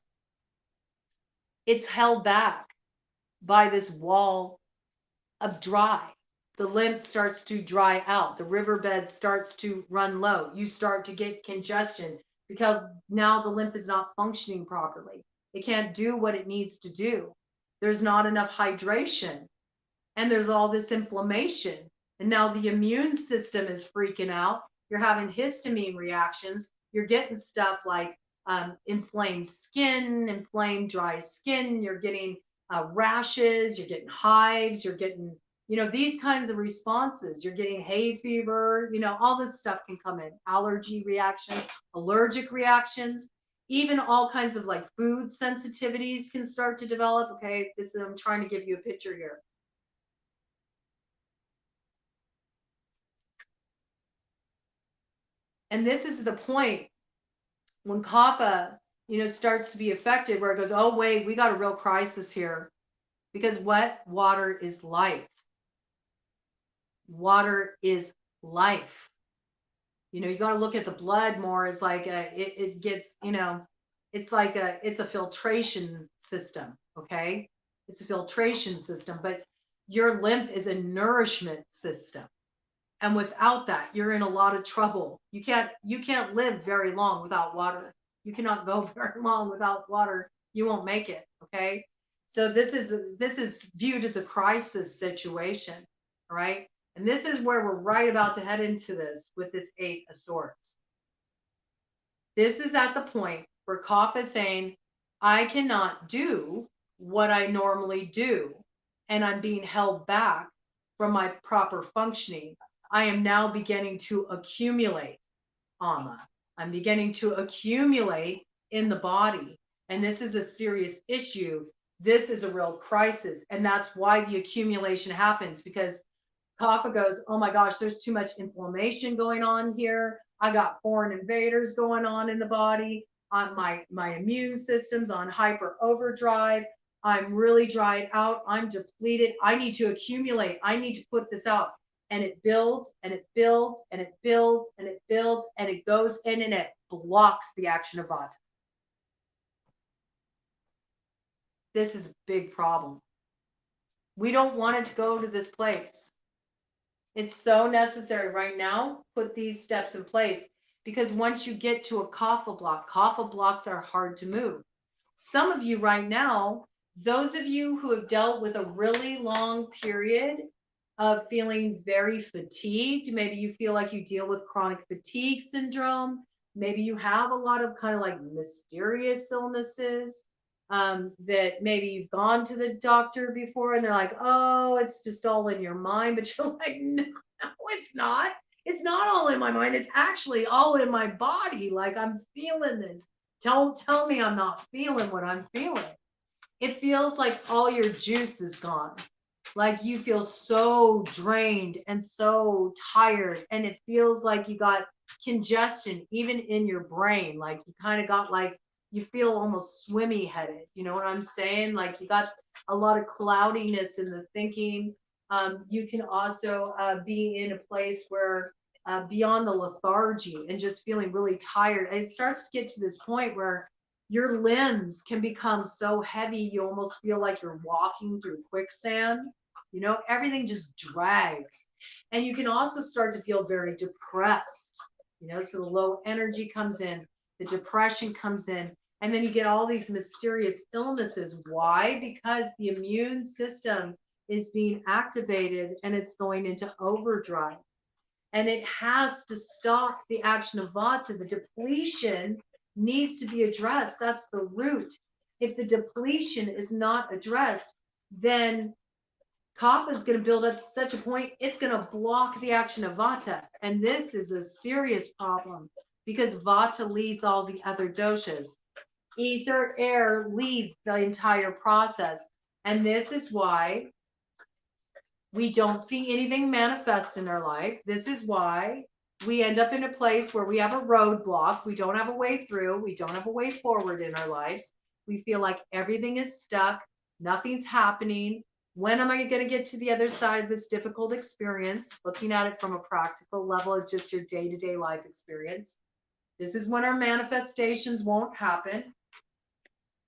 It's held back by this wall of dry. The lymph starts to dry out. The riverbed starts to run low. You start to get congestion because now the lymph is not functioning properly. It can't do what it needs to do. There's not enough hydration. And there's all this inflammation. And now the immune system is freaking out. You're having histamine reactions. You're getting stuff like inflamed skin, inflamed dry skin. You're getting rashes. You're getting hives. You're getting, you know, these kinds of responses. You're getting hay fever. You know, all this stuff can come in. Allergy reactions, allergic reactions, even all kinds of like food sensitivities can start to develop. Okay, this is, I'm trying to give you a picture here. And this is the point when kapha, you know, starts to be affected, where it goes, oh wait, we got a real crisis here, because what? Water is life. Water is life. You know, you got to look at the blood more as like it gets, you know, it's like it's a filtration system. Okay, it's a filtration system, but your lymph is a nourishment system. And without that, you're in a lot of trouble. You can't live very long without water. You cannot go very long without water. You won't make it. Okay. So this is viewed as a crisis situation, right? And this is where we're right about to head into this with this 8 of Swords. This is at the point where Kapha is saying, I cannot do what I normally do, and I'm being held back from my proper functioning. I am now beginning to accumulate ama. I'm beginning to accumulate in the body. And this is a serious issue. This is a real crisis. And that's why the accumulation happens, because Kapha goes, oh my gosh, there's too much inflammation going on here. I got foreign invaders going on in the body. My immune system's on hyper overdrive. I'm really dried out. I'm depleted. I need to accumulate. I need to put this out. And it builds and it builds and it builds and it builds and it goes in and it blocks the action of Vata. This is a big problem. We don't want it to go to this place. It's so necessary right now. Put these steps in place, because once you get to a kapha blocks are hard to move. Some of you right now, those of you who have dealt with a really long period of feeling very fatigued, maybe you feel like you deal with chronic fatigue syndrome. Maybe you have a lot of kind of like mysterious illnesses that maybe you've gone to the doctor before and they're like, oh, it's just all in your mind. But you're like, no, it's not. It's not all in my mind. It's actually all in my body. Like, I'm feeling this. Don't tell me I'm not feeling what I'm feeling. It feels like all your juice is gone. Like you feel so drained and so tired. And it feels like you got congestion even in your brain. Like you kind of got like, you feel almost swimmy headed. You know what I'm saying? Like you got a lot of cloudiness in the thinking. You can also be in a place where beyond the lethargy and just feeling really tired. And it starts to get to this point where your limbs can become so heavy, you almost feel like you're walking through quicksand. You know, everything just drags. And you can also start to feel very depressed. You know, so the low energy comes in, the depression comes in, and then you get all these mysterious illnesses. Why? Because the immune system is being activated and it's going into overdrive. And it has to stop the action of Vata. The depletion needs to be addressed. That's the root. If the depletion is not addressed, then Kapha is going to build up to such a point, it's going to block the action of Vata. And this is a serious problem because Vata leads all the other doshas. Ether, air leads the entire process. And this is why we don't see anything manifest in our life. This is why we end up in a place where we have a roadblock. We don't have a way through. We don't have a way forward in our lives. We feel like everything is stuck. Nothing's happening. When am I going to get to the other side of this difficult experience? Looking at it from a practical level, it's just your day-to-day life experience. This is when our manifestations won't happen.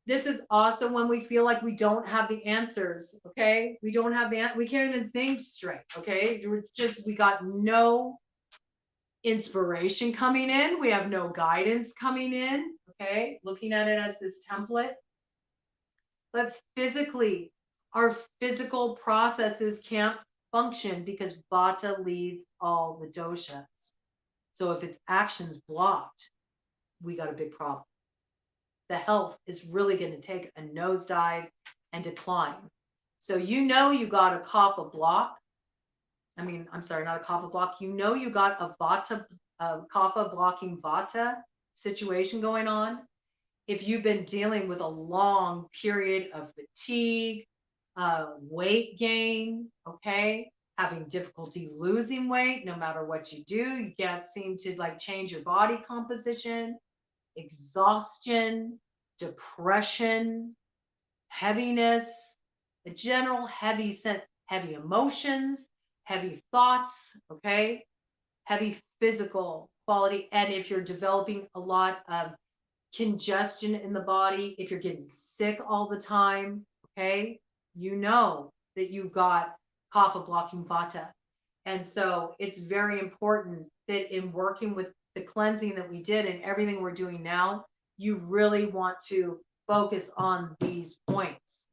This is also when we feel like we don't have the answers, okay? We don't have we can't even think straight, okay? It's just, we got no inspiration coming in. We have no guidance coming in, okay? Looking at it as this template. But physically, our physical processes can't function because Vata leads all the doshas. So if its action's blocked, we got a big problem. The health is really going to take a nosedive and decline. So you know you got a Kapha block. I'm sorry, not a Kapha block. You know you got a Vata, Kapha blocking Vata situation going on. If you've been dealing with a long period of fatigue, weight gain, okay, having difficulty losing weight, no matter what you do, you can't seem to like change your body composition, exhaustion, depression, heaviness, a general heavy emotions, heavy thoughts, okay, heavy physical quality. And if you're developing a lot of congestion in the body, if you're getting sick all the time, okay, you know that you've got Kapha blocking Vata. And so it's very important that in working with the cleansing that we did and everything we're doing now, you really want to focus on these points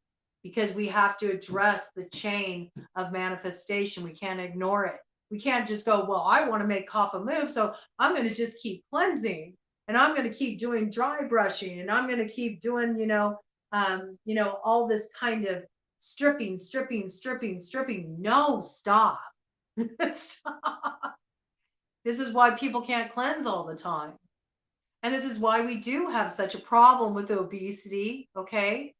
because we have to address the chain of manifestation. We can't ignore it. We can't just go, well, I want to make Kapha move, so I'm going to just keep cleansing and I'm going to keep doing dry brushing and I'm going to keep doing, all this kind of stripping. No, stop. Stop. This is why people can't cleanse all the time. And this is why we do have such a problem with obesity, okay?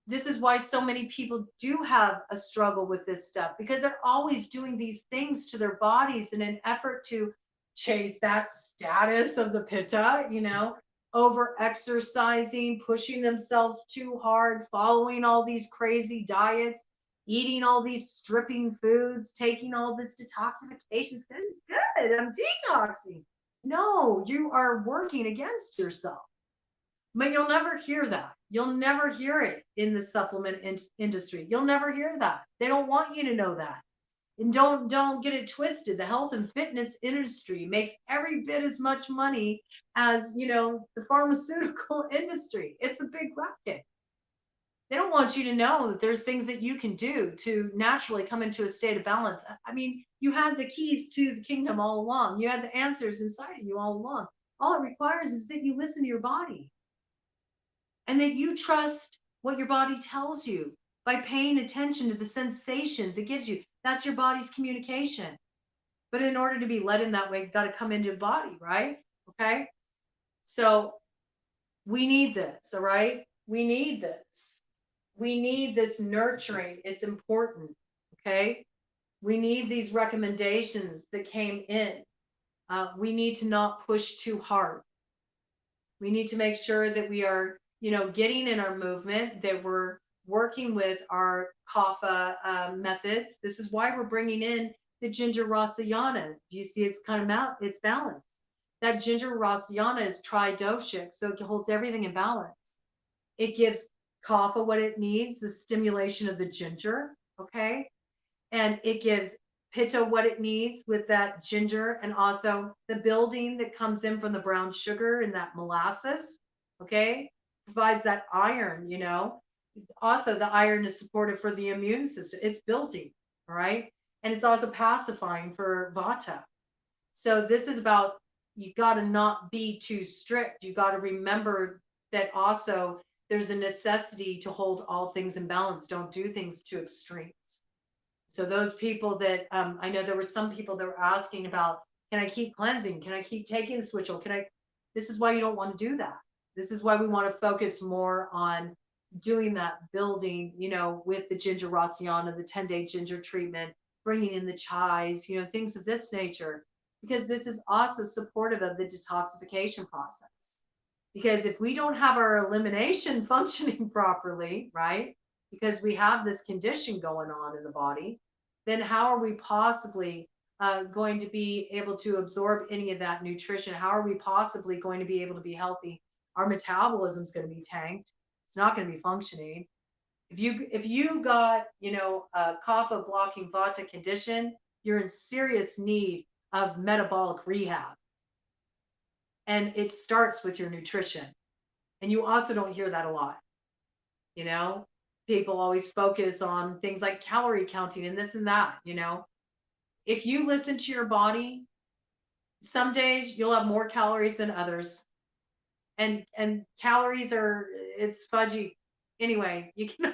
This is why so many people do have a struggle with this stuff because they're always doing these things to their bodies in an effort to chase that status of the pitta, over exercising, pushing themselves too hard, following all these crazy diets, eating all these stripping foods, taking all this detoxification. It's good. I'm detoxing. No, you are working against yourself. But you'll never hear that. You'll never hear it in the supplement industry. You'll never hear that. They don't want you to know that. And don't get it twisted. The health and fitness industry makes every bit as much money as, the pharmaceutical industry. It's a big racket. They don't want you to know that there's things that you can do to naturally come into a state of balance. You had the keys to the kingdom all along. You had the answers inside of you all along. All it requires is that you listen to your body and that you trust what your body tells you by paying attention to the sensations it gives you. That's your body's communication. But in order to be led in that way, you've got to come into the body, right? Okay. So we need this, all right? We need this. We need this nurturing. It's important, okay? We need these recommendations that came in. We need to not push too hard. We need to make sure that we are, getting in our movement, that we're working with our Kapha methods. This is why we're bringing in the ginger rasayana. Do you see it's kind of it's balanced? That ginger rasayana is tridoshic, so it holds everything in balance. It gives Kapha what it needs, the stimulation of the ginger, okay? And it gives Pitta what it needs with that ginger and also the building that comes in from the brown sugar and that molasses, okay? Provides that iron, Also, the iron is supportive for the immune system. It's building, all right? And it's also pacifying for vata. So this is about, you got to not be too strict. You got to remember that also there's a necessity to hold all things in balance. Don't do things to extremes. So those people that I know, there were some people that were asking about, can I keep cleansing? Can I keep taking the switchel? Can I? This is why you don't want to do that. This is why we want to focus more on doing that building, with the ginger Raciana, the 10-day ginger treatment, bringing in the chais, things of this nature, because this is also supportive of the detoxification process. Because if we don't have our elimination functioning properly, right? Because we have this condition going on in the body, then how are we possibly going to be able to absorb any of that nutrition? How are we possibly going to be able to be healthy? Our metabolism is going to be tanked. It's not going to be functioning. If you got a kapha blocking vata condition, you're in serious need of metabolic rehab, and it starts with your nutrition. And you also don't hear that a lot. You know, people always focus on things like calorie counting and this and that. If you listen to your body, some days you'll have more calories than others. And calories are, it's fudgy. Anyway, you can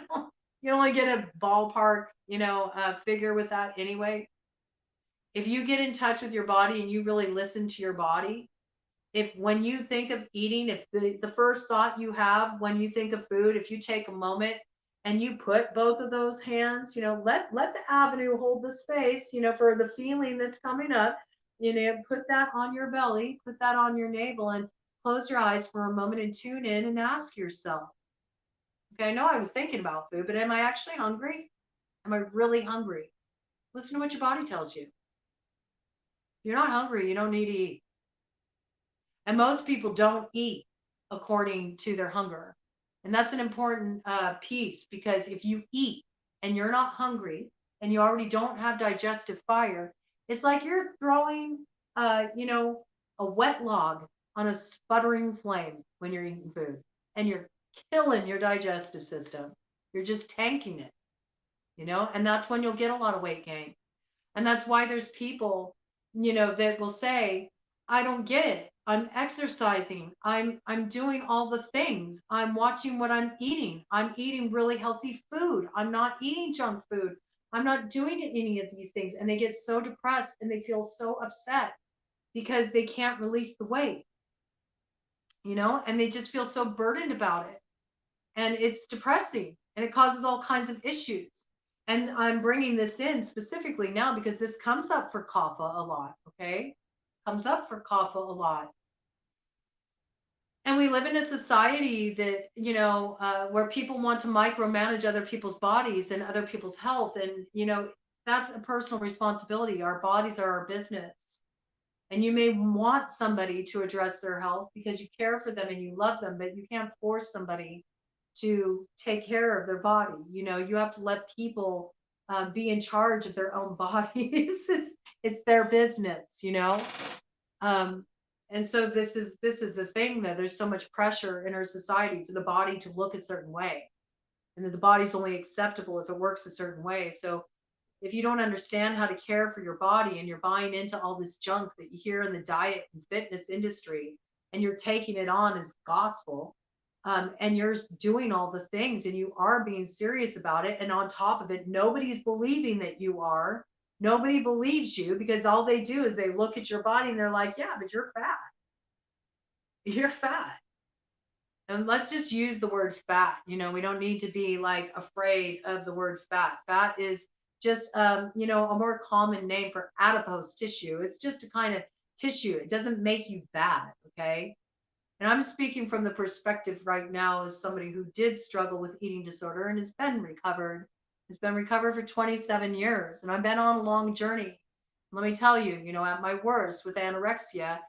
you only get a ballpark, figure with that anyway. If you get in touch with your body and you really listen to your body, if when you think of eating, if the first thought you have when you think of food, if you take a moment and you put both of those hands, let the avenue hold the space, for the feeling that's coming up, put that on your belly, put that on your navel, and close your eyes for a moment and tune in and ask yourself, okay, I know I was thinking about food, but am I actually hungry? Am I really hungry? Listen to what your body tells you. If you're not hungry, you don't need to eat. And most people don't eat according to their hunger. And that's an important piece, because if you eat and you're not hungry and you already don't have digestive fire, it's like you're throwing, a wet log on a sputtering flame when you're eating food, and you're killing your digestive system. You're just tanking it, and that's when you'll get a lot of weight gain. And that's why there's people, that will say, I don't get it. I'm exercising. I'm doing all the things. I'm watching what I'm eating. I'm eating really healthy food. I'm not eating junk food. I'm not doing any of these things. And they get so depressed and they feel so upset because they can't release the weight, and they just feel so burdened about it. And it's depressing and it causes all kinds of issues. And I'm bringing this in specifically now because this comes up for kapha a lot, okay? Comes up for kapha a lot. And we live in a society that, where people want to micromanage other people's bodies and other people's health. And, that's a personal responsibility. Our bodies are our business. And you may want somebody to address their health because you care for them and you love them, but you can't force somebody to take care of their body. You have to let people be in charge of their own bodies. It's their business. And so this is the thing, that there's so much pressure in our society for the body to look a certain way, and that the body's only acceptable if it works a certain way. So if you don't understand how to care for your body and you're buying into all this junk that you hear in the diet and fitness industry, and you're taking it on as gospel, and you're doing all the things and you are being serious about it, and on top of it, nobody's believing that you are. Nobody believes you, because all they do is they look at your body and they're like, yeah, but you're fat. You're fat. And let's just use the word fat. We don't need to be like afraid of the word fat. Fat is just, a more common name for adipose tissue. It's just a kind of tissue. It doesn't make you bad. Okay. And I'm speaking from the perspective right now as somebody who did struggle with eating disorder and has been recovered. Has been recovered for 27 years. And I've been on a long journey. Let me tell you, at my worst with anorexia,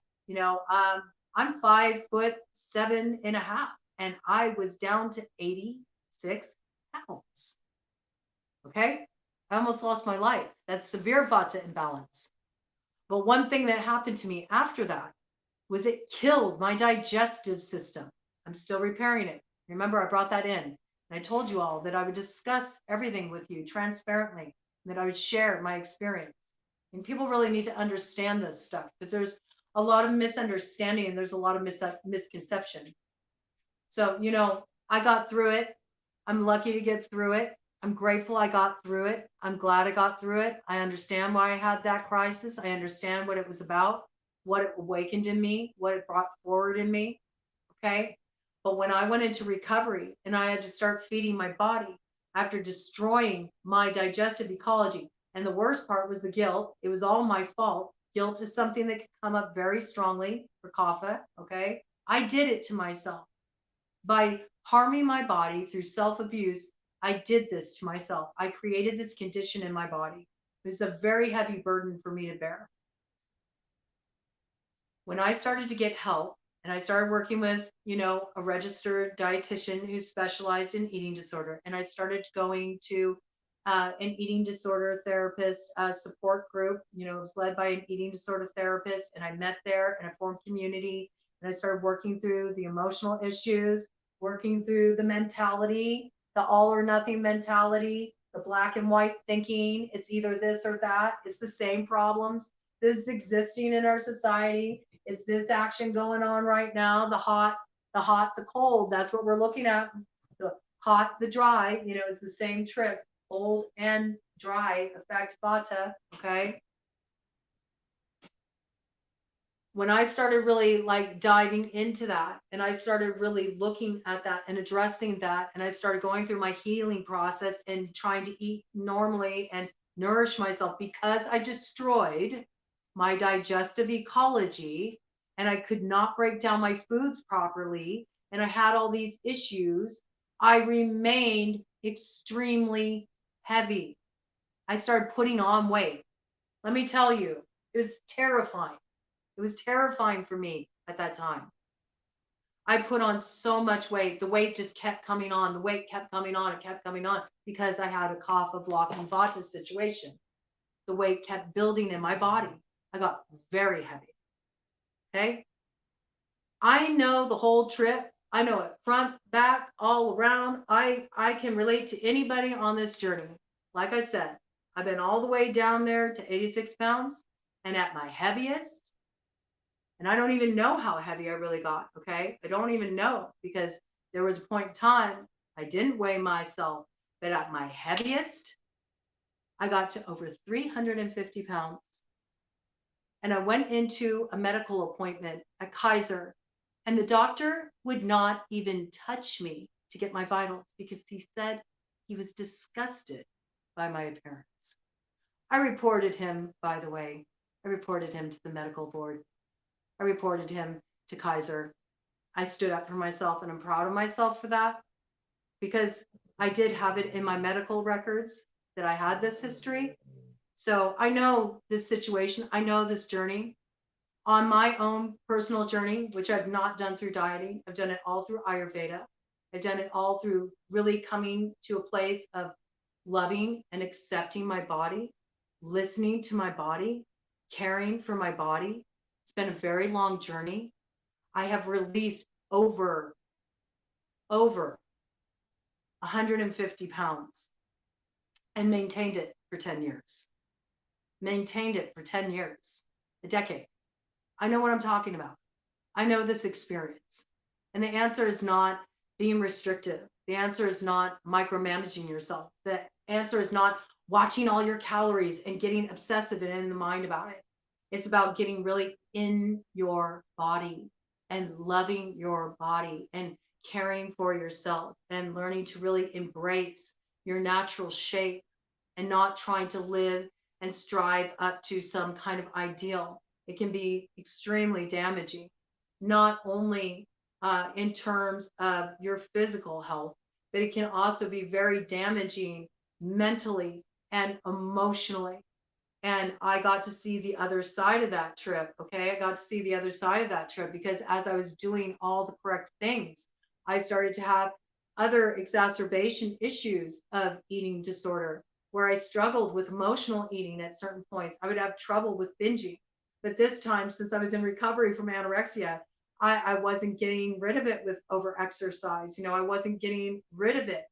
I'm 5'7.5", and I was down to 86 pounds. Okay. I almost lost my life. That's severe vata imbalance. But one thing that happened to me after that was it killed my digestive system. I'm still repairing it. Remember, I brought that in. And I told you all that I would discuss everything with you transparently, that I would share my experience. And people really need to understand this stuff because there's a lot of misunderstanding and there's a lot of misconception. So, I got through it. I'm lucky to get through it. I'm grateful I got through it. I'm glad I got through it. I understand why I had that crisis. I understand what it was about, what it awakened in me, what it brought forward in me. Okay. But when I went into recovery and I had to start feeding my body after destroying my digestive ecology, and the worst part was the guilt. It was all my fault. Guilt is something that can come up very strongly for kapha. Okay. I did it to myself by harming my body through self abuse. I did this to myself. I created this condition in my body. It was a very heavy burden for me to bear. When I started to get help and I started working with, a registered dietitian who specialized in eating disorder, and I started going to an eating disorder therapist support group, it was led by an eating disorder therapist, and I met there and I formed community, and I started working through the emotional issues, working through the mentality, the all or nothing mentality, the black and white thinking. It's either this or that. It's the same problems. This is existing in our society. Is this action going on right now? The hot, the cold. That's what we're looking at. The hot, the dry, is the same trick. Cold and dry affect vata. Okay. When I started really like diving into that and I started really looking at that and addressing that, and I started going through my healing process and trying to eat normally and nourish myself because I destroyed my digestive ecology and I could not break down my foods properly and I had all these issues, I remained extremely heavy. I started putting on weight. Let me tell you, it was terrifying. It was terrifying for me at that time. I put on so much weight. The weight just kept coming on. The weight kept coming on. It kept coming on because I had a kapha blocking vata situation. The weight kept building in my body. I got very heavy. Okay. I know the whole trip. I know it front, back, all around. I can relate to anybody on this journey. Like I said, I've been all the way down there to 86 pounds and at my heaviest. And I don't even know how heavy I really got. Okay. I don't even know because there was a point in time I didn't weigh myself, but at my heaviest, I got to over 350 pounds. And I went into a medical appointment at Kaiser, and the doctor would not even touch me to get my vitals because he said he was disgusted by my appearance. I reported him, by the way, I reported him to the medical board. I reported him to Kaiser. I stood up for myself and I'm proud of myself for that because I did have it in my medical records that I had this history. So I know this situation. I know this journey on my own personal journey, which I've not done through dieting. I've done it all through Ayurveda. I've done it all through really coming to a place of loving and accepting my body, listening to my body, caring for my body. It's been a very long journey. I have released over 150 pounds and maintained it for 10 years. Maintained it for 10 years, a decade. I know what I'm talking about. I know this experience. And the answer is not being restrictive. The answer is not micromanaging yourself. The answer is not watching all your calories and getting obsessive and in the mind about it. It's about getting really in your body and loving your body and caring for yourself and learning to really embrace your natural shape and not trying to live and strive up to some kind of ideal. It can be extremely damaging, not only in terms of your physical health, but it can also be very damaging mentally and emotionally. And I got to see the other side of that trip. Okay. I got to see the other side of that trip because as I was doing all the correct things, I started to have other exacerbation issues of eating disorder where I struggled with emotional eating at certain points. I would have trouble with binging. But this time, since I was in recovery from anorexia, I wasn't getting rid of it with over exercise. I wasn't getting rid of it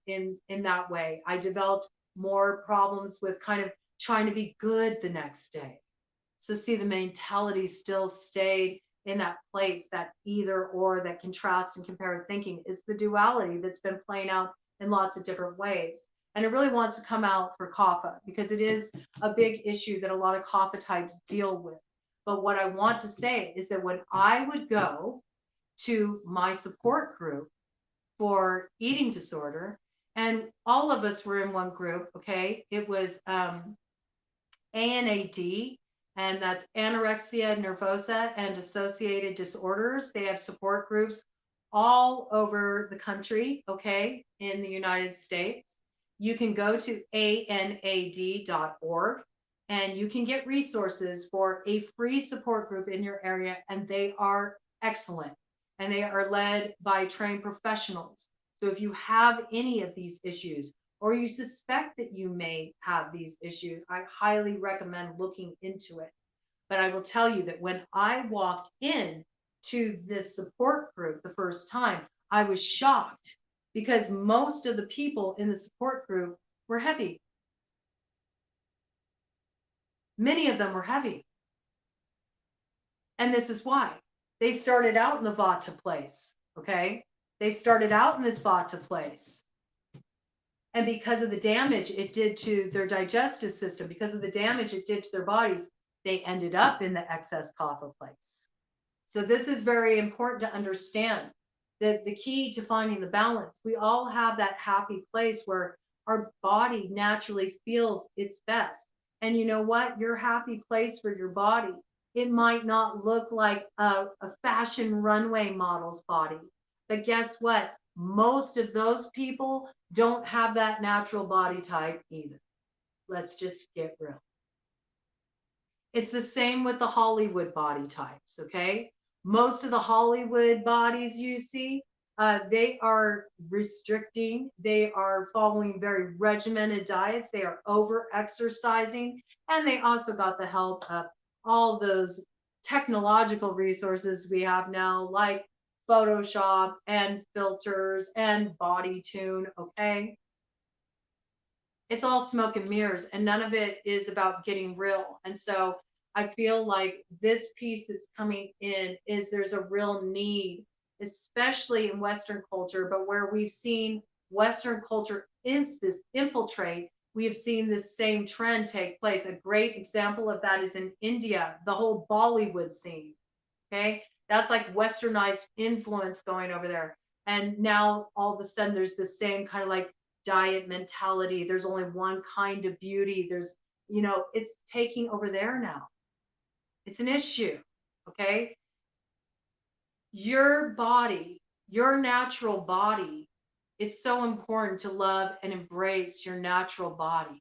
in that way. I developed more problems with kind of trying to be good the next day. So see, the mentality still stayed in that place, that either or, that contrast and compare thinking is the duality that's been playing out in lots of different ways. And it really wants to come out for kapha because it is a big issue that a lot of kapha types deal with. But what I want to say is that when I would go to my support group for eating disorder, and all of us were in one group, okay? It was ANAD, and that's anorexia nervosa and associated disorders. They have support groups all over the country, okay, in the United States. You can go to anad.org and you can get resources for a free support group in your area, and they are excellent and they are led by trained professionals. So if you have any of these issues, or you suspect that you may have these issues, I highly recommend looking into it. But I will tell you that when I walked in to this support group the first time, I was shocked because most of the people in the support group were heavy. Many of them were heavy. And this is why. They started out in the Vata place, okay? They started out in this Vata place. And because of the damage it did to their digestive system, because of the damage it did to their bodies, they ended up in the excess kapha place. So this is very important to understand that the key to finding the balance, we all have that happy place where our body naturally feels its best. And you know what? Your happy place for your body, it might not look like a fashion runway model's body. But guess what? Most of those people don't have that natural body type either. Let's just get real. It's the same with the Hollywood body types, okay? Most of the Hollywood bodies you see, they are restricting, they are following very regimented diets, they are over exercising, and they also got the help of all those technological resources we have now, like Photoshop and filters and body tune, okay? It's all smoke and mirrors, and none of it is about getting real. And so I feel like this piece that's coming in is there's a real need, especially in Western culture, but where we've seen Western culture infiltrate, we have seen this same trend take place. A great example of that is in India, the whole Bollywood scene. Okay. That's like westernized influence going over there. And now all of a sudden there's the same kind of like diet mentality. There's only one kind of beauty. There's, it's taking over there now. It's an issue. Okay. Your body, your natural body, it's so important to love and embrace your natural body.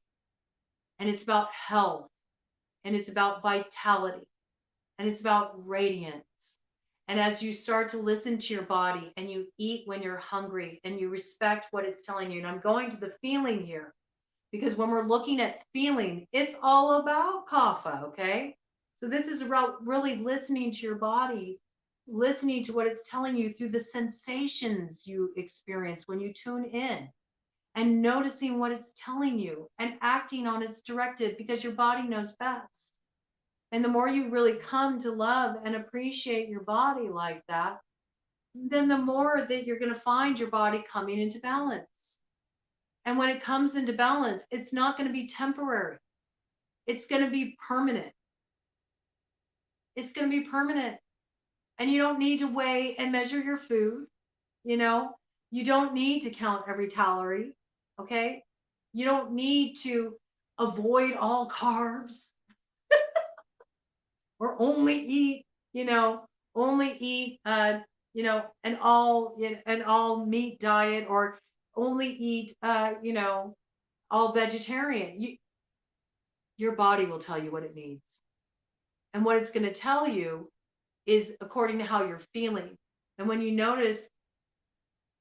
And it's about health, and it's about vitality, and it's about radiance. And as you start to listen to your body and you eat when you're hungry and you respect what it's telling you, and I'm going to the feeling here, because when we're looking at feeling, it's all about kapha, okay? So this is about really listening to your body, listening to what it's telling you through the sensations you experience when you tune in, and noticing what it's telling you and acting on its directive, because your body knows best. And the more you really come to love and appreciate your body like that, then the more that you're going to find your body coming into balance. And when it comes into balance, it's not going to be temporary. It's going to be permanent. It's going to be permanent. And you don't need to weigh and measure your food. You don't need to count every calorie. Okay. You don't need to avoid all carbs. Or only eat, an all meat diet, or only eat, all vegetarian. Your body will tell you what it needs. And what it's going to tell you is according to how you're feeling. And when you notice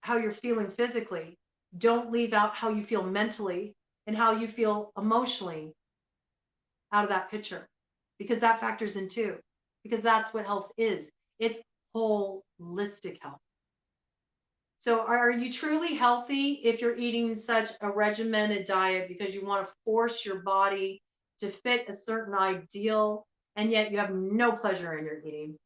how you're feeling physically, don't leave out how you feel mentally and how you feel emotionally out of that picture, because that factors in too, because that's what health is. It's holistic health. So are you truly healthy if you're eating such a regimented diet because you want to force your body to fit a certain ideal, and yet you have no pleasure in your eating?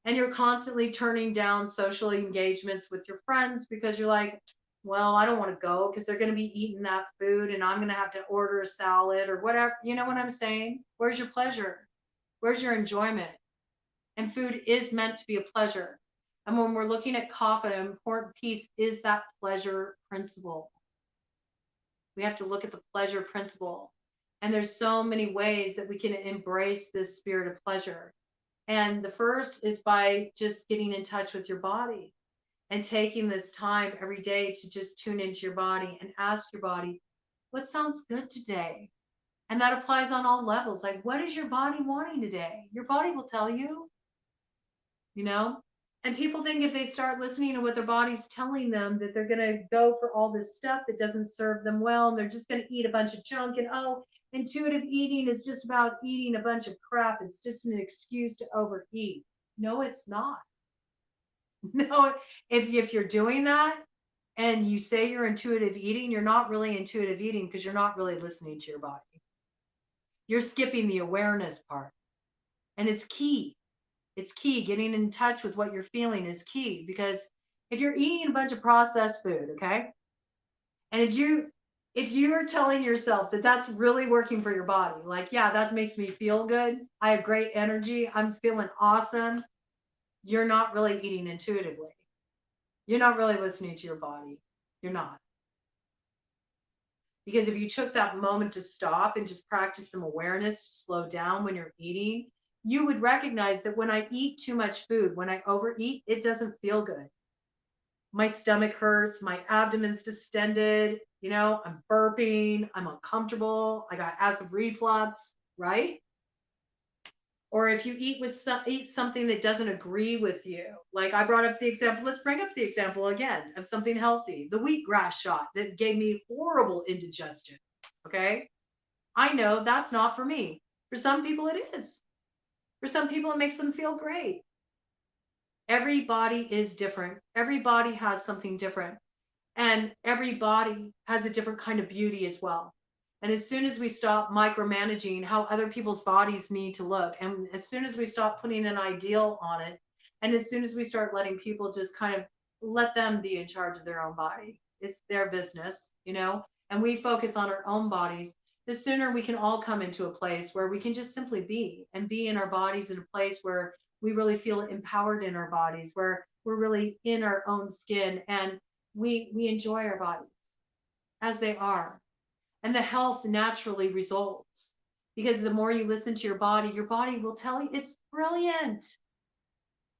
And you're constantly turning down social engagements with your friends because you're like, well, I don't want to go because they're going to be eating that food and I'm going to have to order a salad or whatever. You know what I'm saying? Where's your pleasure? Where's your enjoyment? And food is meant to be a pleasure. And when we're looking at kapha, an important piece is that pleasure principle. We have to look at the pleasure principle. And there's so many ways that we can embrace this spirit of pleasure. And the first is by just getting in touch with your body and taking this time every day to just tune into your body and ask your body, what sounds good today? And that applies on all levels. Like, what is your body wanting today? Your body will tell you, you know? And people think if they start listening to what their body's telling them, that they're going to go for all this stuff that doesn't serve them well. And they're just going to eat a bunch of junk. And oh, intuitive eating is just about eating a bunch of crap. It's just an excuse to overeat. No, it's not. No, if you're doing that and you say you're intuitive eating, you're not really intuitive eating because you're not really listening to your body. You're skipping the awareness part. And it's key. It's key. Getting in touch with what you're feeling is key, because if you're eating a bunch of processed food, okay? And if you're telling yourself that that's really working for your body, like, yeah, that makes me feel good. I have great energy. I'm feeling awesome. You're not really eating intuitively. You're not really listening to your body. You're not. Because if you took that moment to stop and just practice some awareness, to slow down when you're eating, you would recognize that when I eat too much food, when I overeat, it doesn't feel good. My stomach hurts, my abdomen's distended, I'm burping, I'm uncomfortable, I got acid reflux, right? Or if you eat something that doesn't agree with you, like I brought up the example, let's bring up the example again of something healthy, the wheatgrass shot that gave me horrible indigestion. Okay, I know that's not for me. For some people it is. For some people it makes them feel great. Every body is different. Every body has something different, and every body has a different kind of beauty as well. And as soon as we stop micromanaging how other people's bodies need to look, and as soon as we stop putting an ideal on it, and as soon as we start letting people just kind of let them be in charge of their own body, it's their business, and we focus on our own bodies, the sooner we can all come into a place where we can just simply be and be in our bodies in a place where we really feel empowered in our bodies, where we're really in our own skin and we enjoy our bodies as they are. And the health naturally results, because the more you listen to your body will tell you it's brilliant.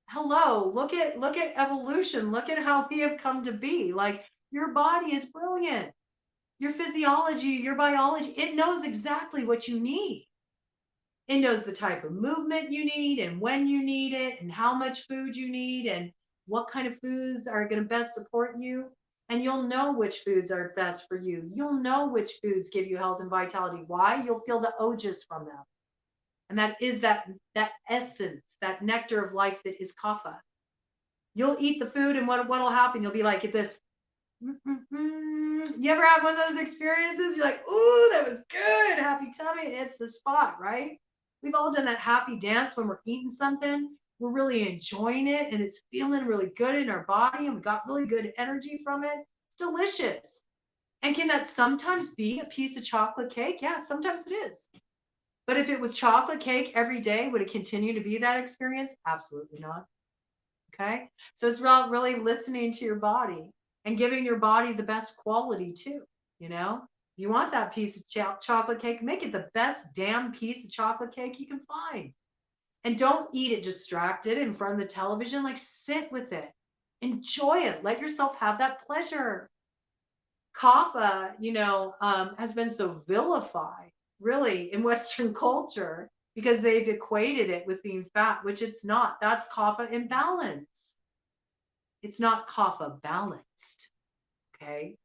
Hello, look at evolution. Look at how we have come to be. Like, your body is brilliant. Your physiology, your biology, it knows exactly what you need. It knows the type of movement you need and when you need it and how much food you need and what kind of foods are going to best support you. And you'll know which foods are best for you. You'll know which foods give you health and vitality. Why? You'll feel the ojas from them. And that is that essence, that nectar of life that is kapha. You'll eat the food, and what'll happen? You'll be like, at this. You ever have one of those experiences? You're like, ooh, that was good. Happy tummy. And it's the spot, right? We've all done that happy dance when we're eating something. We're really enjoying it and it's feeling really good in our body and we got really good energy from it. It's delicious. And can that sometimes be a piece of chocolate cake? Yeah, sometimes it is. But if it was chocolate cake every day, would it continue to be that experience? Absolutely not. Okay. So it's about really listening to your body and giving your body the best quality too. If you want that piece of chocolate cake, make it the best damn piece of chocolate cake you can find. And don't eat it distracted in front of the television. Like, sit with it, enjoy it, let yourself have that pleasure. Kapha, has been so vilified really in Western culture because they've equated it with being fat, which it's not. That's kapha imbalance. It's not kapha balanced. Okay.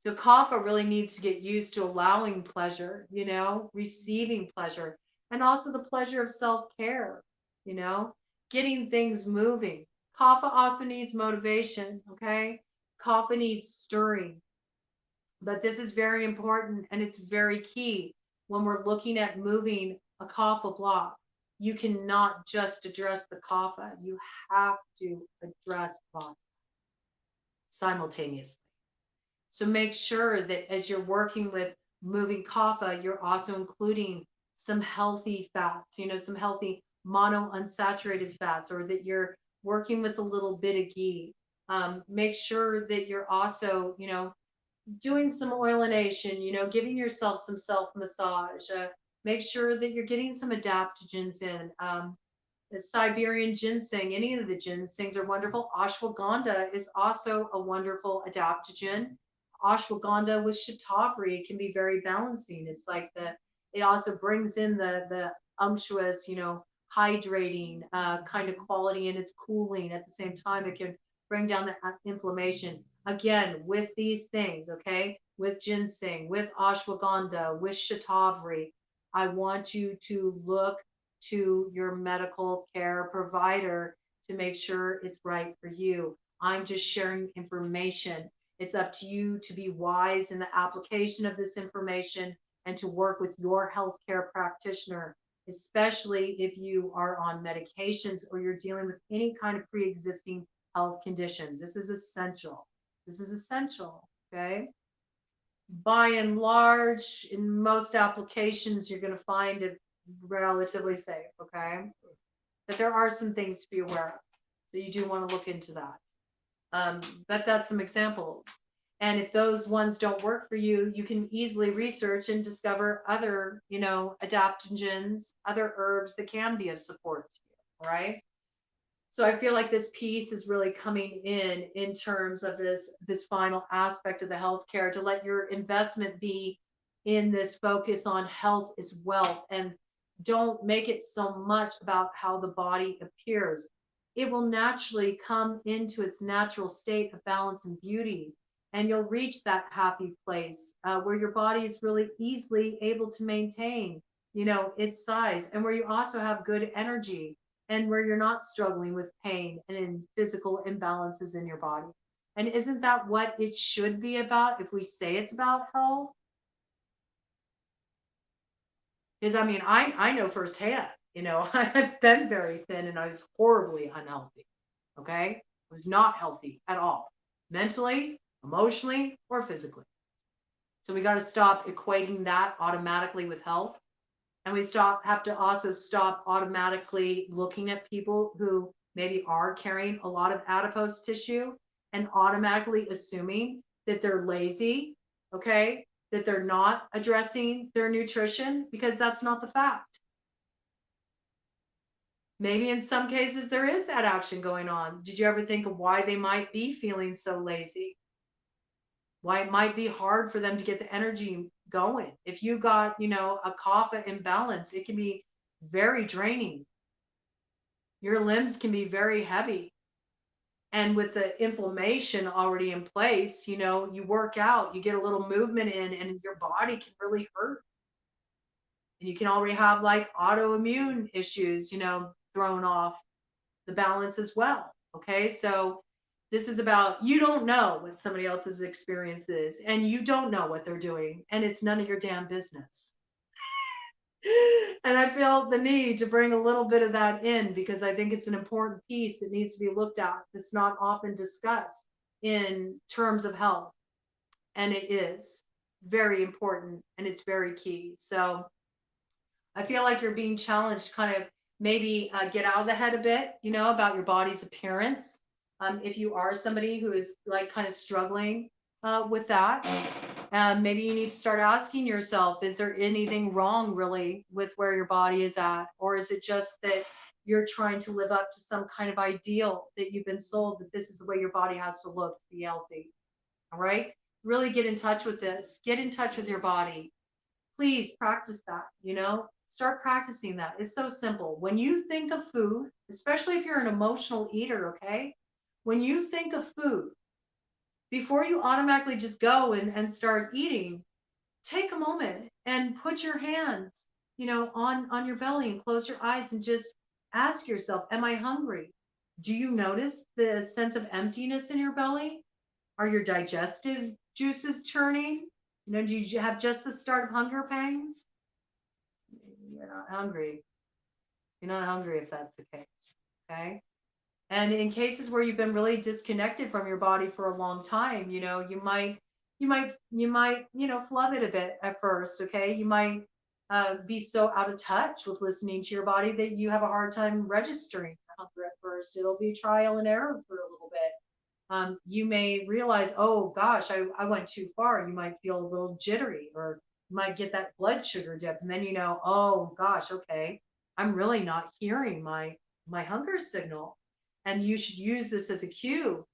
So kapha really needs to get used to allowing pleasure, receiving pleasure, and also the pleasure of self-care, getting things moving. Kapha also needs motivation, okay? Kapha needs stirring. But this is very important and it's very key when we're looking at moving a kapha block. You cannot just address the kapha. You have to address vata simultaneously. So make sure that as you're working with moving kapha, you're also including some healthy fats, some healthy monounsaturated fats, or that you're working with a little bit of ghee. Make sure that you're also, doing some oilination, giving yourself some self massage. Make sure that you're getting some adaptogens in. The Siberian ginseng, any of the ginsengs are wonderful. Ashwagandha is also a wonderful adaptogen. Ashwagandha with shatavari can be very balancing. It's like it also brings in the unctuous, hydrating kind of quality, and it's cooling at the same time. It can bring down the inflammation. Again, with these things, okay, with ginseng, with ashwagandha, with shatavari, I want you to look to your medical care provider to make sure it's right for you. I'm just sharing information. It's up to you to be wise in the application of this information and to work with your healthcare practitioner, especially if you are on medications or you're dealing with any kind of pre-existing health condition. This is essential. This is essential, okay? By and large, in most applications, you're going to find it relatively safe, okay? But there are some things to be aware of. So you do want to look into that. But that's some examples. And if those ones don't work for you, you can easily research and discover other, adaptogens, other herbs that can be of support to you, right? So I feel like this piece is really coming in terms of this final aspect of the healthcare, to let your investment be in this focus on health is wealth, and don't make it so much about how the body appears. It will naturally come into its natural state of balance and beauty, and you'll reach that happy place where your body is really easily able to maintain, its size, and where you also have good energy, and where you're not struggling with pain and in physical imbalances in your body. And isn't that what it should be about if we say it's about health? Because I know firsthand, I've been very thin and I was horribly unhealthy. Okay. I was not healthy at all, mentally, emotionally, or physically. So we got to stop equating that automatically with health. And we have to also stop automatically looking at people who maybe are carrying a lot of adipose tissue and automatically assuming that they're lazy, okay, that they're not addressing their nutrition, because that's not the fact. Maybe in some cases there is that action going on. Did you ever think of why they might be feeling so lazy? Why it might be hard for them to get the energy going. If you got, a kapha imbalance, it can be very draining. Your limbs can be very heavy. And with the inflammation already in place, you work out, you get a little movement in, and your body can really hurt. And you can already have like autoimmune issues, thrown off the balance as well. Okay. So this is about, you don't know what somebody else's experience is, and you don't know what they're doing, and it's none of your damn business. And I feel the need to bring a little bit of that in, because I think it's an important piece that needs to be looked at. It's not often discussed in terms of health, and it is very important and it's very key. So I feel like you're being challenged, kind of maybe get out of the head a bit, about your body's appearance. If you are somebody who is like kind of struggling with that, maybe you need to start asking yourself, is there anything wrong really with where your body is at? Or is it just that you're trying to live up to some kind of ideal that you've been sold, that this is the way your body has to look to be healthy? All right. Really get in touch with this. Get in touch with your body. Please practice that, start practicing that. It's so simple. When you think of food, especially if you're an emotional eater, okay? When you think of food, before you automatically just go and start eating, take a moment and put your hands, on your belly, and close your eyes and just ask yourself, am I hungry? Do you notice the sense of emptiness in your belly? Are your digestive juices churning? Do you have just the start of hunger pangs? You're not hungry. You're not hungry if that's the case. Okay. And in cases where you've been really disconnected from your body for a long time, you might flub it a bit at first. Okay. You might be so out of touch with listening to your body that you have a hard time registering hunger at first. It'll be trial and error for a little bit. You may realize, oh gosh, I went too far. You might feel a little jittery, or you might get that blood sugar dip. And then oh gosh, okay, I'm really not hearing my hunger signal. And you should use this as a cue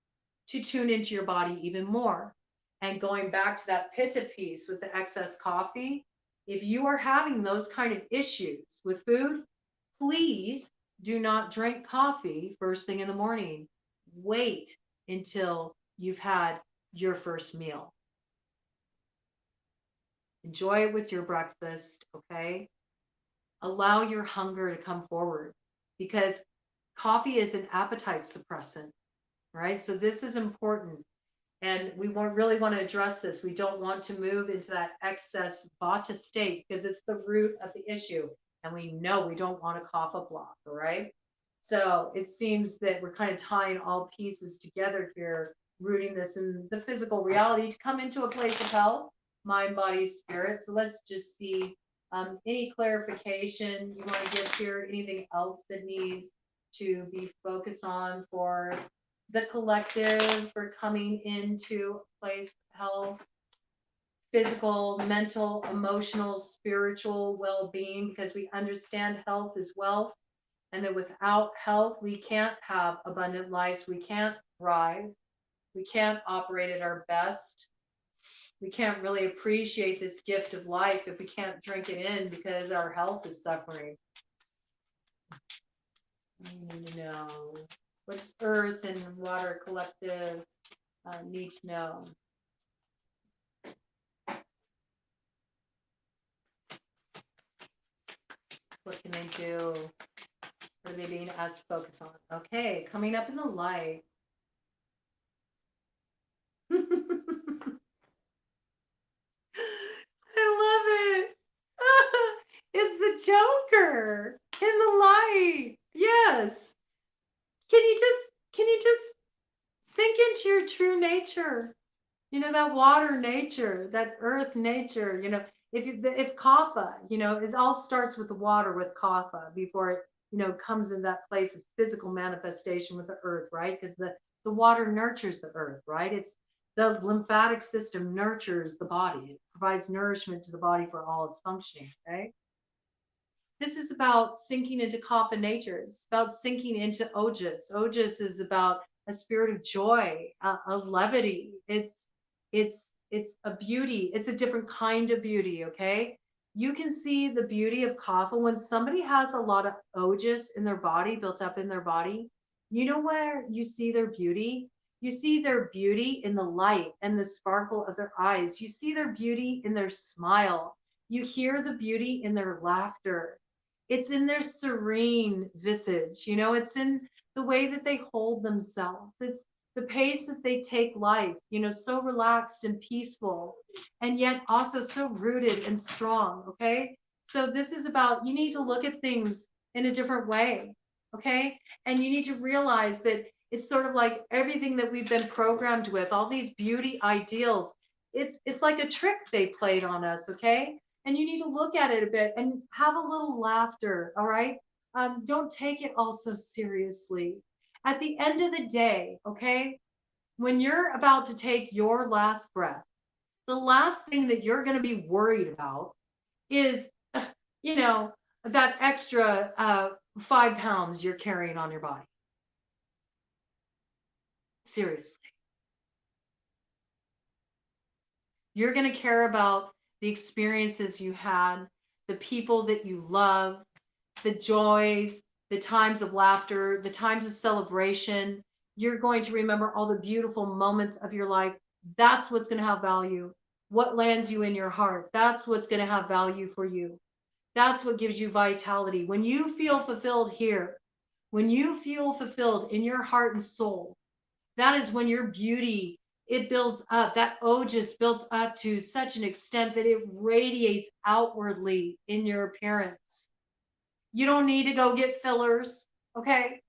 to tune into your body even more. And going back to that pitta piece with the excess coffee, if you are having those kind of issues with food, please do not drink coffee first thing in the morning. Wait until you've had your first meal. Enjoy it with your breakfast, okay? Allow your hunger to come forward, because coffee is an appetite suppressant, right? So this is important. And we really want to address this. We don't want to move into that excess vata state, because it's the root of the issue. And we know we don't want a kapha block, all right? So it seems that we're kind of tying all pieces together here, rooting this in the physical reality to come into a place of health, mind, body, spirit. So let's just see any clarification you want to give here, anything else that needs to be focused on for the collective, for coming into a place of health, physical, mental, emotional, spiritual well-being, because we understand health is wealth, and that without health, we can't have abundant lives. We can't thrive. We can't operate at our best. We can't really appreciate this gift of life if we can't drink it in because our health is suffering. No. What's Earth and Water Collective need to know? What can they do? What are they being asked to focus on? Okay, coming up in the light. I love it. It's the Joker in the light. Yes. Can you just sink into your true nature? That water nature, that earth nature. If kapha, it all starts with the water, with kapha, before it comes in that place of physical manifestation with the earth, right? Because the water nurtures the earth, right? It's the lymphatic system nurtures the body. It provides nourishment to the body for all its functioning. Okay. This is about sinking into kapha nature. It's about sinking into ojas. Ojas is about a spirit of joy, a levity. It's a beauty. It's a different kind of beauty. Okay. You can see the beauty of kapha when somebody has a lot of ojas in their body, built up in their body. You know where you see their beauty? You see their beauty in the light and the sparkle of their eyes. You see their beauty in their smile. You hear the beauty in their laughter. It's in their serene visage. It's in the way that they hold themselves. It's the pace that they take life, so relaxed and peaceful, and yet also so rooted and strong. Okay. So this is about, you need to look at things in a different way. Okay. And you need to realize that it's sort of like everything that we've been programmed with, all these beauty ideals. It's like a trick they played on us. Okay. And you need to look at it a bit and have a little laughter. All right. Don't take it all so seriously. At the end of the day, okay, when you're about to take your last breath, the last thing that you're going to be worried about is, you know, that extra 5 pounds you're carrying on your body. Seriously. You're going to care about the experiences you had, the people that you love, the joys, the times of laughter, the times of celebration. You're going to remember all the beautiful moments of your life. That's what's going to have value. What lands you in your heart, that's what's going to have value for you. That's what gives you vitality. When you feel fulfilled here, When you feel fulfilled in your heart and soul, that is when your beauty, it builds up. That ojas builds up to such an extent that it radiates outwardly in your appearance. You don't need to go get fillers, okay?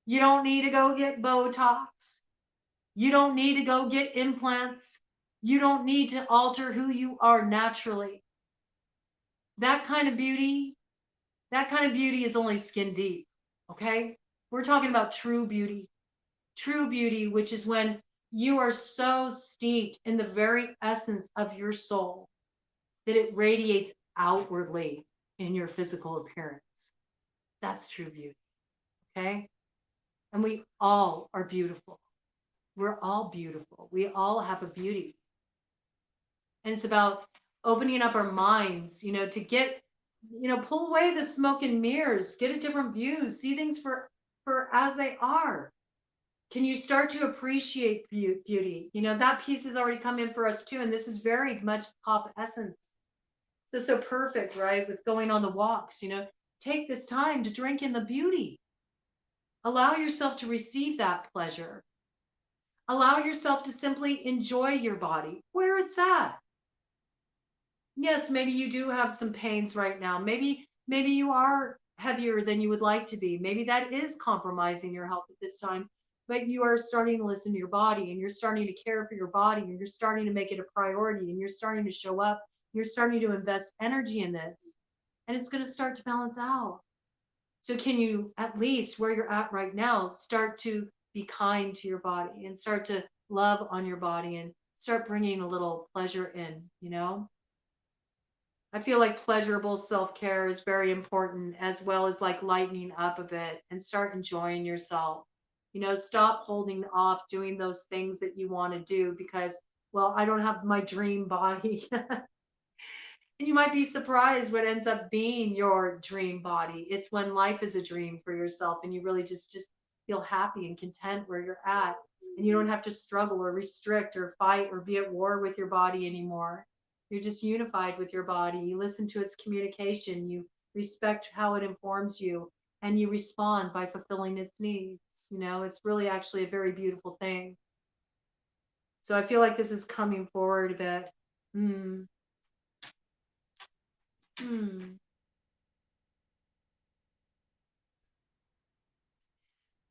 You don't need to go get Botox. You don't need to go get implants. You don't need to alter who you are naturally. That kind of beauty, that kind of beauty is only skin deep, okay? We're talking about true beauty, which is when you are so steeped in the very essence of your soul that it radiates outwardly in your physical appearance. That's true beauty, okay? And we all are beautiful. We're all beautiful. We all have a beauty. And it's about opening up our minds, to get, pull away the smoke and mirrors, get a different view, see things for as they are. Can you start to appreciate beauty? That piece has already come in for us too. And this is very much the pop essence. So perfect, right? With going on the walks, take this time to drink in the beauty. Allow yourself to receive that pleasure. Allow yourself to simply enjoy your body where it's at. Yes, maybe you do have some pains right now. Maybe you are heavier than you would like to be. Maybe that is compromising your health at this time, but you are starting to listen to your body, and you're starting to care for your body, and you're starting to make it a priority, and you're starting to show up. You're starting to invest energy in this, and it's going to start to balance out. So can you, at least where you're at right now, start to be kind to your body and start to love on your body and start bringing a little pleasure in. I feel like pleasurable self-care is very important, as well as like lightening up a bit and start enjoying yourself. Stop holding off doing those things that you want to do because, well, I don't have my dream body. And you might be surprised what ends up being your dream body. It's when life is a dream for yourself and you really just feel happy and content where you're at. And you don't have to struggle or restrict or fight or be at war with your body anymore. You're just unified with your body. You listen to its communication. You respect how it informs you, and you respond by fulfilling its needs. It's really actually a very beautiful thing. So I feel like this is coming forward a bit.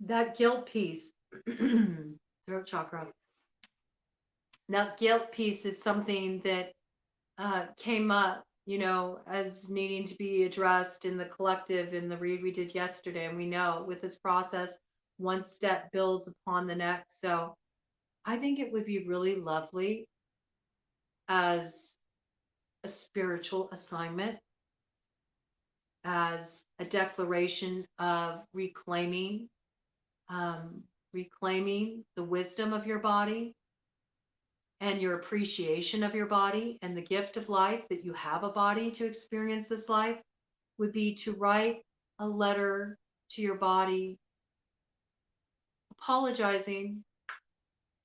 That guilt piece, throat chakra, that guilt piece is something that came up, as needing to be addressed in the collective in the read we did yesterday. And we know with this process, one step builds upon the next. So I think it would be really lovely as a spiritual assignment, as a declaration of reclaiming the wisdom of your body and your appreciation of your body and the gift of life, that you have a body to experience this life, would be to write a letter to your body apologizing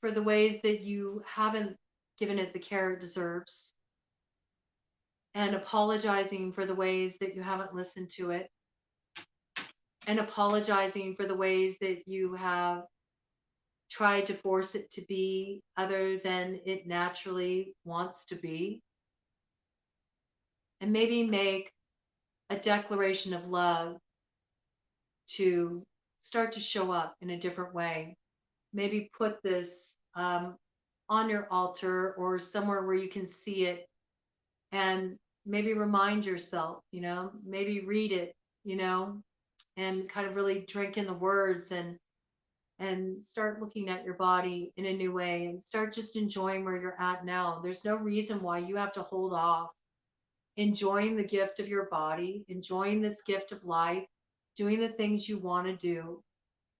for the ways that you haven't given it the care it deserves, and apologizing for the ways that you haven't listened to it, and apologizing for the ways that you have tried to force it to be other than it naturally wants to be. And maybe make a declaration of love to start to show up in a different way. Maybe put this on your altar or somewhere where you can see it, and maybe remind yourself, maybe read it, and kind of really drink in the words and start looking at your body in a new way and start just enjoying where you're at now. There's no reason why you have to hold off enjoying the gift of your body, enjoying this gift of life, doing the things you want to do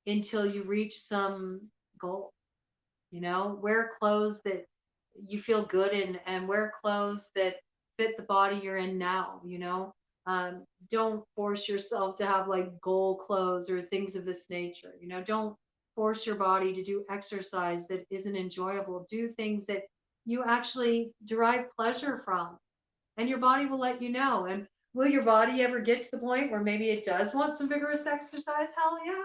until you reach some goal. Wear clothes that you feel good in, and wear clothes that fit the body you're in now. Don't force yourself to have like goal clothes or things of this nature. Don't force your body to do exercise that isn't enjoyable. Do things that you actually derive pleasure from, and your body will let you know. And Will your body ever get to the point where maybe it does want some vigorous exercise? Hell yeah.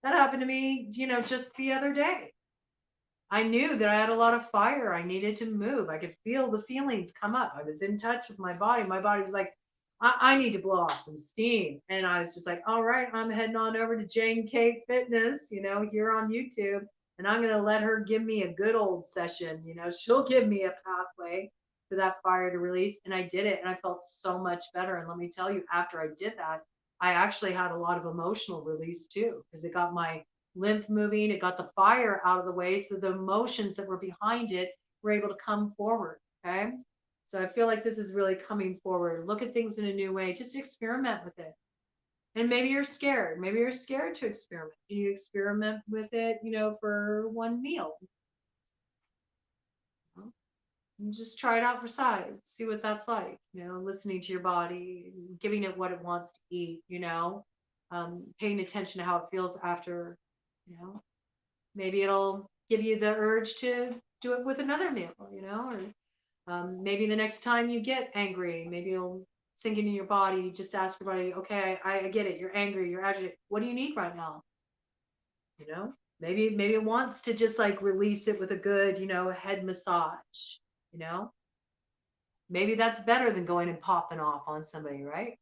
That happened to me, just the other day. I knew that I had a lot of fire. I needed to move. I could feel the feelings come up. I was in touch with my body. My body was like, I need to blow off some steam. And I was just like, all right, I'm heading on over to Jane Kate Fitness, here on YouTube. And I'm going to let her give me a good old session. She'll give me a pathway for that fire to release. And I did it. And I felt so much better. And let me tell you, after I did that, I actually had a lot of emotional release too, because it got my lymph moving, it got the fire out of the way. So the emotions that were behind it were able to come forward. Okay. So I feel like this is really coming forward. Look at things in a new way. Just experiment with it. And maybe you're scared. Maybe you're scared to experiment. You experiment with it, for one meal. And just try it out for size. See what that's like. Listening to your body, giving it what it wants to eat. Paying attention to how it feels after. Maybe it'll give you the urge to do it with another meal. Or maybe the next time you get angry, maybe you'll sink into your body. Just ask your body, okay, I get it. You're angry. You're agitated. What do you need right now? Maybe it wants to just like release it with a good, head massage. Maybe that's better than going and popping off on somebody, right?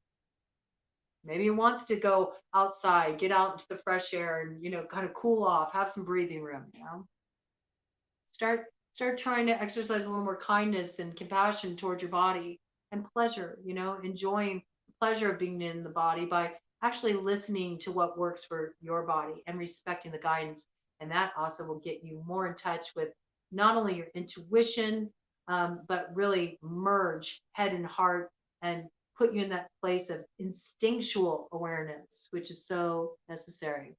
Maybe it wants to go outside, get out into the fresh air and, kind of cool off, have some breathing room, Start trying to exercise a little more kindness and compassion towards your body and pleasure, enjoying the pleasure of being in the body by actually listening to what works for your body and respecting the guidance. And that also will get you more in touch with not only your intuition, but really merge head and heart and put you in that place of instinctual awareness, which is so necessary.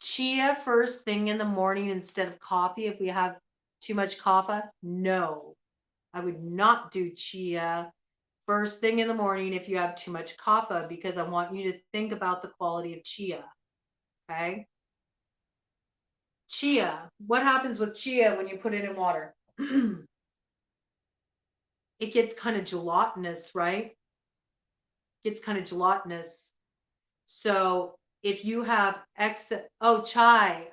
Chia first thing in the morning instead of coffee if we have too much coffee? No, I would not do chia first thing in the morning if you have too much coffee, because I want you to think about the quality of chia. Okay? Chia, what happens with chia when you put it in water? It gets kind of gelatinous, right? Gets kind of gelatinous. So if you have chai.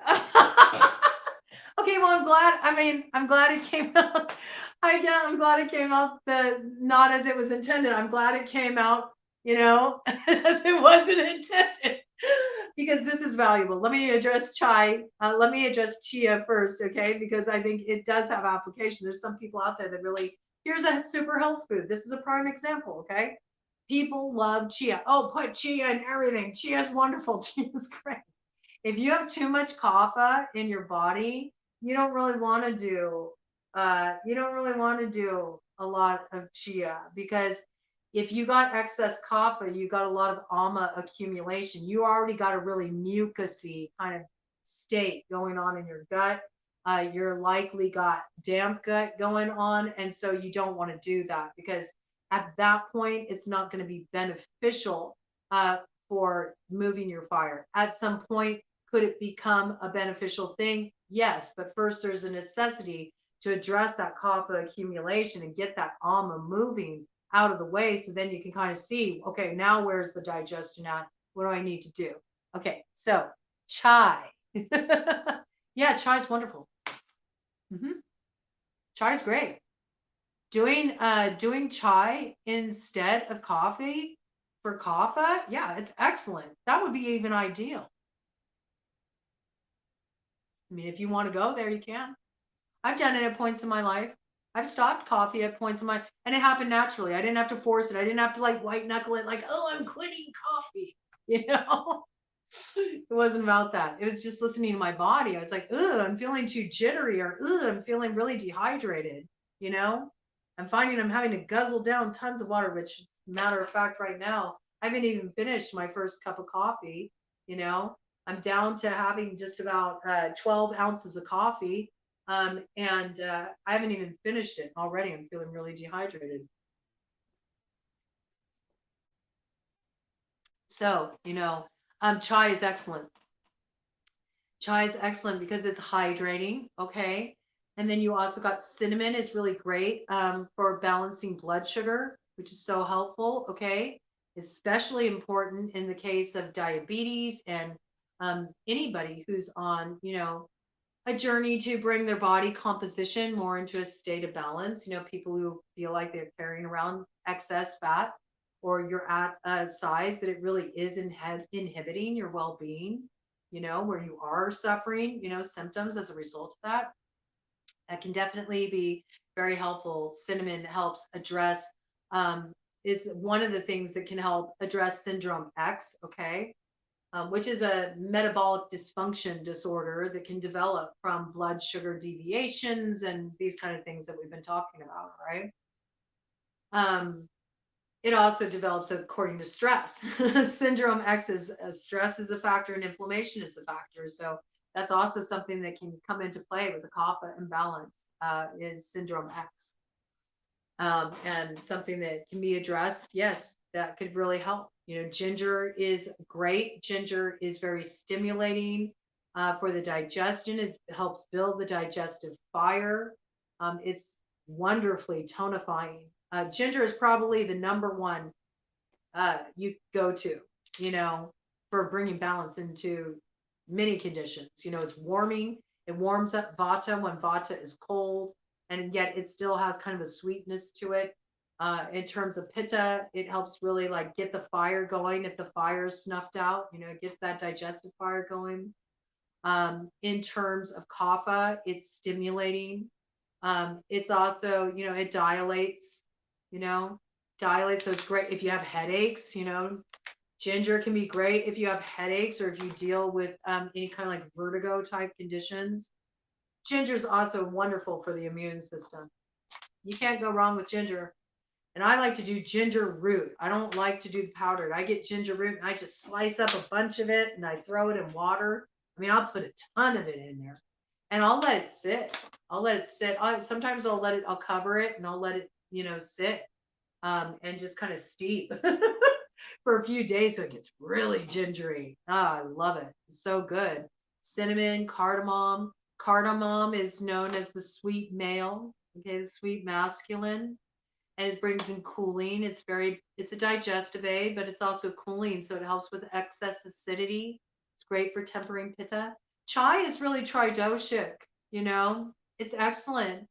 Okay, well, I'm glad it came out. I'm glad it came out not as it was intended. I'm glad it came out, as it wasn't intended, because this is valuable. Let me address chai. Let me address chia first, okay? Because I think it does have application. There's some people out there that really, here's a super health food. This is a prime example, okay? People love chia. Oh, put chia in everything. Chia is wonderful. Chia is great. If you have too much kapha in your body, you don't really want to do a lot of chia, because if you got excess kapha, you got a lot of ama accumulation. You already got a really mucousy kind of state going on in your gut. You're likely got damp gut going on, and so you don't want to do that, because at that point, it's not going to be beneficial for moving your fire. At some point, could it become a beneficial thing? Yes, but first there's a necessity to address that kapha accumulation and get that ama moving out of the way, so then you can kind of see, okay, now where's the digestion at? What do I need to do? Okay, so chai. Yeah, chai is wonderful. Chai is great. Doing chai instead of coffee for kapha, yeah, it's excellent. That would be even ideal. I mean, if you want to go there, you can. I've done it at points in my life. I've stopped coffee at points in and it happened naturally. I didn't have to force it. I didn't have to like white knuckle it, like, oh, I'm quitting coffee. It wasn't about that. It was just listening to my body. I was like, ugh, I'm feeling too jittery, or ugh, I'm feeling really dehydrated. I'm finding I'm having to guzzle down tons of water, which, matter of fact, right now, I haven't even finished my first cup of coffee. I'm down to having just about 12 ounces of coffee. And I haven't even finished it already. I'm feeling really dehydrated. So, chai is excellent. Chai is excellent because it's hydrating. Okay. And then you also got cinnamon is really great for balancing blood sugar, which is so helpful. Okay. Especially important in the case of diabetes and anybody who's on, a journey to bring their body composition more into a state of balance. People who feel like they're carrying around excess fat, or you're at a size that it really is inhibiting your well being, where you are suffering, symptoms as a result of that. That can definitely be very helpful. Cinnamon helps address, it's one of the things that can help address syndrome X, okay? Which is a metabolic dysfunction disorder that can develop from blood sugar deviations and these kind of things that we've been talking about, right? It also develops according to stress. Syndrome X is stress is a factor and inflammation is a factor. So that's also something that can come into play with the kapha imbalance, is syndrome X. And something that can be addressed, yes, that could really help. Ginger is great. Ginger is very stimulating for the digestion. It helps build the digestive fire. It's wonderfully tonifying. Ginger is probably the number one you go to, for bringing balance into many conditions. It's warming. It warms up vata when vata is cold, and yet it still has kind of a sweetness to it. In terms of pitta, it helps really like get the fire going. If the fire is snuffed out, it gets that digestive fire going. In terms of kapha, it's stimulating. It's also, it dilates, dilates. So it's great if you have headaches, ginger can be great if you have headaches or if you deal with any kind of like vertigo type conditions. Ginger is also wonderful for the immune system. You can't go wrong with ginger. And I like to do ginger root. I don't like to do the powdered. I get ginger root and I just slice up a bunch of it and I throw it in water. I mean, I'll put a ton of it in there and I'll let it sit. Sometimes I'll cover it and I'll let it, sit and just kind of steep for a few days so it gets really gingery. I love it. It's so good. Cinnamon, cardamom. Cardamom is known as the sweet male, okay, the sweet masculine, and it brings in cooling. It's a digestive aid, but it's also cooling, so it helps with excess acidity. It's great for tempering pitta. Chai is really tridoshik, it's excellent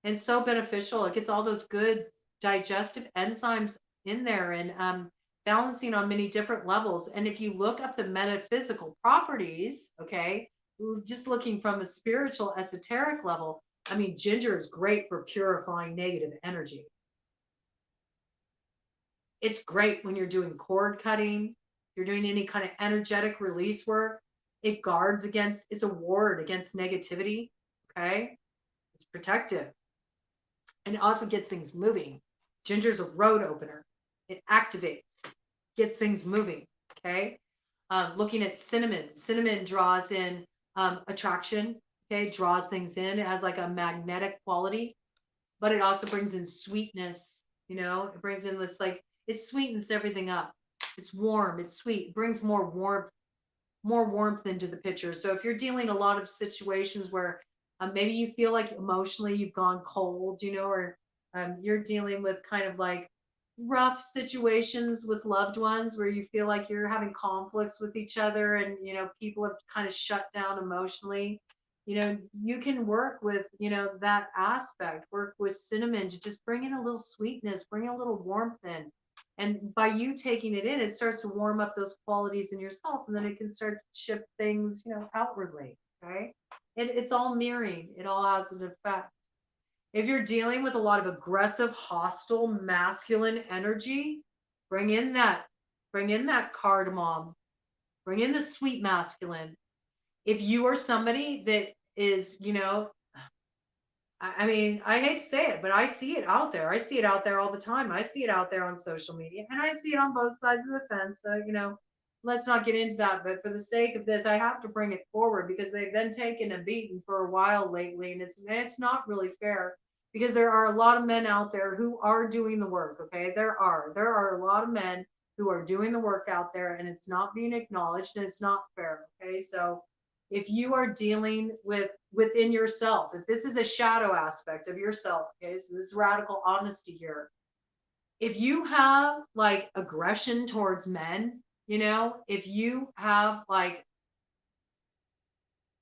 and so beneficial. It gets all those good digestive enzymes in there and balancing on many different levels. And if you look up the metaphysical properties, okay, just looking from a spiritual esoteric level, I mean, ginger is great for purifying negative energy. It's great when you're doing cord cutting, you're doing any kind of energetic release work. It guards against, it's a ward against negativity. Okay. It's protective. And it also gets things moving. Ginger's a road opener. It activates, gets things moving. Okay. Looking at cinnamon, cinnamon draws in attraction. Okay. Draws things in. It has like a magnetic quality, but it also brings in sweetness. It brings in this like, it sweetens everything up. It's warm, it's sweet, it brings more warmth into the picture. So if you're dealing a lot of situations where maybe you feel like emotionally you've gone cold, or you're dealing with kind of like rough situations with loved ones where you feel like you're having conflicts with each other and, people have kind of shut down emotionally, you can work with, that aspect, work with cinnamon to just bring in a little sweetness, bring a little warmth in. And by you taking it in, it starts to warm up those qualities in yourself, and then it can start to shift things, outwardly. Okay. It's all mirroring. It all has an effect. If you're dealing with a lot of aggressive, hostile, masculine energy, bring in that cardamom, bring in the sweet masculine. If you are somebody that is, I mean, I hate to say it, but I see it out there. I see it out there all the time. I see it out there on social media, and I see it on both sides of the fence. So, let's not get into that. But for the sake of this, I have to bring it forward because they've been taken and beaten for a while lately, and it's not really fair because there are a lot of men out there who are doing the work. Okay, there are a lot of men who are doing the work out there, and it's not being acknowledged, and it's not fair. Okay, so if you are dealing with within yourself, if this is a shadow aspect of yourself, okay, so this is radical honesty here. If you have like aggression towards men, you know, if you have like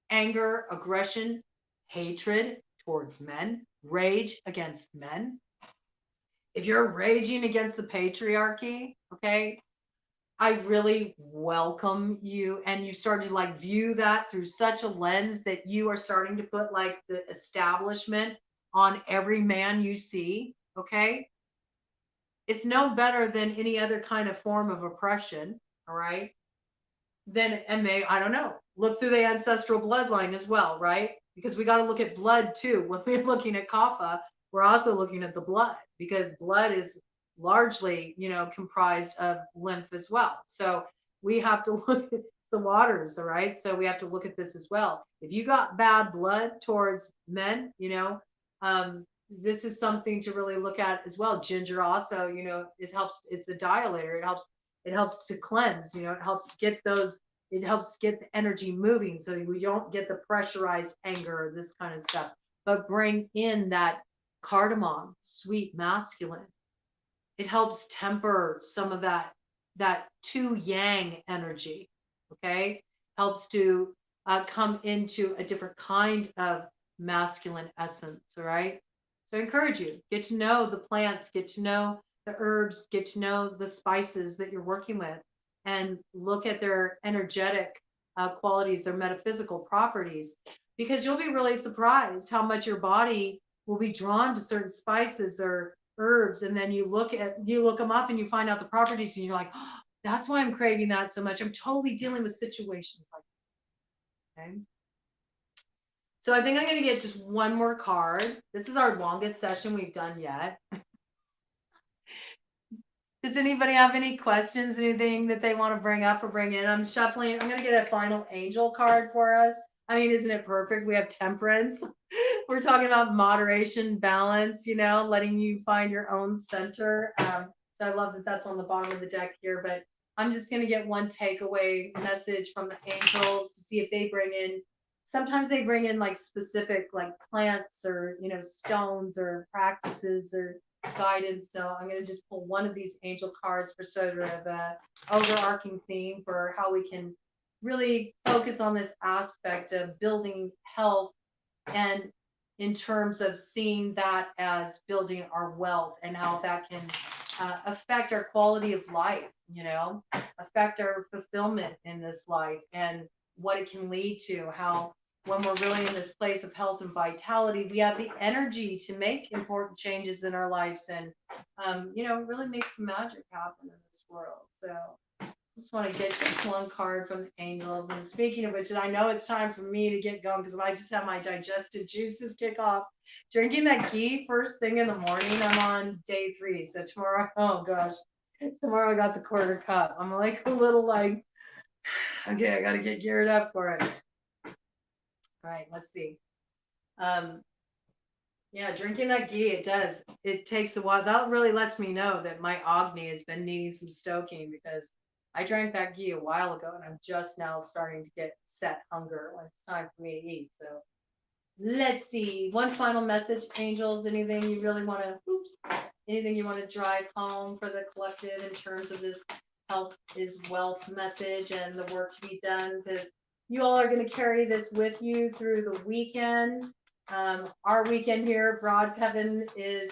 anger, aggression, hatred towards men, rage against men, if you're raging against the patriarchy, okay, I really welcome you. And you start to like view that through such a lens that you are starting to put like the establishment on every man you see, okay? It's no better than any other kind of form of oppression, all right? Then, and they, I don't know, look through the ancestral bloodline as well, right? Because we got to look at blood too. When we're looking at kapha, we're also looking at the blood, because blood is largely, you know, comprised of lymph as well. So we have to look at the waters, all right? So we have to look at this as well. If you got bad blood towards men, you know, this is something to really look at as well. Ginger also, you know, it helps, it's a dilator. It helps to cleanse, you know, it helps get those, it helps get the energy moving so we don't get the pressurized anger, this kind of stuff, but bring in that cardamom, sweet masculine. It helps temper some of that too yang energy, okay? Helps to come into a different kind of masculine essence, all right? So I encourage you, get to know the plants, get to know the herbs, get to know the spices that you're working with, and look at their energetic qualities, their metaphysical properties, because you'll be really surprised how much your body will be drawn to certain spices or herbs, and then you look them up and you find out the properties, and you're like, oh, that's why I'm craving that so much. I'm totally dealing with situations like that. Okay. So I think I'm going to get just one more card. This is our longest session we've done yet. Does anybody have any questions, anything that they want to bring up or bring in? I'm shuffling. I'm going to get a final angel card for us. I mean, isn't it perfect? We have temperance. We're talking about moderation, balance, you know, letting you find your own center. So I love that that's on the bottom of the deck here, but I'm just going to get one takeaway message from the angels to see if they bring in, sometimes they bring in like specific like plants or, you know, stones or practices or guidance. So I'm going to just pull one of these angel cards for sort of a overarching theme for how we can really focus on this aspect of building health, and in terms of seeing that as building our wealth and how that can affect our quality of life, you know, affect our fulfillment in this life, and what it can lead to, how when we're really in this place of health and vitality, we have the energy to make important changes in our lives and, you know, really make some magic happen in this world. So just want to get just one card from the angels. And speaking of which, I know it's time for me to get going because I just have my digestive juices kick off. Drinking that ghee first thing in the morning. I'm on day 3. So tomorrow, oh gosh, tomorrow I got the quarter cup. I'm like a little like, okay, I got to get geared up for it. All right, let's see. Yeah, drinking that ghee, it does. It takes a while. That really lets me know that my Agni has been needing some stoking, because I drank that ghee a while ago and I'm just now starting to get set hunger when it's time for me to eat. So let's see. One final message, angels. Anything you really want to, anything you want to drive home for the collective in terms of this health is wealth message and the work to be done, because you all are going to carry this with you through the weekend. Our weekend here, BroadCoven, is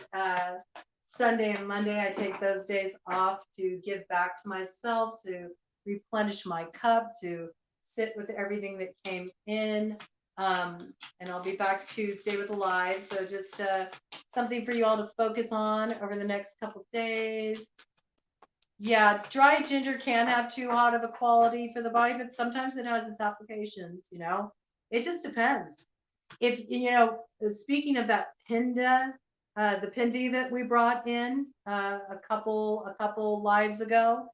Sunday and Monday. I take those days off to give back to myself, to replenish my cup, to sit with everything that came in. And I'll be back Tuesday with a live. So just something for you all to focus on over the next couple of days. Yeah, dry ginger can have too hot of a quality for the body, but sometimes it has its applications, you know. It just depends. If, you know, speaking of that pinda, the pindi that we brought in a couple lives ago,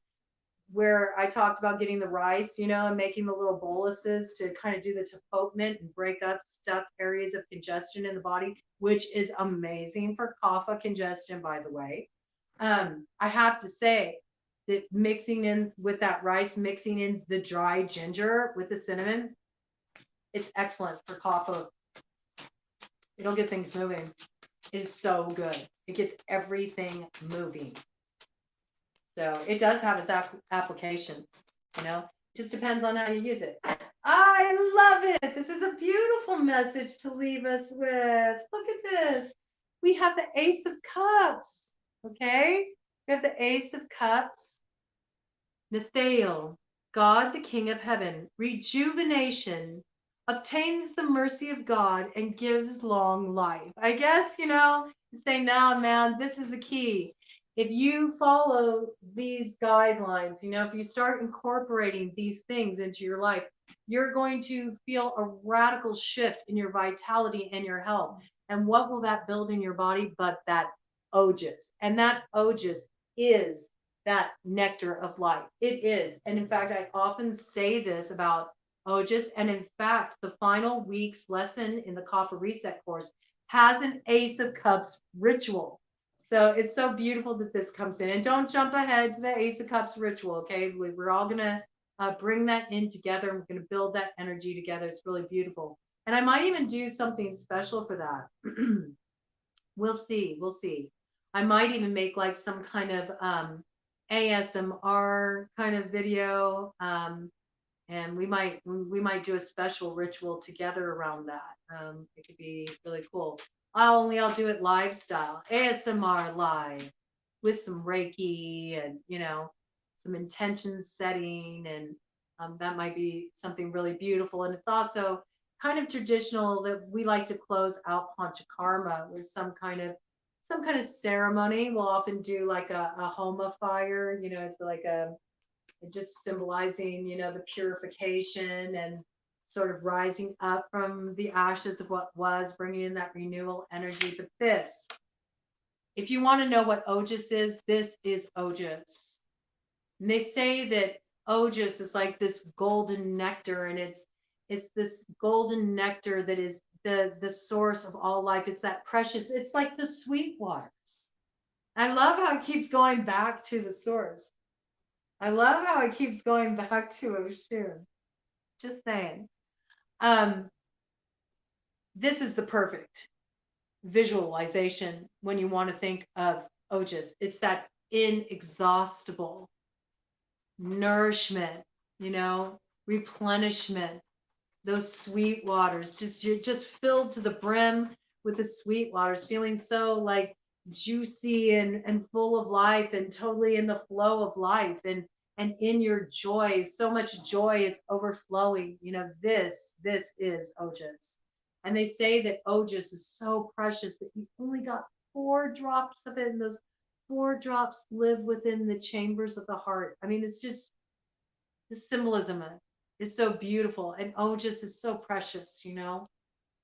where I talked about getting the rice, you know, and making the little boluses to kind of do the tapotement and break up stuck areas of congestion in the body, which is amazing for kapha congestion, by the way. I have to say that mixing in with that rice, mixing in the dry ginger with the cinnamon, It's excellent for kapha. It'll get things moving. It is so good. It gets everything moving. So it does have its applications, you know, just depends on how you use it. I love it. This is a beautiful message to leave us with. Look at this. We have the Ace of Cups. Okay. We have the Ace of Cups. Nethael, God, the King of Heaven, rejuvenation, obtains the mercy of God and gives long life. I guess, you know, say, now, man, this is the key. If you follow these guidelines, you know, if you start incorporating these things into your life, you're going to feel a radical shift in your vitality and your health. And what will that build in your body but that ojas? And that ojas is that nectar of life. It is. And in fact, I often say this about ojas. And in fact, the final week's lesson in the Kapha Reset course has an Ace of Cups ritual. So it's so beautiful that this comes in. And don't jump ahead to the Ace of Cups ritual, okay? We're all going to bring that in together. We're going to build that energy together. It's really beautiful. And I might even do something special for that. We'll see. We'll see. I might even make like some kind of ASMR kind of video. And we might do a special ritual together around that. It could be really cool. I'll do it live style, ASMR live with some Reiki and, you know, some intention setting. And that might be something really beautiful. And it's also kind of traditional that we like to close out Panchakarma with some kind of ceremony. We'll often do like a homa fire, you know, it's like just symbolizing, you know, the purification and sort of rising up from the ashes of what was, bringing in that renewal energy. But this, if you want to know what ojas is, this is ojas. And they say that ojas is like this golden nectar, and it's this golden nectar that is the source of all life. It's that precious, it's like the sweet waters. I love how it keeps going back to the source. I love how it keeps going back to Oshun. Just saying. This is the perfect visualization when you want to think of ojas. It's that inexhaustible nourishment, you know, replenishment, those sweet waters. You're just filled to the brim with the sweet waters, feeling so like juicy and full of life and totally in the flow of life and in your joy, so much joy, it's overflowing. You know, this is ojas. And they say that ojas is so precious that you only got 4 drops of it, and those 4 drops live within the chambers of the heart. I mean, it's just the symbolism is so beautiful, and ojas is so precious, you know.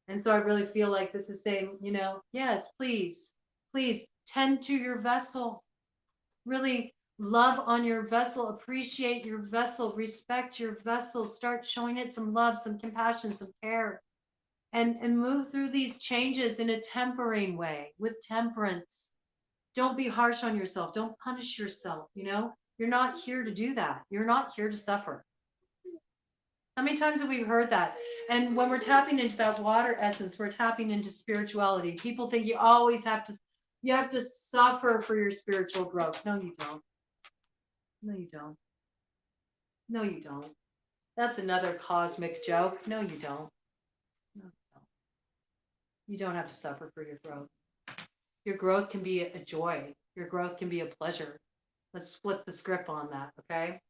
And so I really feel like this is saying, you know, yes, please tend to your vessel. Really love on your vessel, appreciate your vessel, respect your vessel, start showing it some love, some compassion, some care, and move through these changes in a tempering way, with temperance. Don't be harsh on yourself. Don't punish yourself. You know, you're not here to do that. You're not here to suffer. How many times have we heard that? And when we're tapping into that water essence, we're tapping into spirituality. People think you have to suffer for your spiritual growth. No, you don't. No, you don't. No, you don't. That's another cosmic joke. No, you don't. No, you don't. You don't have to suffer for your growth. Your growth can be a joy. Your growth can be a pleasure. Let's flip the script on that, okay?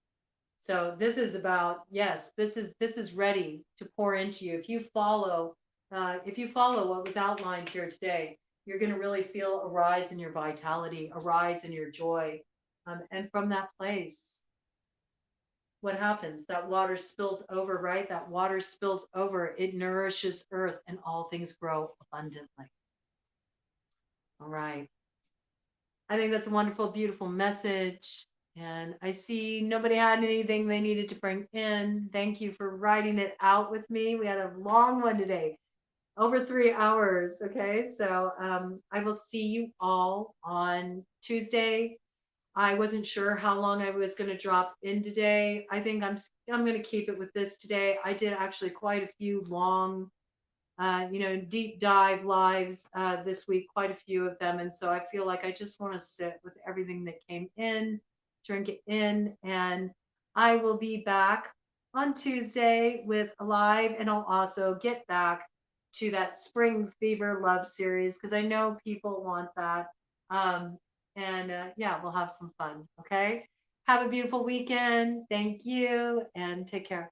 So this is about, yes, this is ready to pour into you. If you follow what was outlined here today, you're going to really feel a rise in your vitality, a rise in your joy. And from that place, what happens? That water spills over, right? That water spills over. It nourishes earth and all things grow abundantly. All right. I think that's a wonderful, beautiful message. And I see nobody had anything they needed to bring in. Thank you for writing it out with me. We had a long one today, over 3 hours. Okay, so I will see you all on Tuesday. I wasn't sure how long I was going to drop in today. I think I'm going to keep it with this today. I did actually quite a few long, deep dive lives this week, quite a few of them, and so I feel like I just want to sit with everything that came in, drink it in, and I will be back on Tuesday with a live, and I'll also get back to that Spring Fever love series because I know people want that. Um, and yeah, we'll have some fun. Okay. Have a beautiful weekend. Thank you and take care.